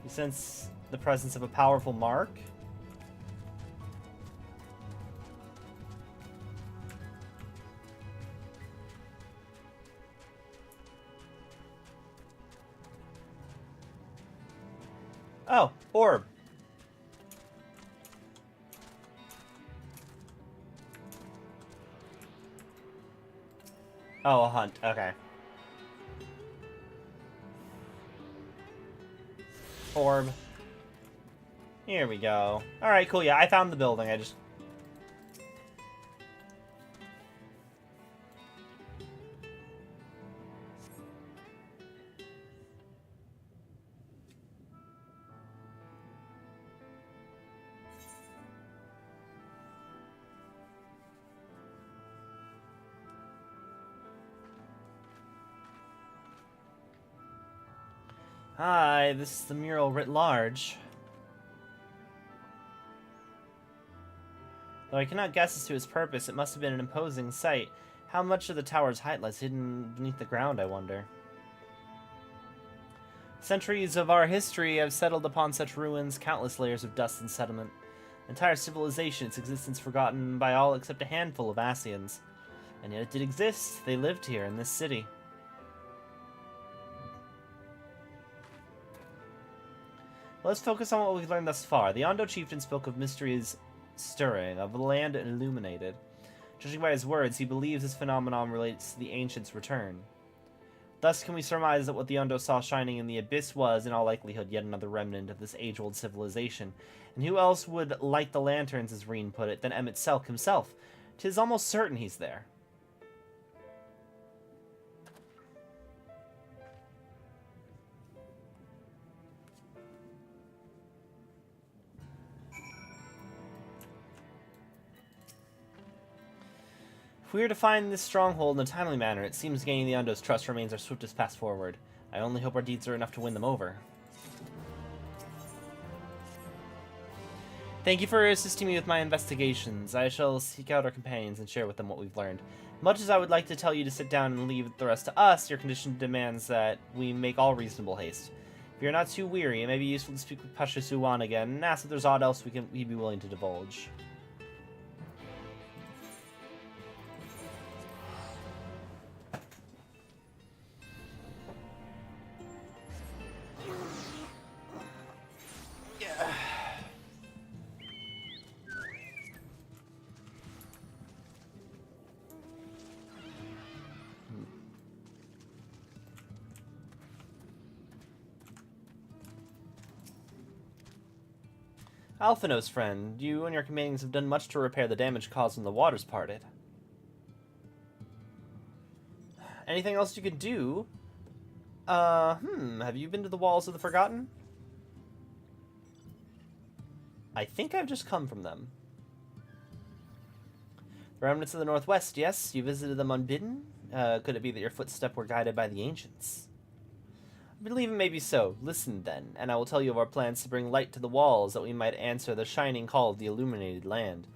You sense the presence of a powerful mark. Oh, orb. Oh, a hunt. Okay. Orb. Here we go. Alright, cool. Yeah, I found the building. I just... Hi, this is the mural writ large. Though I cannot guess as to its purpose, it must have been an imposing sight. How much of the tower's height lies hidden beneath the ground, I wonder? Centuries of our history have settled upon such ruins, countless layers of dust and sediment. Entire civilization, its existence forgotten by all except a handful of Asians. And yet it did exist. They lived here in this city. Let's focus on what we've learned thus far. The Ondo chieftain spoke of mysteries stirring, of land illuminated. Judging by his words, he believes this phenomenon relates to the ancients' return. Thus can we surmise that what the Undo saw shining in the abyss was, in all likelihood, yet another remnant of this age-old civilization. And who else would light the lanterns, as Reen put it, than Emmett Selk himself? 'Tis almost certain he's there. If we are to find this stronghold in a timely manner, it seems gaining the Undo's trust remains our swiftest path forward. I only hope our deeds are enough to win them over. Thank you for assisting me with my investigations. I shall seek out our companions and share with them what we've learned. Much as I would like to tell you to sit down and leave the rest to us, your condition demands that we make all reasonable haste. If you're not too weary, it may be useful to speak with Pasha Suwan again and ask if there's aught else we'd be willing to divulge. Alphino's friend, you and your companions have done much to repair the damage caused when the waters parted. Anything else you could do? Have you been to the Walls of the Forgotten? I think I've just come from them. The remnants of the Northwest, yes? You visited them unbidden? Could it be that your footsteps were guided by the ancients? I believe it may be so. Listen, then, and I will tell you of our plans to bring light to the walls, that we might answer the shining call of the illuminated land.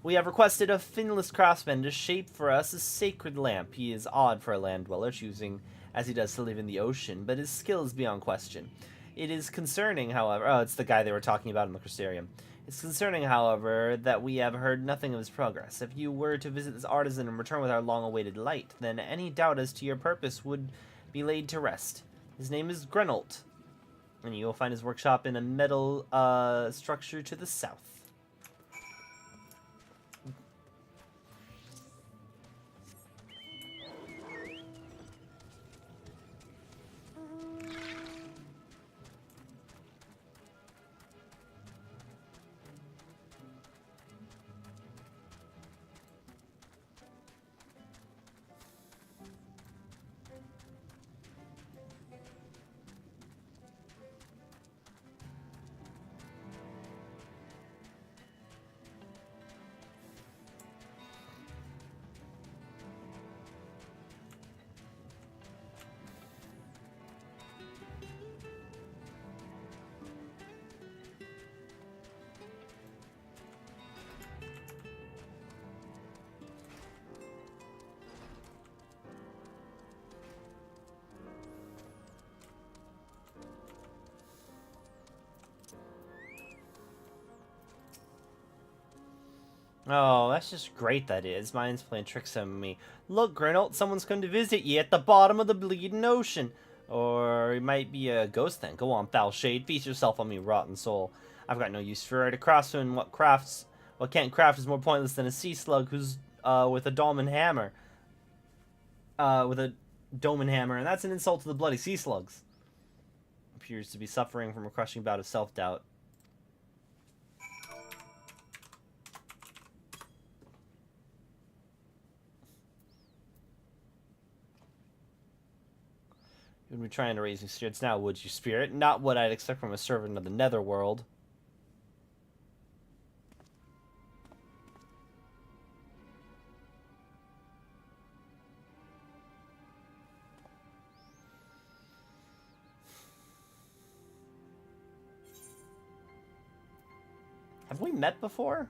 We have requested a finless craftsman to shape for us a sacred lamp. He is odd for a land dweller, choosing as he does to live in the ocean, but his skill is beyond question. It is concerning, however... Oh, it's the guy they were talking about in the Crystarium. It's concerning, however, that we have heard nothing of his progress. If you were to visit this artisan and return with our long-awaited light, then any doubt as to your purpose would be laid to rest. His name is Grenolt, and you will find his workshop in a metal structure to the south. Oh, that's just great, that is. Mine's playing tricks on me. Look, Grenolt, someone's come to visit you at the bottom of the bleeding ocean. Or it might be a ghost then. Go on, foul shade. Feast yourself on me, rotten soul. I've got no use for it. A craftsman, what can't craft is more pointless than a sea slug who's with a dome and hammer. And that's an insult to the bloody sea slugs. Appears to be suffering from a crushing bout of self-doubt. You would be trying to raise me spirits now, would you, spirit? Not what I'd expect from a servant of the netherworld. Have we met before?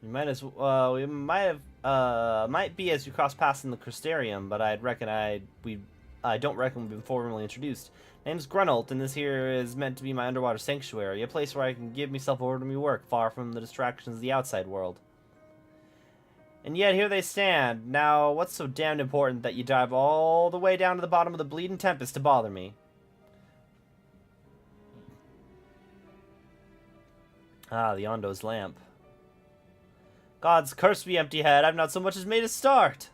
We might as well. We might have. Might be as you cross paths in the Crystarium, but I don't reckon we've been formally introduced. Name's Grenolt, and this here is meant to be my underwater sanctuary, a place where I can give myself over to me work, far from the distractions of the outside world. And yet here they stand. Now, what's so damned important that you dive all the way down to the bottom of the bleeding tempest to bother me? Ah, the Ondo's lamp. God's curse me, empty head. I've not so much as made a start.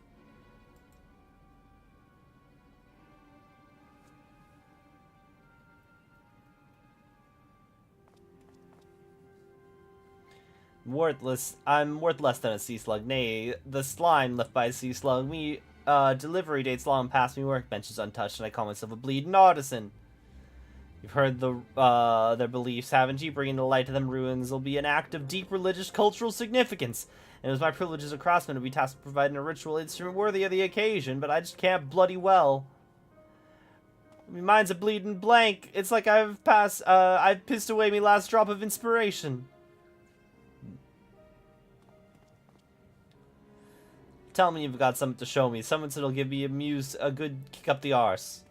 Worthless. I'm worth less than a sea slug. Nay, the slime left by a sea slug. Me, delivery dates long past me, workbenches untouched, and I call myself a bleeding artisan. You've heard their beliefs, haven't you? Bringing the light to them ruins will be an act of deep religious cultural significance. And it was my privilege as a craftsman to be tasked with providing a ritual instrument worthy of the occasion, but I just can't bloody well. I mean, mine's a bleeding blank. It's like I've pissed away me last drop of inspiration. Tell me you've got something to show me. Something that'll give me a good kick up the arse.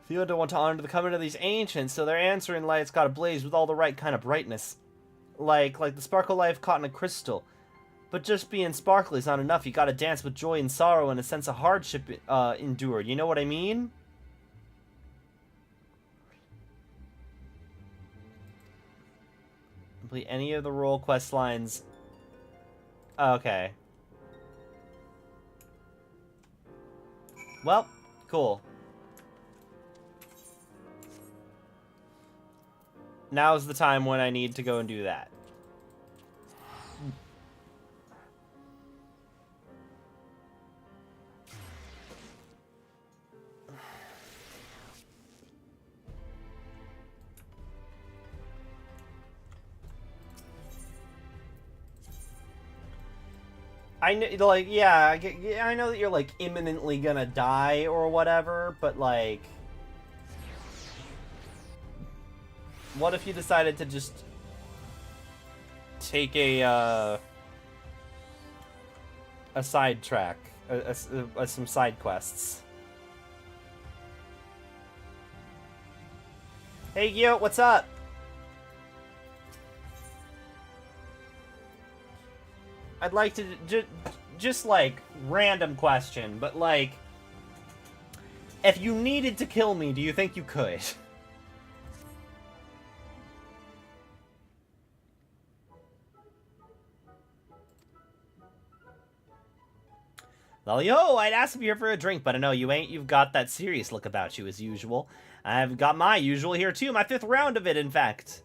The don't want to honor the coming of these ancients, so their answering light's got ablaze with all the right kind of brightness. Like the sparkle light caught in a crystal. But just being sparkly is not enough. You gotta dance with joy and sorrow and a sense of hardship endured. You know what I mean? Complete any of the role quest lines. Okay. Well, cool. Now's the time when I need to go and do that. I know, like, yeah, I know that you're, like, imminently gonna die or whatever, but, like... What if you decided to just take a side track, some side quests? Hey, Gyo, what's up? I'd like to just like random question, but like, if you needed to kill me, do you think you could? Well, yo, I'd ask if you're here for a drink, but I know you ain't. You've got that serious look about you as usual. I've got my usual here too, my 5th round of it, in fact.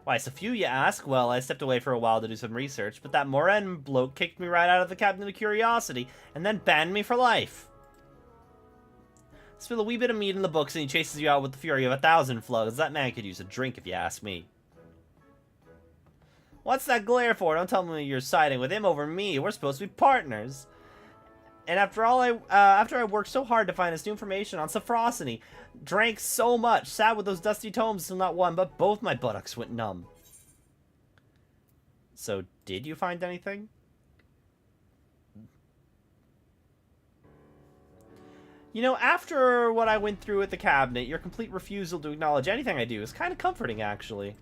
Why, so few, you ask? Well, I stepped away for a while to do some research, but that Moren bloke kicked me right out of the Cabinet of Curiosity, and then banned me for life. Spill a wee bit of meat in the books and he chases you out with the fury of 1,000 floods. That man could use a drink if you ask me. What's that glare for? Don't tell me you're siding with him over me. We're supposed to be partners. And after I worked so hard to find this new information on Sophrosity, drank so much, sat with those dusty tomes till not one, but both my buttocks went numb. So, did you find anything? You know, after what I went through at the cabinet, your complete refusal to acknowledge anything I do is kind of comforting, actually.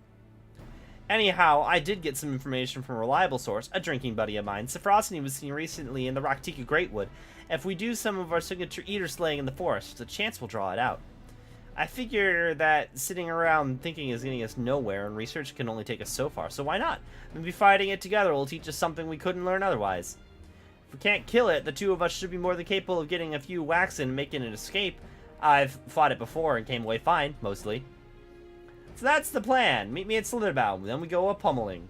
Anyhow, I did get some information from a reliable source, a drinking buddy of mine. Sophrosity was seen recently in the Raktika Greatwood. If we do some of our signature eater slaying in the forest, the chance will draw it out. I figure that sitting around thinking is getting us nowhere, and research can only take us so far, so why not? Maybe fighting it together will teach us something we couldn't learn otherwise. If we can't kill it, the two of us should be more than capable of getting a few whacks in and making an escape. I've fought it before and came away fine, mostly. So that's the plan. Meet me at Slitherbound, then we go a pummeling.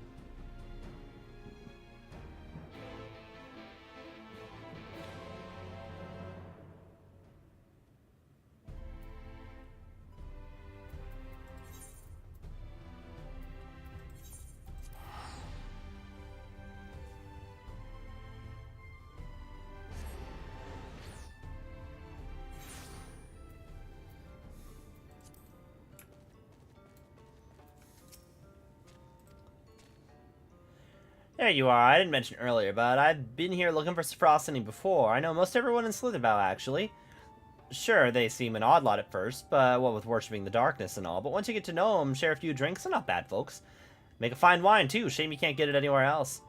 There you are. I didn't mention earlier, but I've been here looking for Sophrosity before. I know most everyone in Slitherbound, actually. Sure, they seem an odd lot at first, but what with worshipping the darkness and all. But once you get to know them, share a few drinks, they're not bad folks. Make a fine wine, too. Shame you can't get it anywhere else.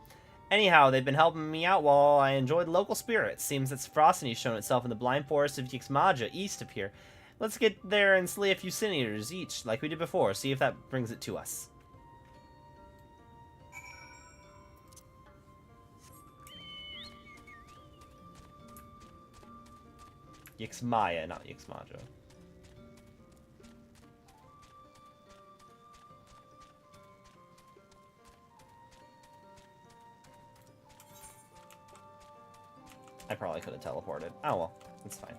Anyhow, they've been helping me out while I enjoyed local spirits. Seems that Safrosony's shown itself in the blind forest of Yixmaja, east of here. Let's get there and slay a few sin eaters each, like we did before. See if that brings it to us. Yixmaya, not Yixmaja. I probably could have teleported. Oh well, it's fine.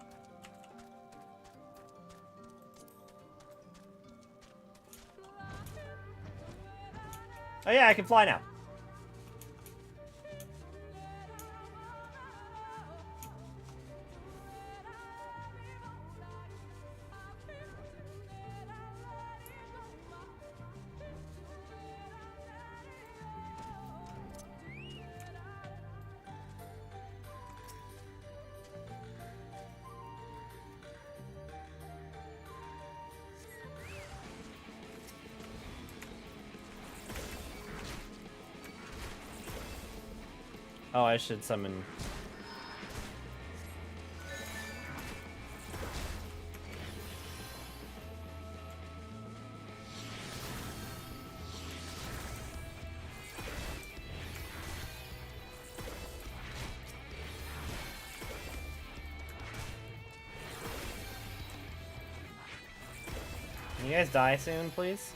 Oh yeah, I can fly now. Oh, I should summon... Can you guys die soon, please?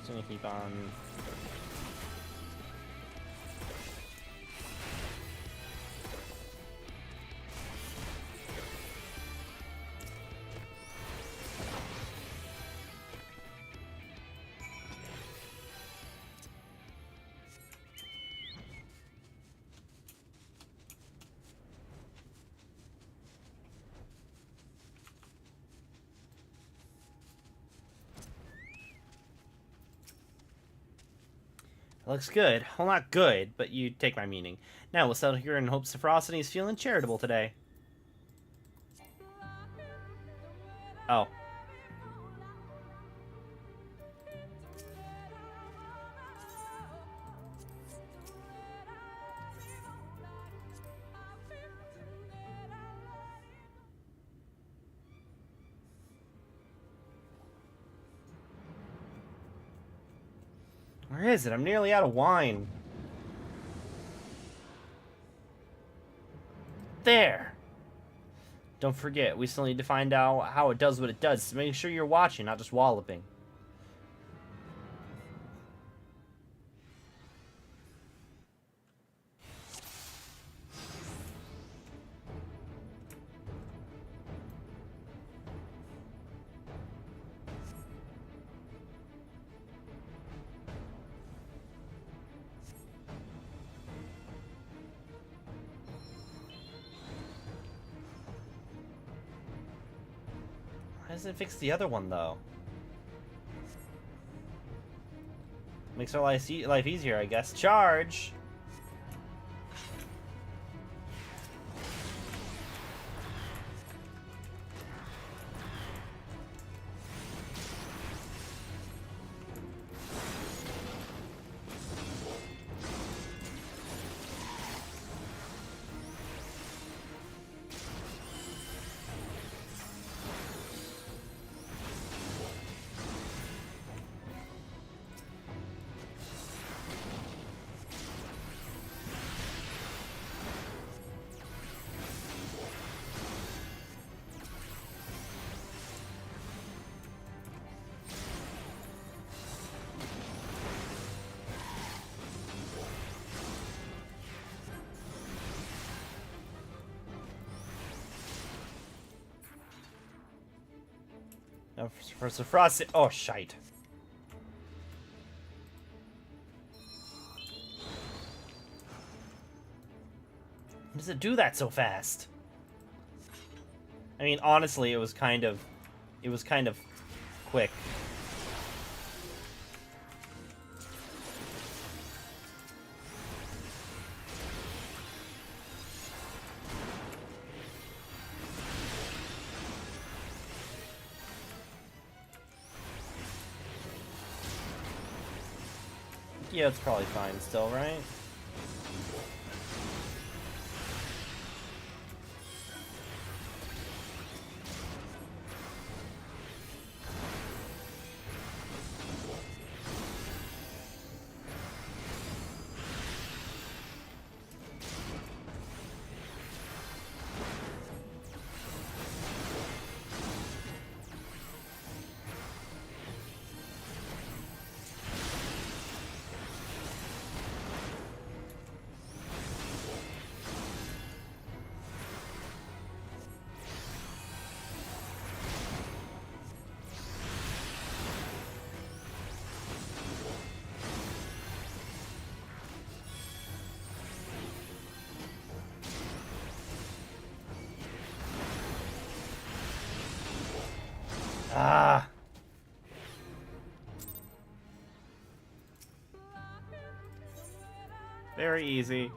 Just gonna keep on. Looks good. Well, not good, but you take my meaning. Now we'll settle here in hopes Safrosony is feeling charitable today. Oh. Where is it? I'm nearly out of wine. There! Don't forget, we still need to find out how it does what it does, so make sure you're watching, not just walloping. Why doesn't it fix the other one, though? Makes our life easier, I guess. Charge! For Frost. Oh, shite. How does it do that so fast? I mean, honestly, it was kind of quick. Yeah, it's probably fine still, right? Ah. Very easy.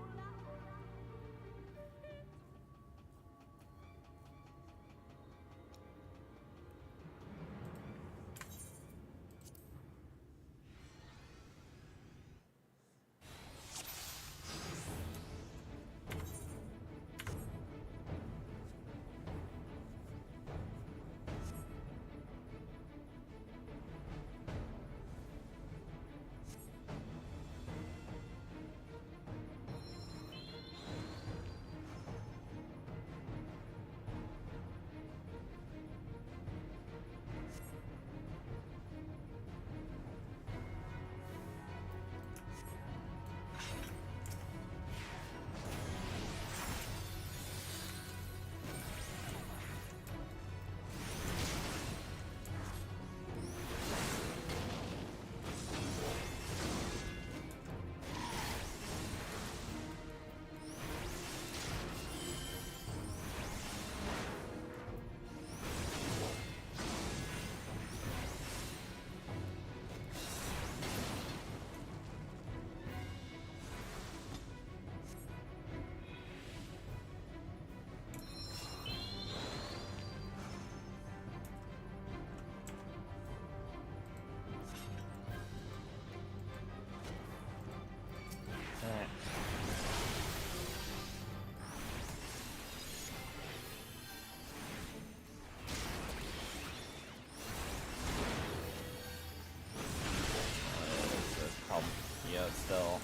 Yeah, still.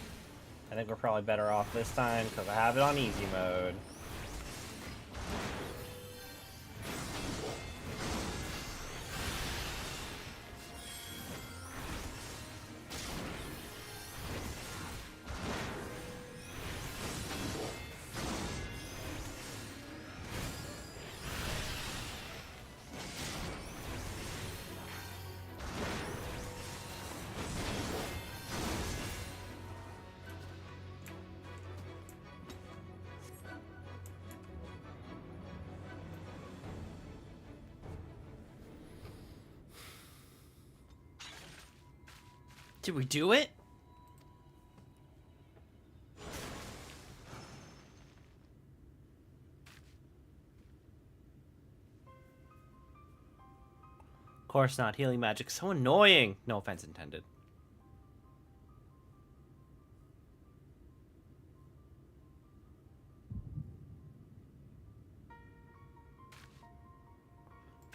I think we're probably better off this time because I have it on easy mode. Did we do it? Of course not. Healing magic. So annoying. No offense intended.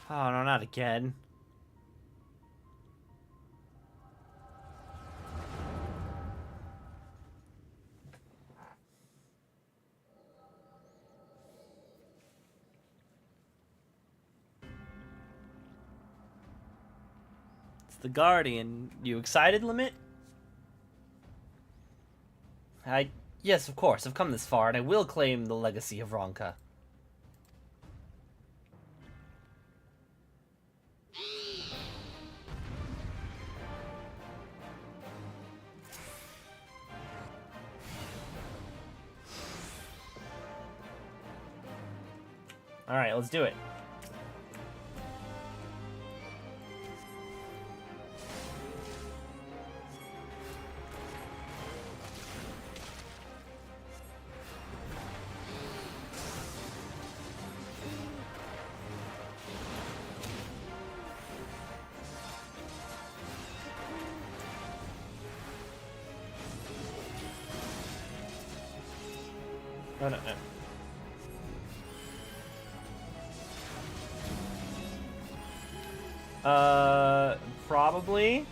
Oh, no, not again. The Guardian. You excited, Limit? Yes, of course. I've come this far, and I will claim the legacy of Ronka. Alright, let's do it. No, no, no. Probably.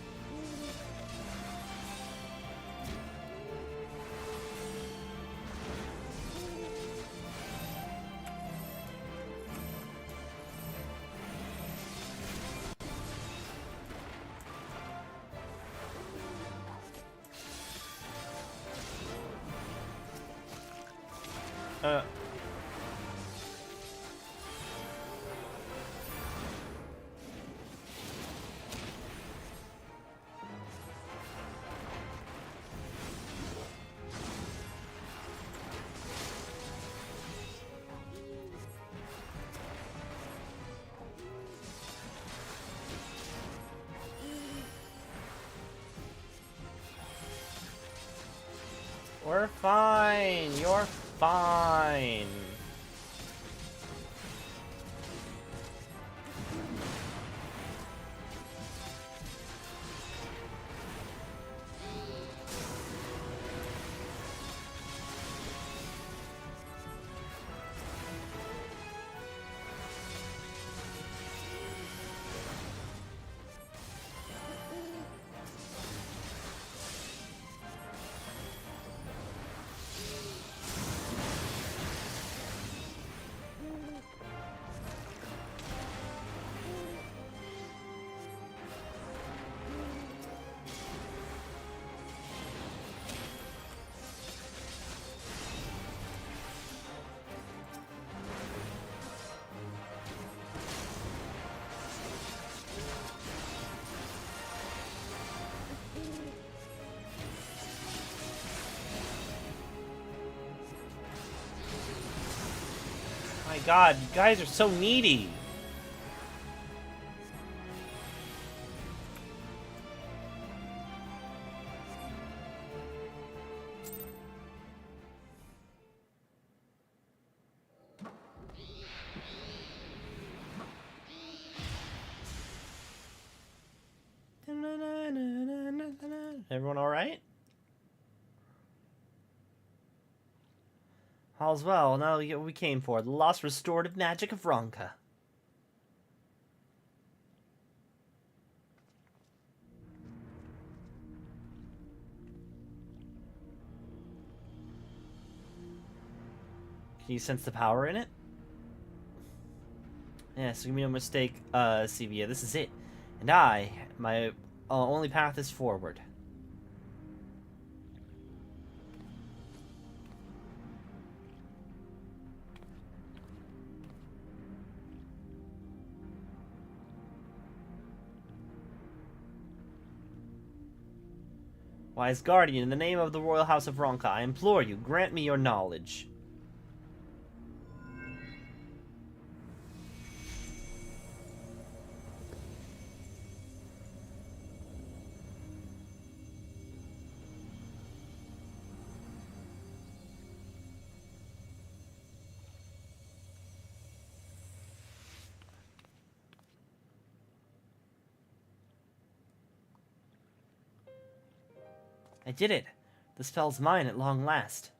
We're fine. You're fine. My God, you guys are so needy. Everyone all right? All's well. Now we get what we came for. The lost restorative magic of Ronka. Can you sense the power in it? Yes, give me no mistake, Sevilla. This is it. And my only path is forward. Wise Guardian, in the name of the Royal House of Ronka, I implore you, grant me your knowledge. I did it. The spell's mine at long last.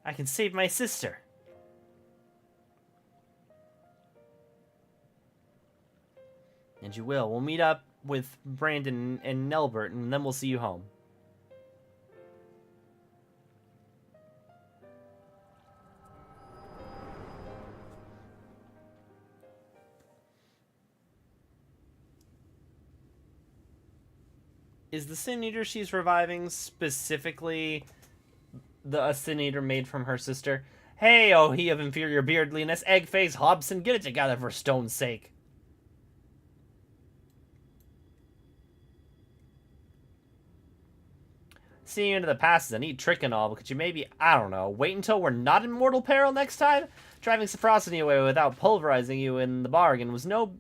I can save my sister. And you will. We'll meet up with Brandon and Nelbert, and then we'll see you home. Is the Sin Eater she's reviving specifically a Sin Eater made from her sister? Hey, oh he of inferior beardliness, egg-face Hobson, get it together for stone's sake. seeing into the past is a neat trick and all, but could you maybe, I don't know, wait until we're not in mortal peril next time? Driving Sephrosity away without pulverizing you in the bargain was no,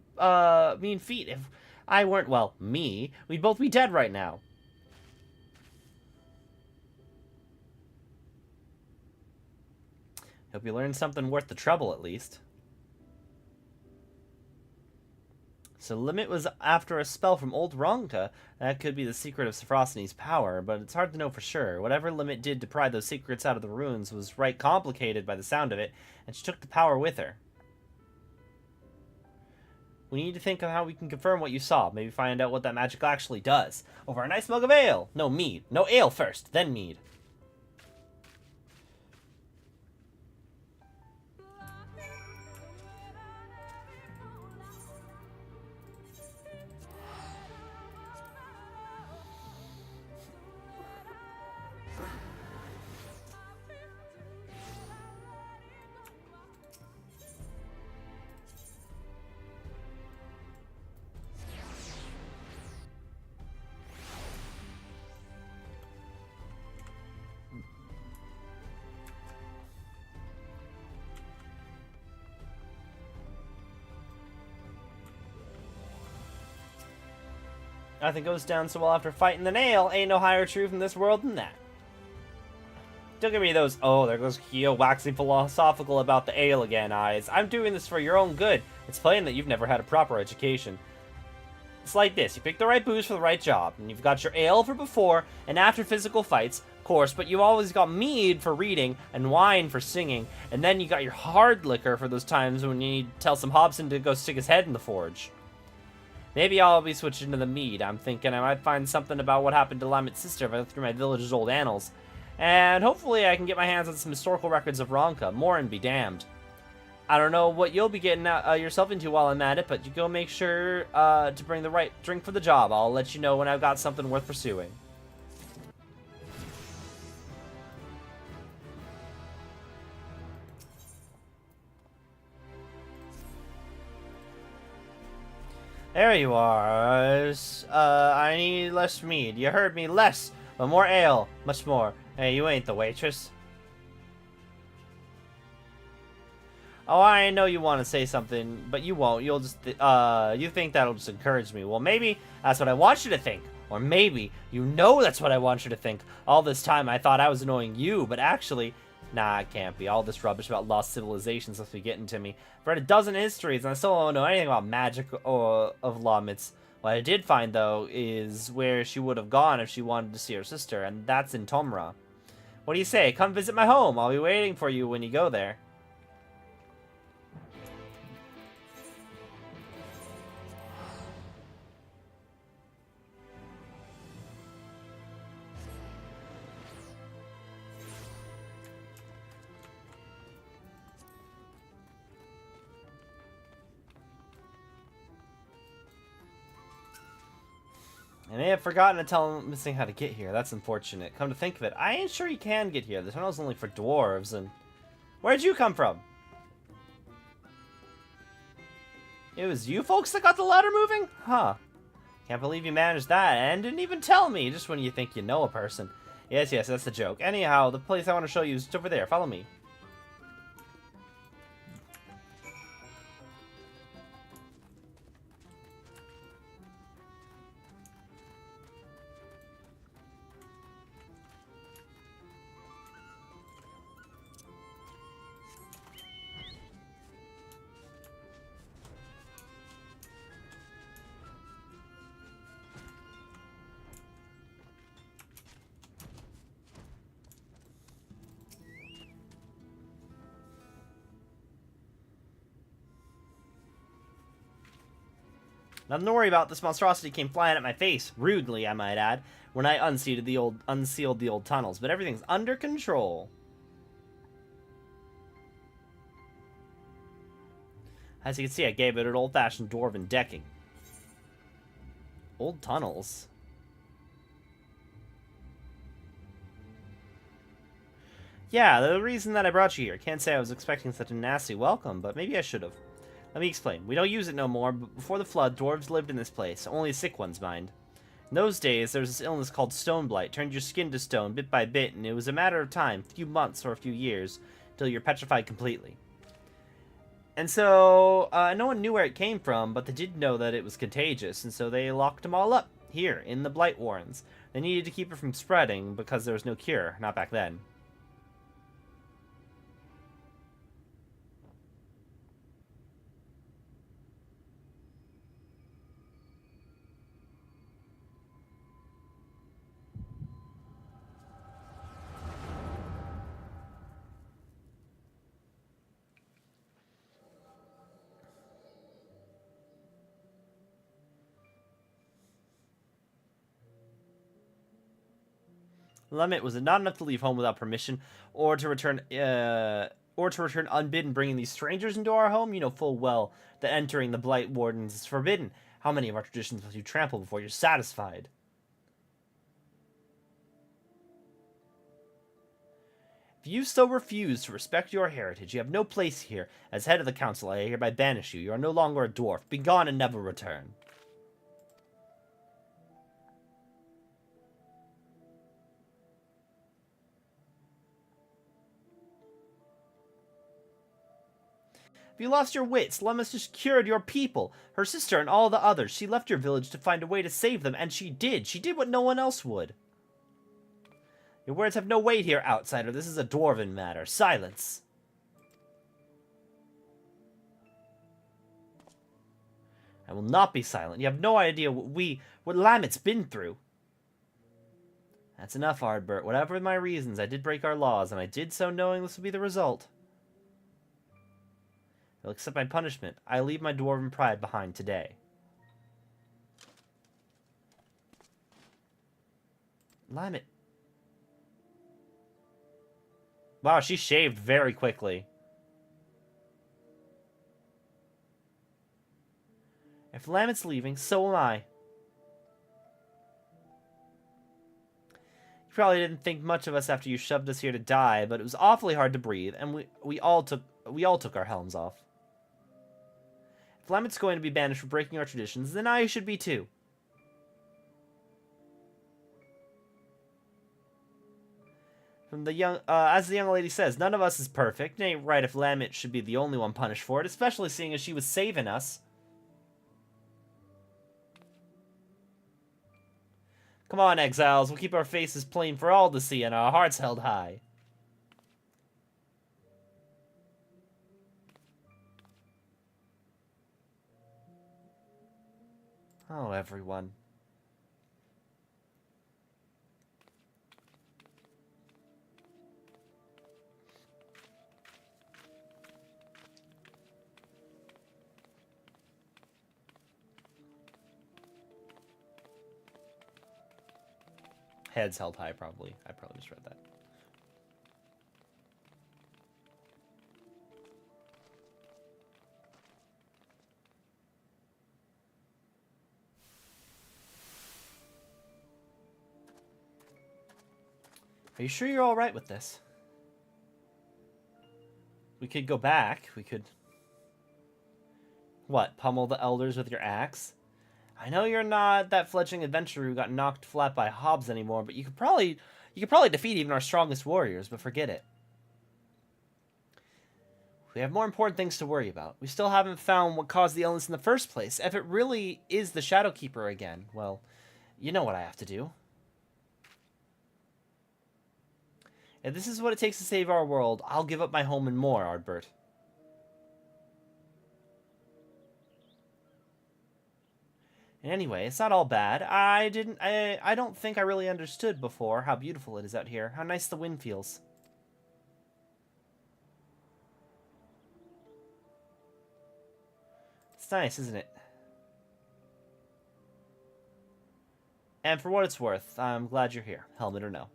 mean feat. If I weren't, well, me, we'd both be dead right now. Hope you learned something worth the trouble, at least. So Limit was after a spell from old Ronka. That could be the secret of Sephrosony's power, but it's hard to know for sure. Whatever Limit did to pry those secrets out of the ruins was right complicated by the sound of it, and she took the power with her. We need to think of how we can confirm what you saw. Maybe find out what that magic actually does. Over a nice mug of ale. No, mead. No, ale first, then mead. Nothing goes down so well after fighting the nail. Ain't no higher truth in this world than that. Don't give me those, oh, there goes Kyo waxing philosophical about the ale again eyes. I'm doing this for your own good. It's plain that you've never had a proper education. It's like this, you pick the right booze for the right job, and you've got your ale for before and after physical fights, of course, but you always got mead for reading and wine for singing, and then you got your hard liquor for those times when you need to tell some Hobson to go stick his head in the forge. Maybe I'll be switching to the mead. I'm thinking I might find something about what happened to Lamit's sister if I look through my village's old annals. And hopefully I can get my hands on some historical records of Ronka. More and be damned. I don't know what you'll be getting yourself into while I'm at it, but you go make sure to bring the right drink for the job. I'll let you know when I've got something worth pursuing. There you are. I need less mead. You heard me, less, but more ale. Much more. Hey, you ain't the waitress. Oh, I know you want to say something, but you won't. You'll just, you think that'll just encourage me. Well, maybe that's what I want you to think. Or maybe you know that's what I want you to think. All this time I thought I was annoying you, but actually, nah, it can't be. All this rubbish about lost civilizations must be getting to me. I've read a dozen histories, and I still don't know anything about magic or of Lamit's. What I did find, though, is where she would have gone if she wanted to see her sister, and that's in Tomra. What do you say? Come visit my home. I'll be waiting for you when you go there. I may have forgotten to tell him missing how to get here. That's unfortunate. Come to think of it, I ain't sure he can get here. The tunnel's only for dwarves, and... Where'd you come from? It was you folks that got the ladder moving? Huh. Can't believe you managed that, and didn't even tell me, just when you think you know a person. Yes, that's the joke. Anyhow, the place I want to show you is over there. Follow me. Nothing to worry about. This monstrosity came flying at my face, rudely, I might add, when I unsealed the old tunnels. But everything's under control. As you can see, I gave it an old-fashioned dwarven decking. Old tunnels. Yeah, the reason that I brought you here. Can't say I was expecting such a nasty welcome, but maybe I should have. Let me explain. We don't use it no more, but before the flood, dwarves lived in this place. Only the sick ones mind. In those days, there was this illness called stone blight. Turned your skin to stone bit by bit, and it was a matter of time, a few months or a few years, till you're petrified completely. And so, no one knew where it came from, but they did know that it was contagious, and so they locked them all up, here, in the Blight Warrens. They needed to keep it from spreading, because there was no cure, not back then. Lemmet, was it not enough to leave home without permission, or to return unbidden, bringing these strangers into our home? You know full well that entering the Blight Wardens is forbidden. How many of our traditions must you trample before you're satisfied? If you so refuse to respect your heritage, you have no place here. As head of the council, I hereby banish you. You are no longer a dwarf. Be gone and never return. Have you lost your wits? Lemma's just cured your people. Her sister and all the others. She left your village to find a way to save them, and she did. She did what no one else would. Your words have no weight here, outsider. This is a dwarven matter. Silence. I will not be silent. You have no idea what Lammet's been through. That's enough, Ardbert. Whatever my reasons, I did break our laws, and I did so knowing this would be the result. I'll accept my punishment. I leave my dwarven pride behind today. Lammet. Wow, she shaved very quickly. If Lammet's leaving, so am I. You probably didn't think much of us after you shoved us here to die, but it was awfully hard to breathe, and we all took our helms off. If Lammet's going to be banished for breaking our traditions, then I should be too. From the young, as the young lady says, none of us is perfect. It ain't right if Lammet should be the only one punished for it, especially seeing as she was saving us. Come on, exiles, we'll keep our faces plain for all to see and our hearts held high. Oh, everyone. Heads held high, probably. I probably misread that. Are you sure you're alright with this? We could go back. We could... What, pummel the elders with your axe? I know you're not that fledgling adventurer who got knocked flat by Hobbs anymore, but you could probably defeat even our strongest warriors, but forget it. We have more important things to worry about. We still haven't found what caused the illness in the first place. If it really is the Shadowkeeper again, well, you know what I have to do. If this is what it takes to save our world, I'll give up my home and more, Ardbert. And anyway, it's not all bad. I don't think I really understood before how beautiful it is out here. How nice the wind feels. It's nice, isn't it? And for what it's worth, I'm glad you're here, helmet or no.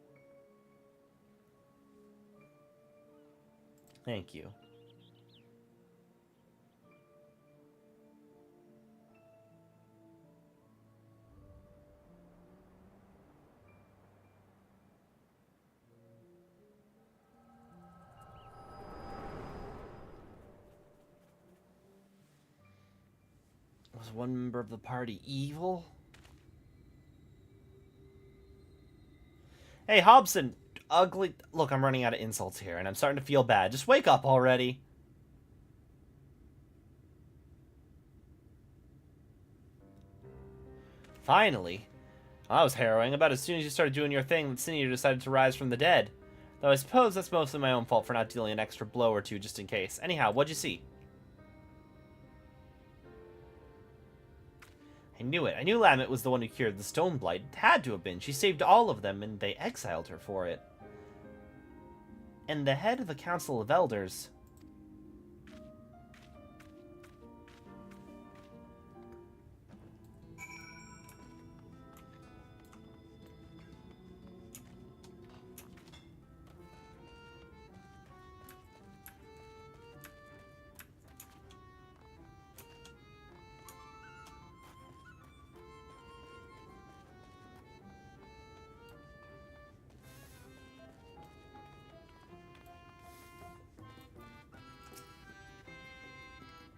Thank you. Was one member of the party evil? Hey, Hobson. Ugly. Look, I'm running out of insults here, and I'm starting to feel bad. Just wake up already. Finally. That was harrowing. About as soon as you started doing your thing, Sin decided to rise from the dead. Though I suppose that's mostly my own fault for not dealing an extra blow or two just in case. Anyhow, what'd you see? I knew it. I knew Lamet was the one who cured the stone blight. It had to have been. She saved all of them, and they exiled her for it. And the head of the Council of Elders...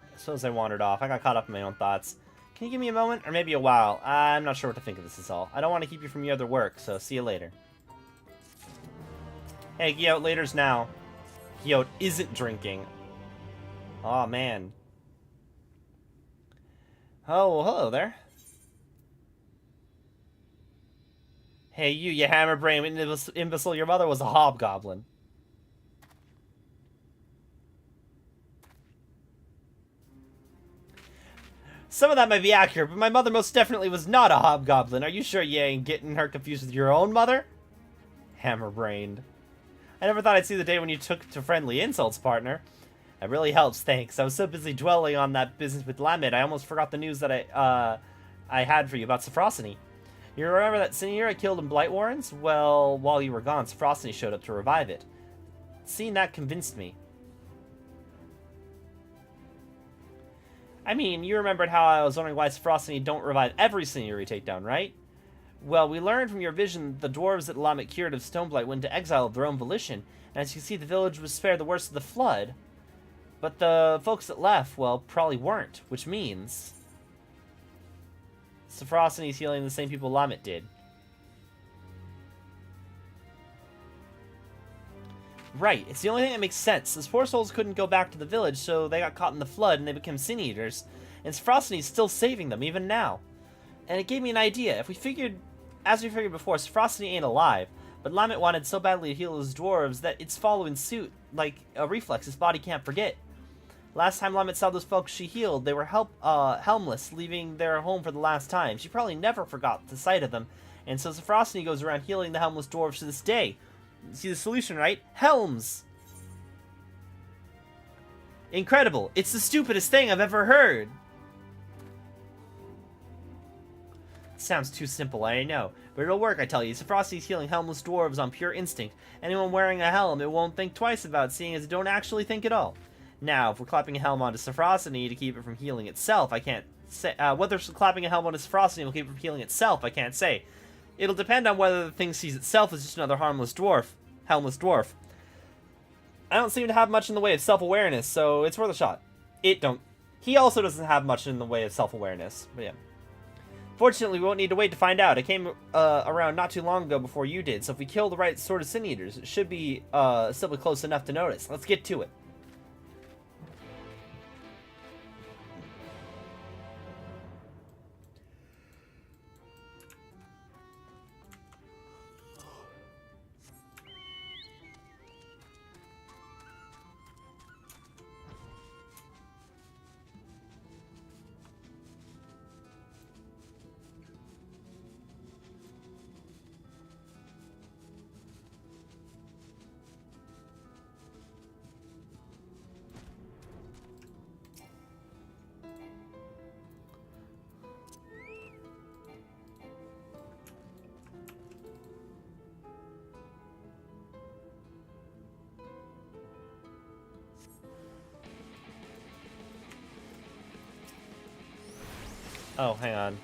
I suppose I wandered off. I got caught up in my own thoughts. Can you give me a moment? Or maybe a while? I'm not sure what to think of this is all. I don't want to keep you from your other work, so see you later. Hey, Gyote, later's now. Gyote isn't drinking. Aw, man. Oh, well, hello there. Hey, you hammer-brained imbecile. Your mother was a hobgoblin. Some of that might be accurate, but my mother most definitely was not a hobgoblin. Are you sure you ain't getting her confused with your own mother? Hammer-brained. I never thought I'd see the day when you took to friendly insults, partner. That really helps, thanks. I was so busy dwelling on that business with Lamet, I almost forgot the news that I had for you about Sophrosyne. You remember that Sinira I killed in Blightwarrens? Well, while you were gone, Sophrosyne showed up to revive it. Seeing that convinced me. I mean, you remembered how I was wondering why Sophrosyne don't revive every Sinira we take down, right? Well, we learned from your vision that the dwarves that Lamet cured of Stoneblight went into exile of their own volition, and as you can see, the village was spared the worst of the flood. But the folks that left, well, probably weren't, which means... Sophrosyne's healing the same people Lamet did. Right, it's the only thing that makes sense. Those poor souls couldn't go back to the village, so they got caught in the flood and they became sin eaters. And Sophrosyne's still saving them, even now. And it gave me an idea. As we figured before, Sophrosyne ain't alive, but Lamet wanted so badly to heal his dwarves that it's following suit, like a reflex his body can't forget. Last time Lamet saw those folks she healed, they were helmless, leaving their home for the last time. She probably never forgot the sight of them, and so Sophrosyne goes around healing the helmless dwarves to this day. See the solution, right? Helms! Incredible! It's the stupidest thing I've ever heard! Sounds too simple, I know. But it'll work, I tell you. Sophrosyne's healing helmless dwarves on pure instinct. Anyone wearing a helm, it won't think twice about, seeing as it don't actually think at all. Now, if we're clapping a helm onto Sophrosyne to keep it from healing itself, I can't say... whether clapping a helm onto Sophrosyne will keep it from healing itself, I can't say. It'll depend on whether the thing sees itself as just another helmless dwarf. I don't seem to have much in the way of self-awareness, so it's worth a shot. He also doesn't have much in the way of self-awareness, but yeah. Fortunately, we won't need to wait to find out. I came around not too long ago before you did, so if we kill the right sort of sin eaters, it should be still be close enough to notice. Let's get to it. Oh, hang on.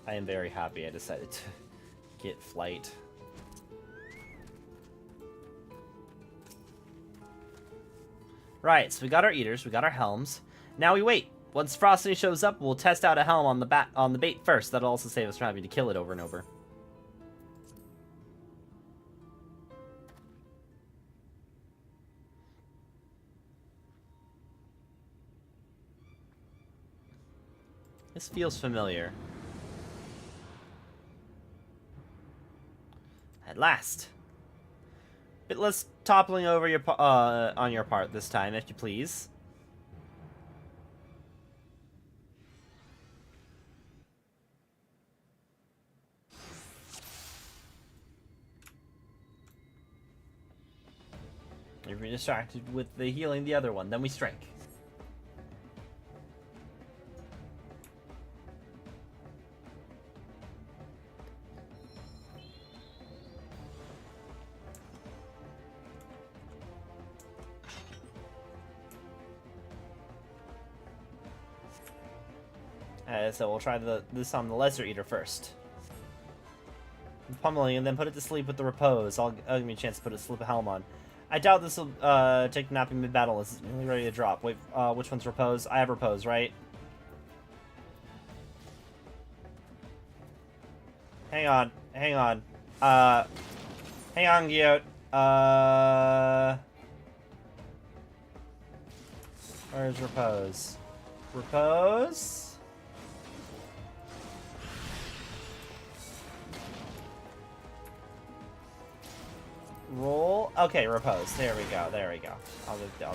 I am very happy I decided to get flight. Right, so we got our eaters, we got our helms. Now we wait. Once Frosty shows up, we'll test out a helm on the bait first. That'll also save us from having to kill it over and over. This feels familiar. At last. Bit less toppling over your on your part this time, if you please. You're distracted with the healing the other one, then we strike. So we'll try this on the Lesser Eater first. Pummeling and then put it to sleep with the Repose. I'll give me a chance to put a slip of helm on. I doubt this will take napping mid-battle. It's really ready to drop. Wait, which one's Repose? I have Repose, right? Hang on. Hang on, Gyot. Where's Repose? Repose? Roll. Okay, Repose. There we go. There we go. I'll do that.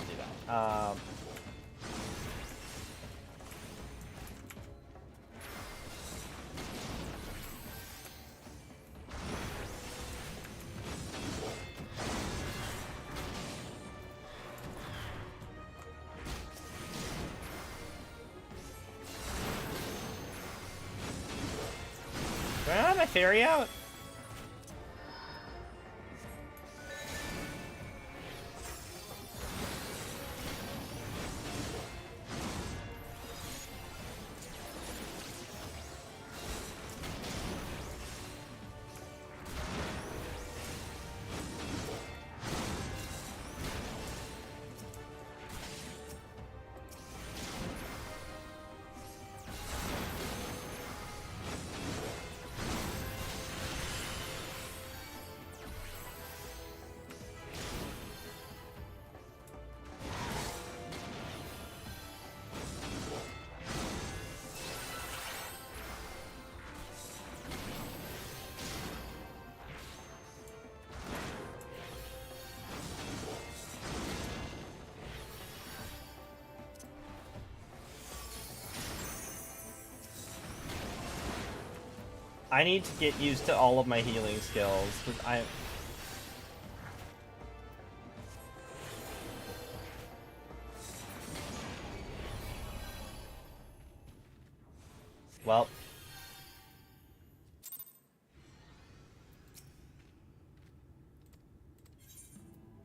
Do I have my fairy out? I need to get used to all of my healing skills, because I... Well.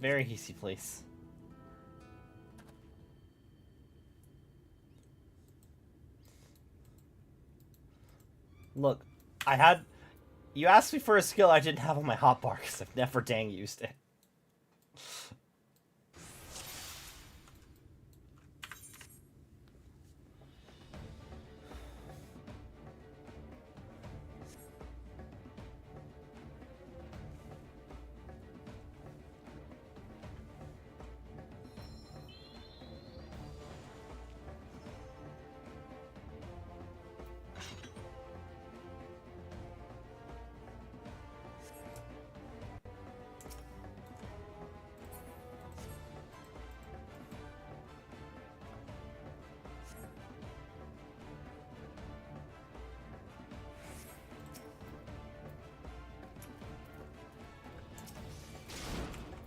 Very easy, please. Look. You asked me for a skill I didn't have on my hotbar because I've never dang used it.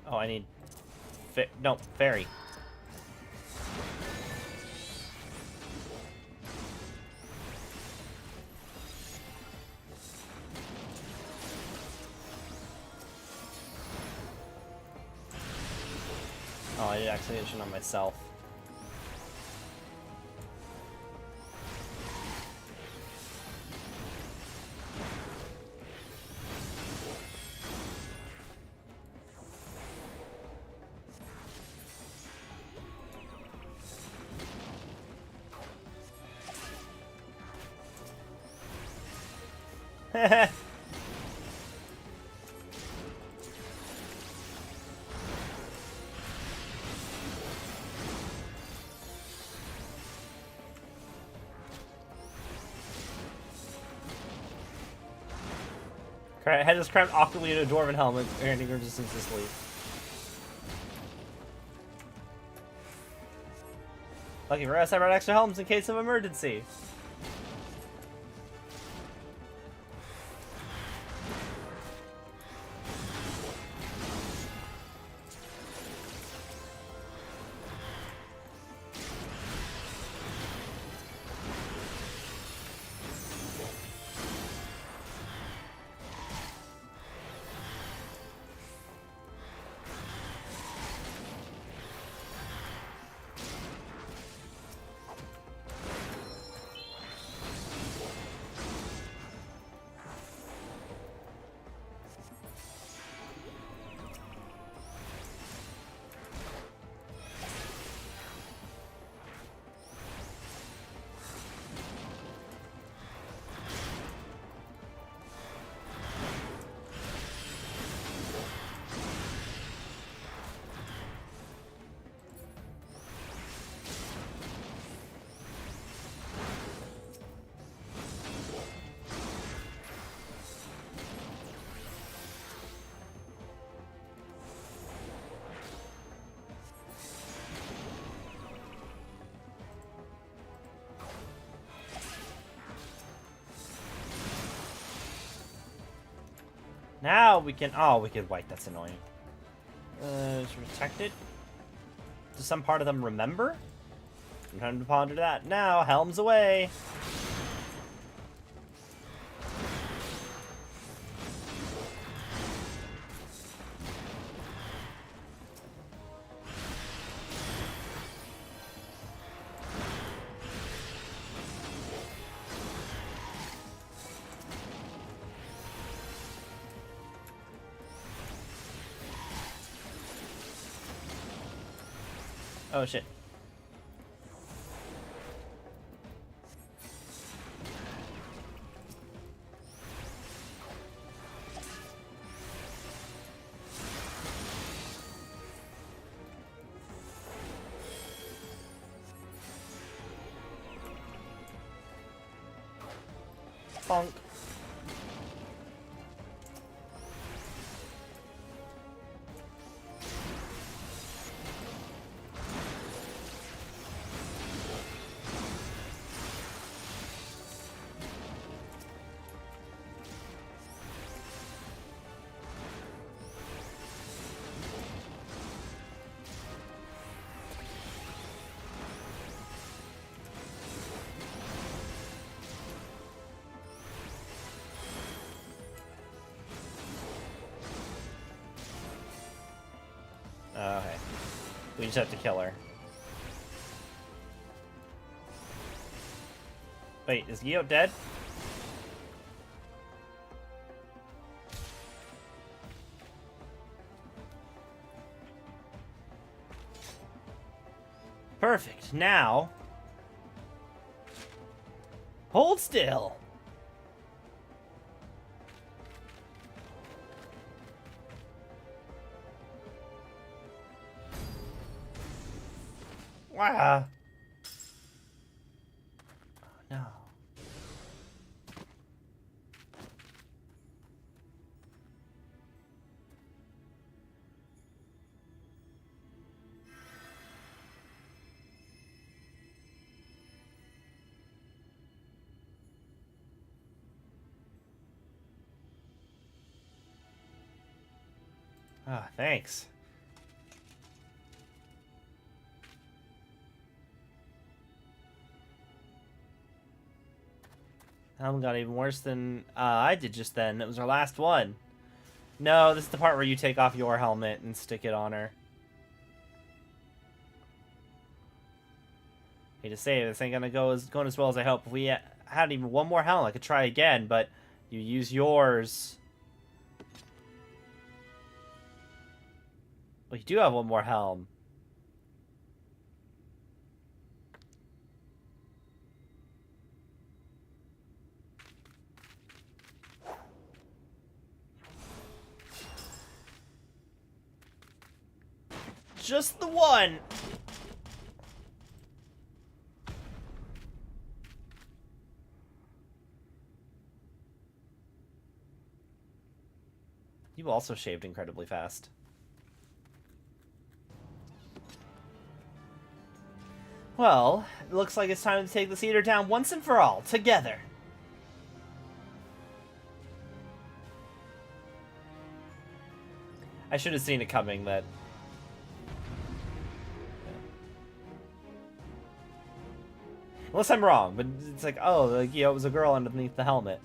Oh, I need... no, fairy. Oh, I did activation on myself. Head is crammed awkwardly in a dwarven helmet, granting resistance to sleep. Lucky for us, I brought extra helmets in case of emergency. Now we can... Oh, we could white. That's annoying. It's protected. Does some part of them remember? I'm trying to ponder that. Now, helms away. Oh shit. Bonk. Okay. We just have to kill her. Wait, is Geo dead? Perfect. Now... hold still! Wow. Oh, no. Ah, thanks. Helm got even worse than I did just then. It was our last one. No, this is the part where you take off your helmet and stick it on her. Hate to say it, this ain't gonna going as well as I hope. If we had even one more helm, I could try again, but you use yours. Well, you do have one more helm. Just the one. You also shaved incredibly fast. Well, it looks like it's time to take this eater down once and for all, together. I should have seen it coming, that... Unless I'm wrong, but it's like, oh, like, yeah, it was a girl underneath the helmet.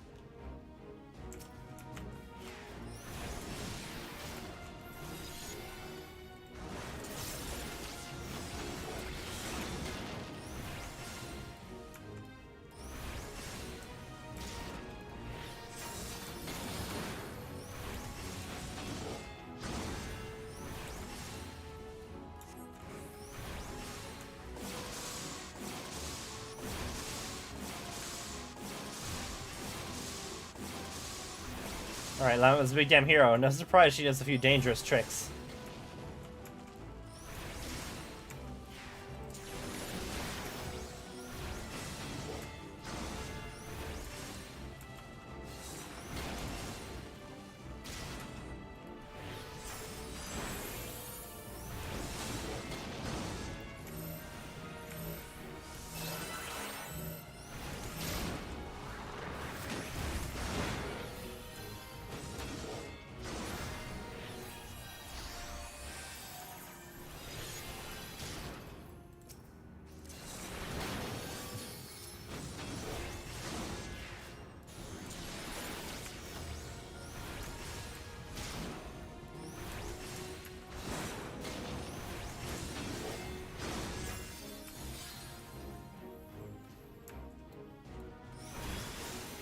Alright, Lama's a big damn hero. No surprise she does a few dangerous tricks.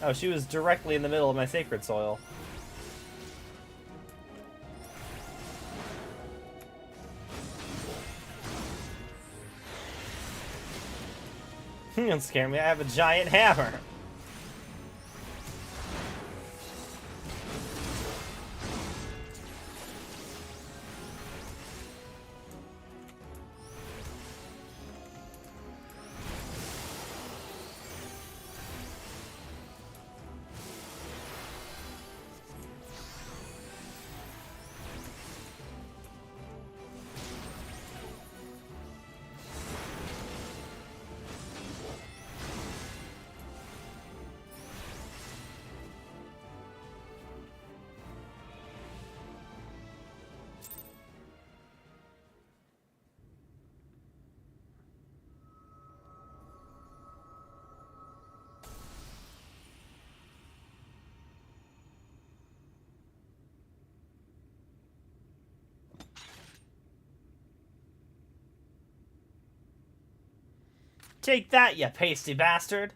Oh, she was directly in the middle of my sacred soil. Don't scare me, I have a giant hammer. Take that, you pasty bastard!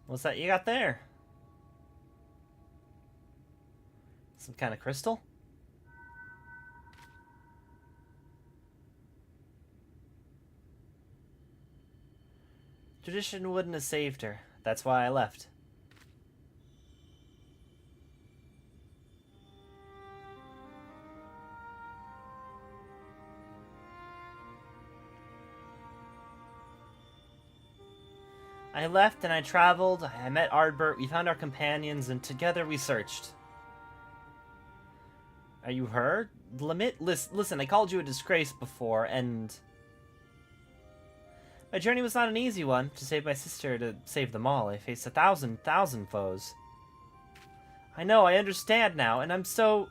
What's that you got there? Some kind of crystal? Tradition wouldn't have saved her. That's why I left. I left and I traveled, I met Ardbert, we found our companions, and together we searched. Are you her? Limit? Listen, I called you a disgrace before, and... My journey was not an easy one. To save my sister, to save them all, I faced 1,000 foes. I know, I understand now, and I'm so...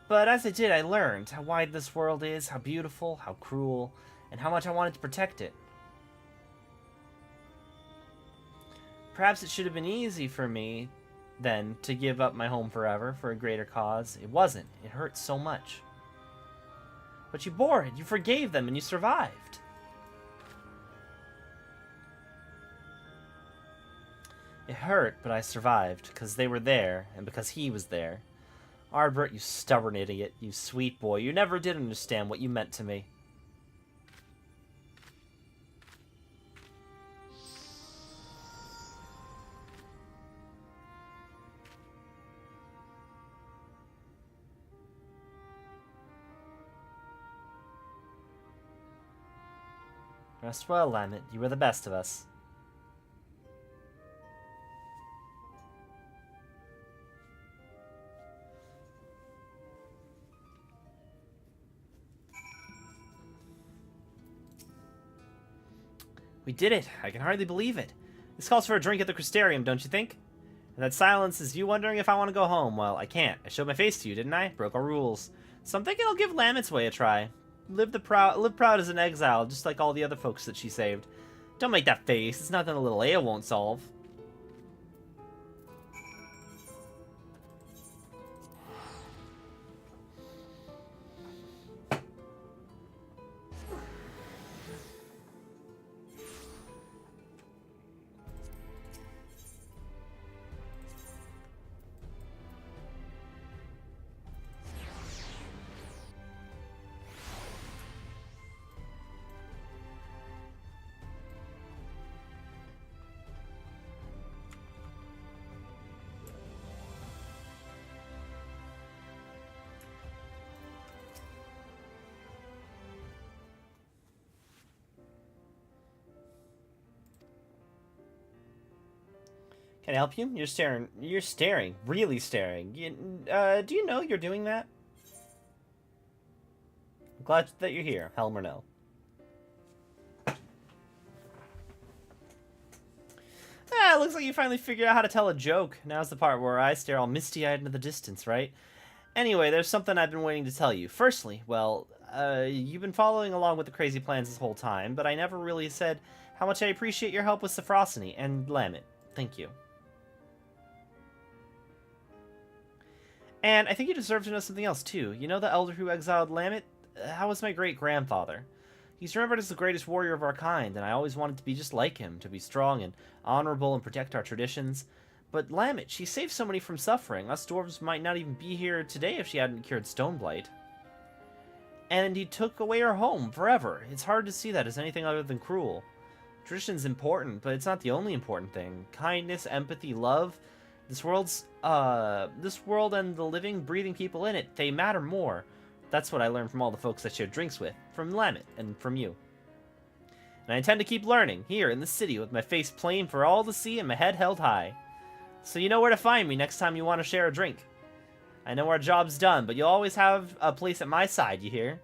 But as I did, I learned how wide this world is, how beautiful, how cruel, and how much I wanted to protect it. Perhaps it should have been easy for me, then, to give up my home forever for a greater cause. It wasn't. It hurt so much. But you bore it, you forgave them, and you survived. It hurt, but I survived, because they were there, and because he was there. Ardbert, you stubborn idiot, you sweet boy, you never did understand what you meant to me. Rest well, Lamet, you were the best of us. We did it! I can hardly believe it. This calls for a drink at the Crystarium, don't you think? And that silence is you wondering if I want to go home. Well, I can't. I showed my face to you, didn't I? Broke our rules. So I'm thinking I'll give Lamet's way a try. Live proud as an exile, just like all the other folks that she saved. Don't make that face. It's nothing a little ale won't solve. Can I help you? You're staring. You're staring. Really staring. Do you know you're doing that? I'm glad that you're here, Helm or no. Ah, it looks like you finally figured out how to tell a joke. Now's the part where I stare all misty-eyed into the distance, right? Anyway, there's something I've been waiting to tell you. Firstly, well, you've been following along with the crazy plans this whole time, but I never really said how much I appreciate your help with Sephrosiny and Lamet. Thank you. And I think you deserve to know something else, too. You know the elder who exiled Lamet? That was my great-grandfather. He's remembered as the greatest warrior of our kind, and I always wanted to be just like him, to be strong and honorable and protect our traditions. But Lamet, she saved so many from suffering. Us dwarves might not even be here today if she hadn't cured Stoneblight. And he took away her home forever. It's hard to see that as anything other than cruel. Tradition's important, but it's not the only important thing. Kindness, empathy, love... This world and the living, breathing people in it, they matter more. That's what I learned from all the folks I shared drinks with, from Lamet, and from you. And I intend to keep learning, here in the city, with my face plain for all to see and my head held high. So you know where to find me next time you want to share a drink. I know our job's done, but you'll always have a place at my side, you hear?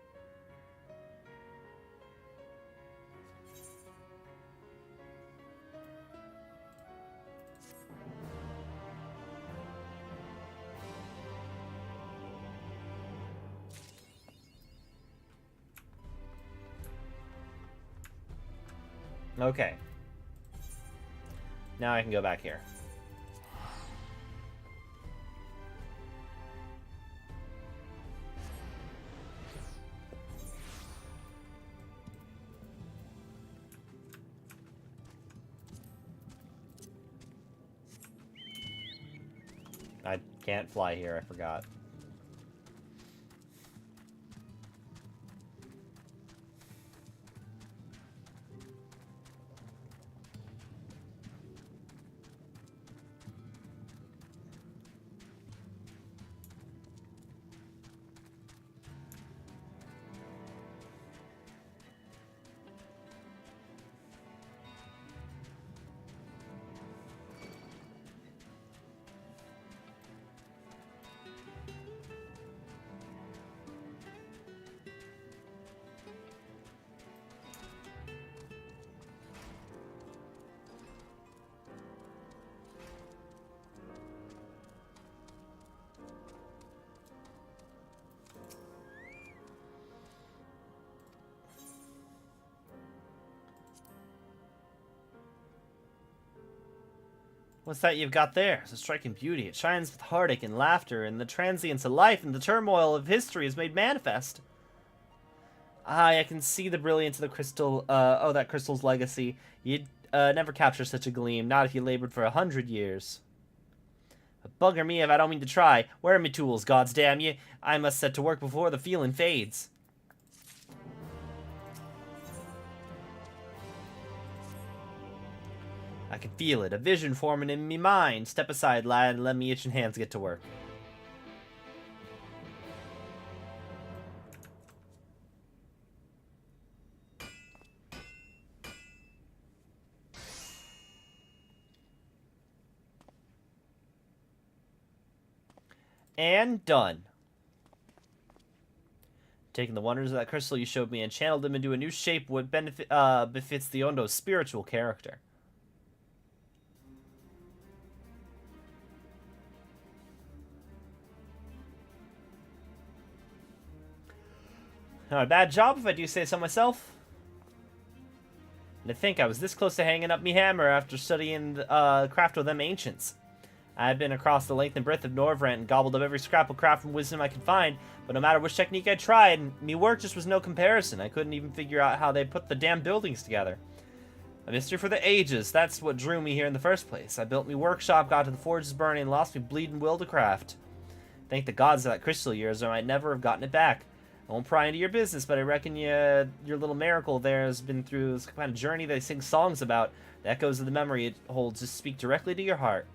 Okay. Now I can go back here. I can't fly here, I forgot. What's that you've got there? It's a striking beauty. It shines with heartache and laughter, and the transience of life and the turmoil of history is made manifest. Aye, I can see the brilliance of the crystal, that crystal's legacy. never capture such a gleam, not if you labored for 100 years. But bugger me if I don't mean to try. Where are my tools, gods damn ye? I must set to work before the feeling fades. I can feel it, a vision forming in me mind. Step aside, lad, and let me itching hands get to work. And done. Taking the wonders of that crystal you showed me and channeled them into a new shape what befits the Ondo's spiritual character. Not a bad job, if I do say so myself. And to think I was this close to hanging up me hammer after studying the craft of them ancients. I've been across the length and breadth of Norvrent and gobbled up every scrap of craft and wisdom I could find, but no matter which technique I tried, me work just was no comparison. I couldn't even figure out how they put the damn buildings together. A mystery for the ages, that's what drew me here in the first place. I built me workshop, got to the forges burning, and lost me bleeding will to craft. Thank the gods of that crystal years, or I might never have gotten it back. I won't pry into your business, but I reckon your little miracle there has been through this kind of journey they sing songs about. The echoes of the memory it holds just speak directly to your heart.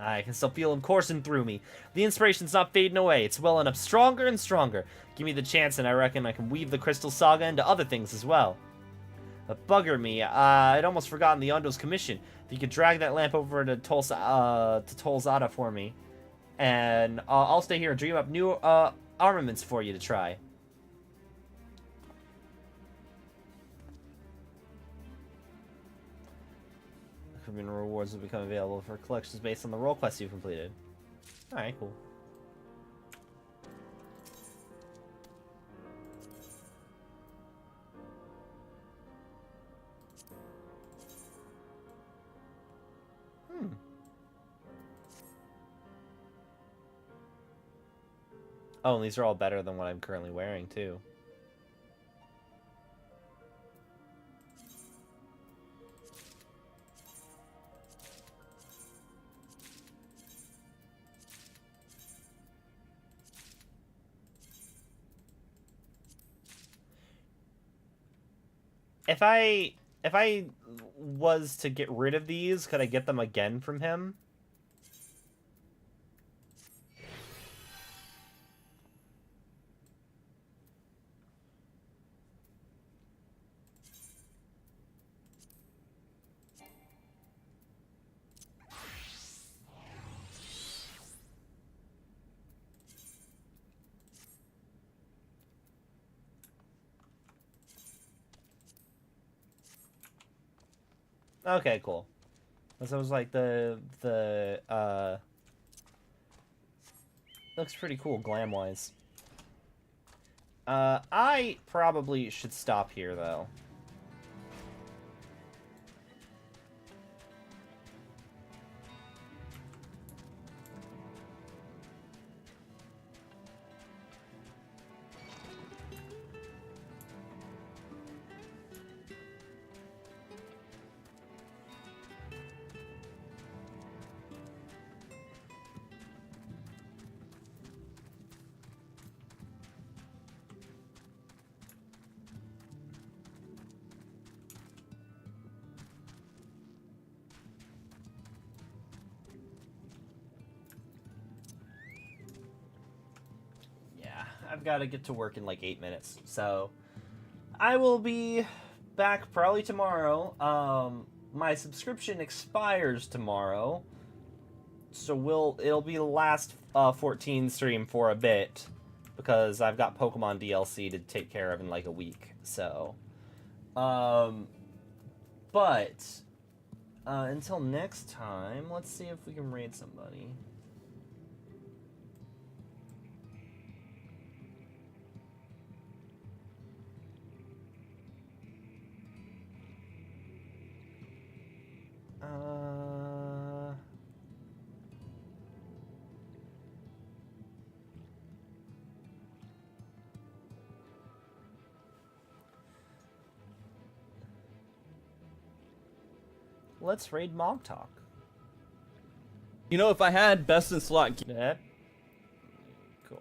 I can still feel him coursing through me. The inspiration's not fading away. It's welling up stronger and stronger. Give me the chance and I reckon I can weave the Crystal Saga into other things as well. But bugger me, I'd almost forgotten the Ondo's commission. If you could drag that lamp over to Tolzada for me. And I'll stay here and dream up new armaments for you to try. Forbidden rewards will become available for collections based on the role quests you've completed. Alright, cool. Oh, and these are all better than what I'm currently wearing, too. If I was to get rid of these, could I get them again from him? Okay, cool. Because I was like, looks pretty cool glam-wise. I probably should stop here, though. I've got to get to work in like 8 minutes, so I will be back probably tomorrow. My subscription expires tomorrow, so it'll be the last 14 stream for a bit because I've got Pokemon DLC to take care of in like a week. So, but until next time, let's see if we can raid somebody. Let's raid Montauk. You know, if I had best in slot... Yeah. Cool.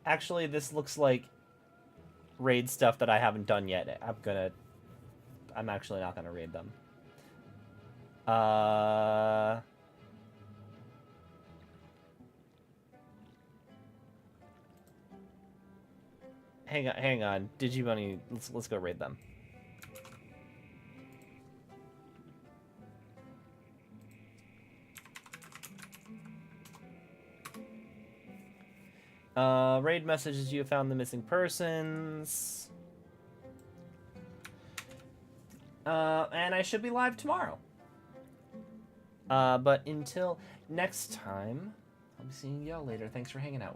Actually, this looks like raid stuff that I haven't done yet. I'm actually not gonna raid them. Hang on. Digimony, let's go raid them. Raid messages, you have found the missing persons. And I should be live tomorrow. But until next time, I'll be seeing y'all later. Thanks for hanging out with me.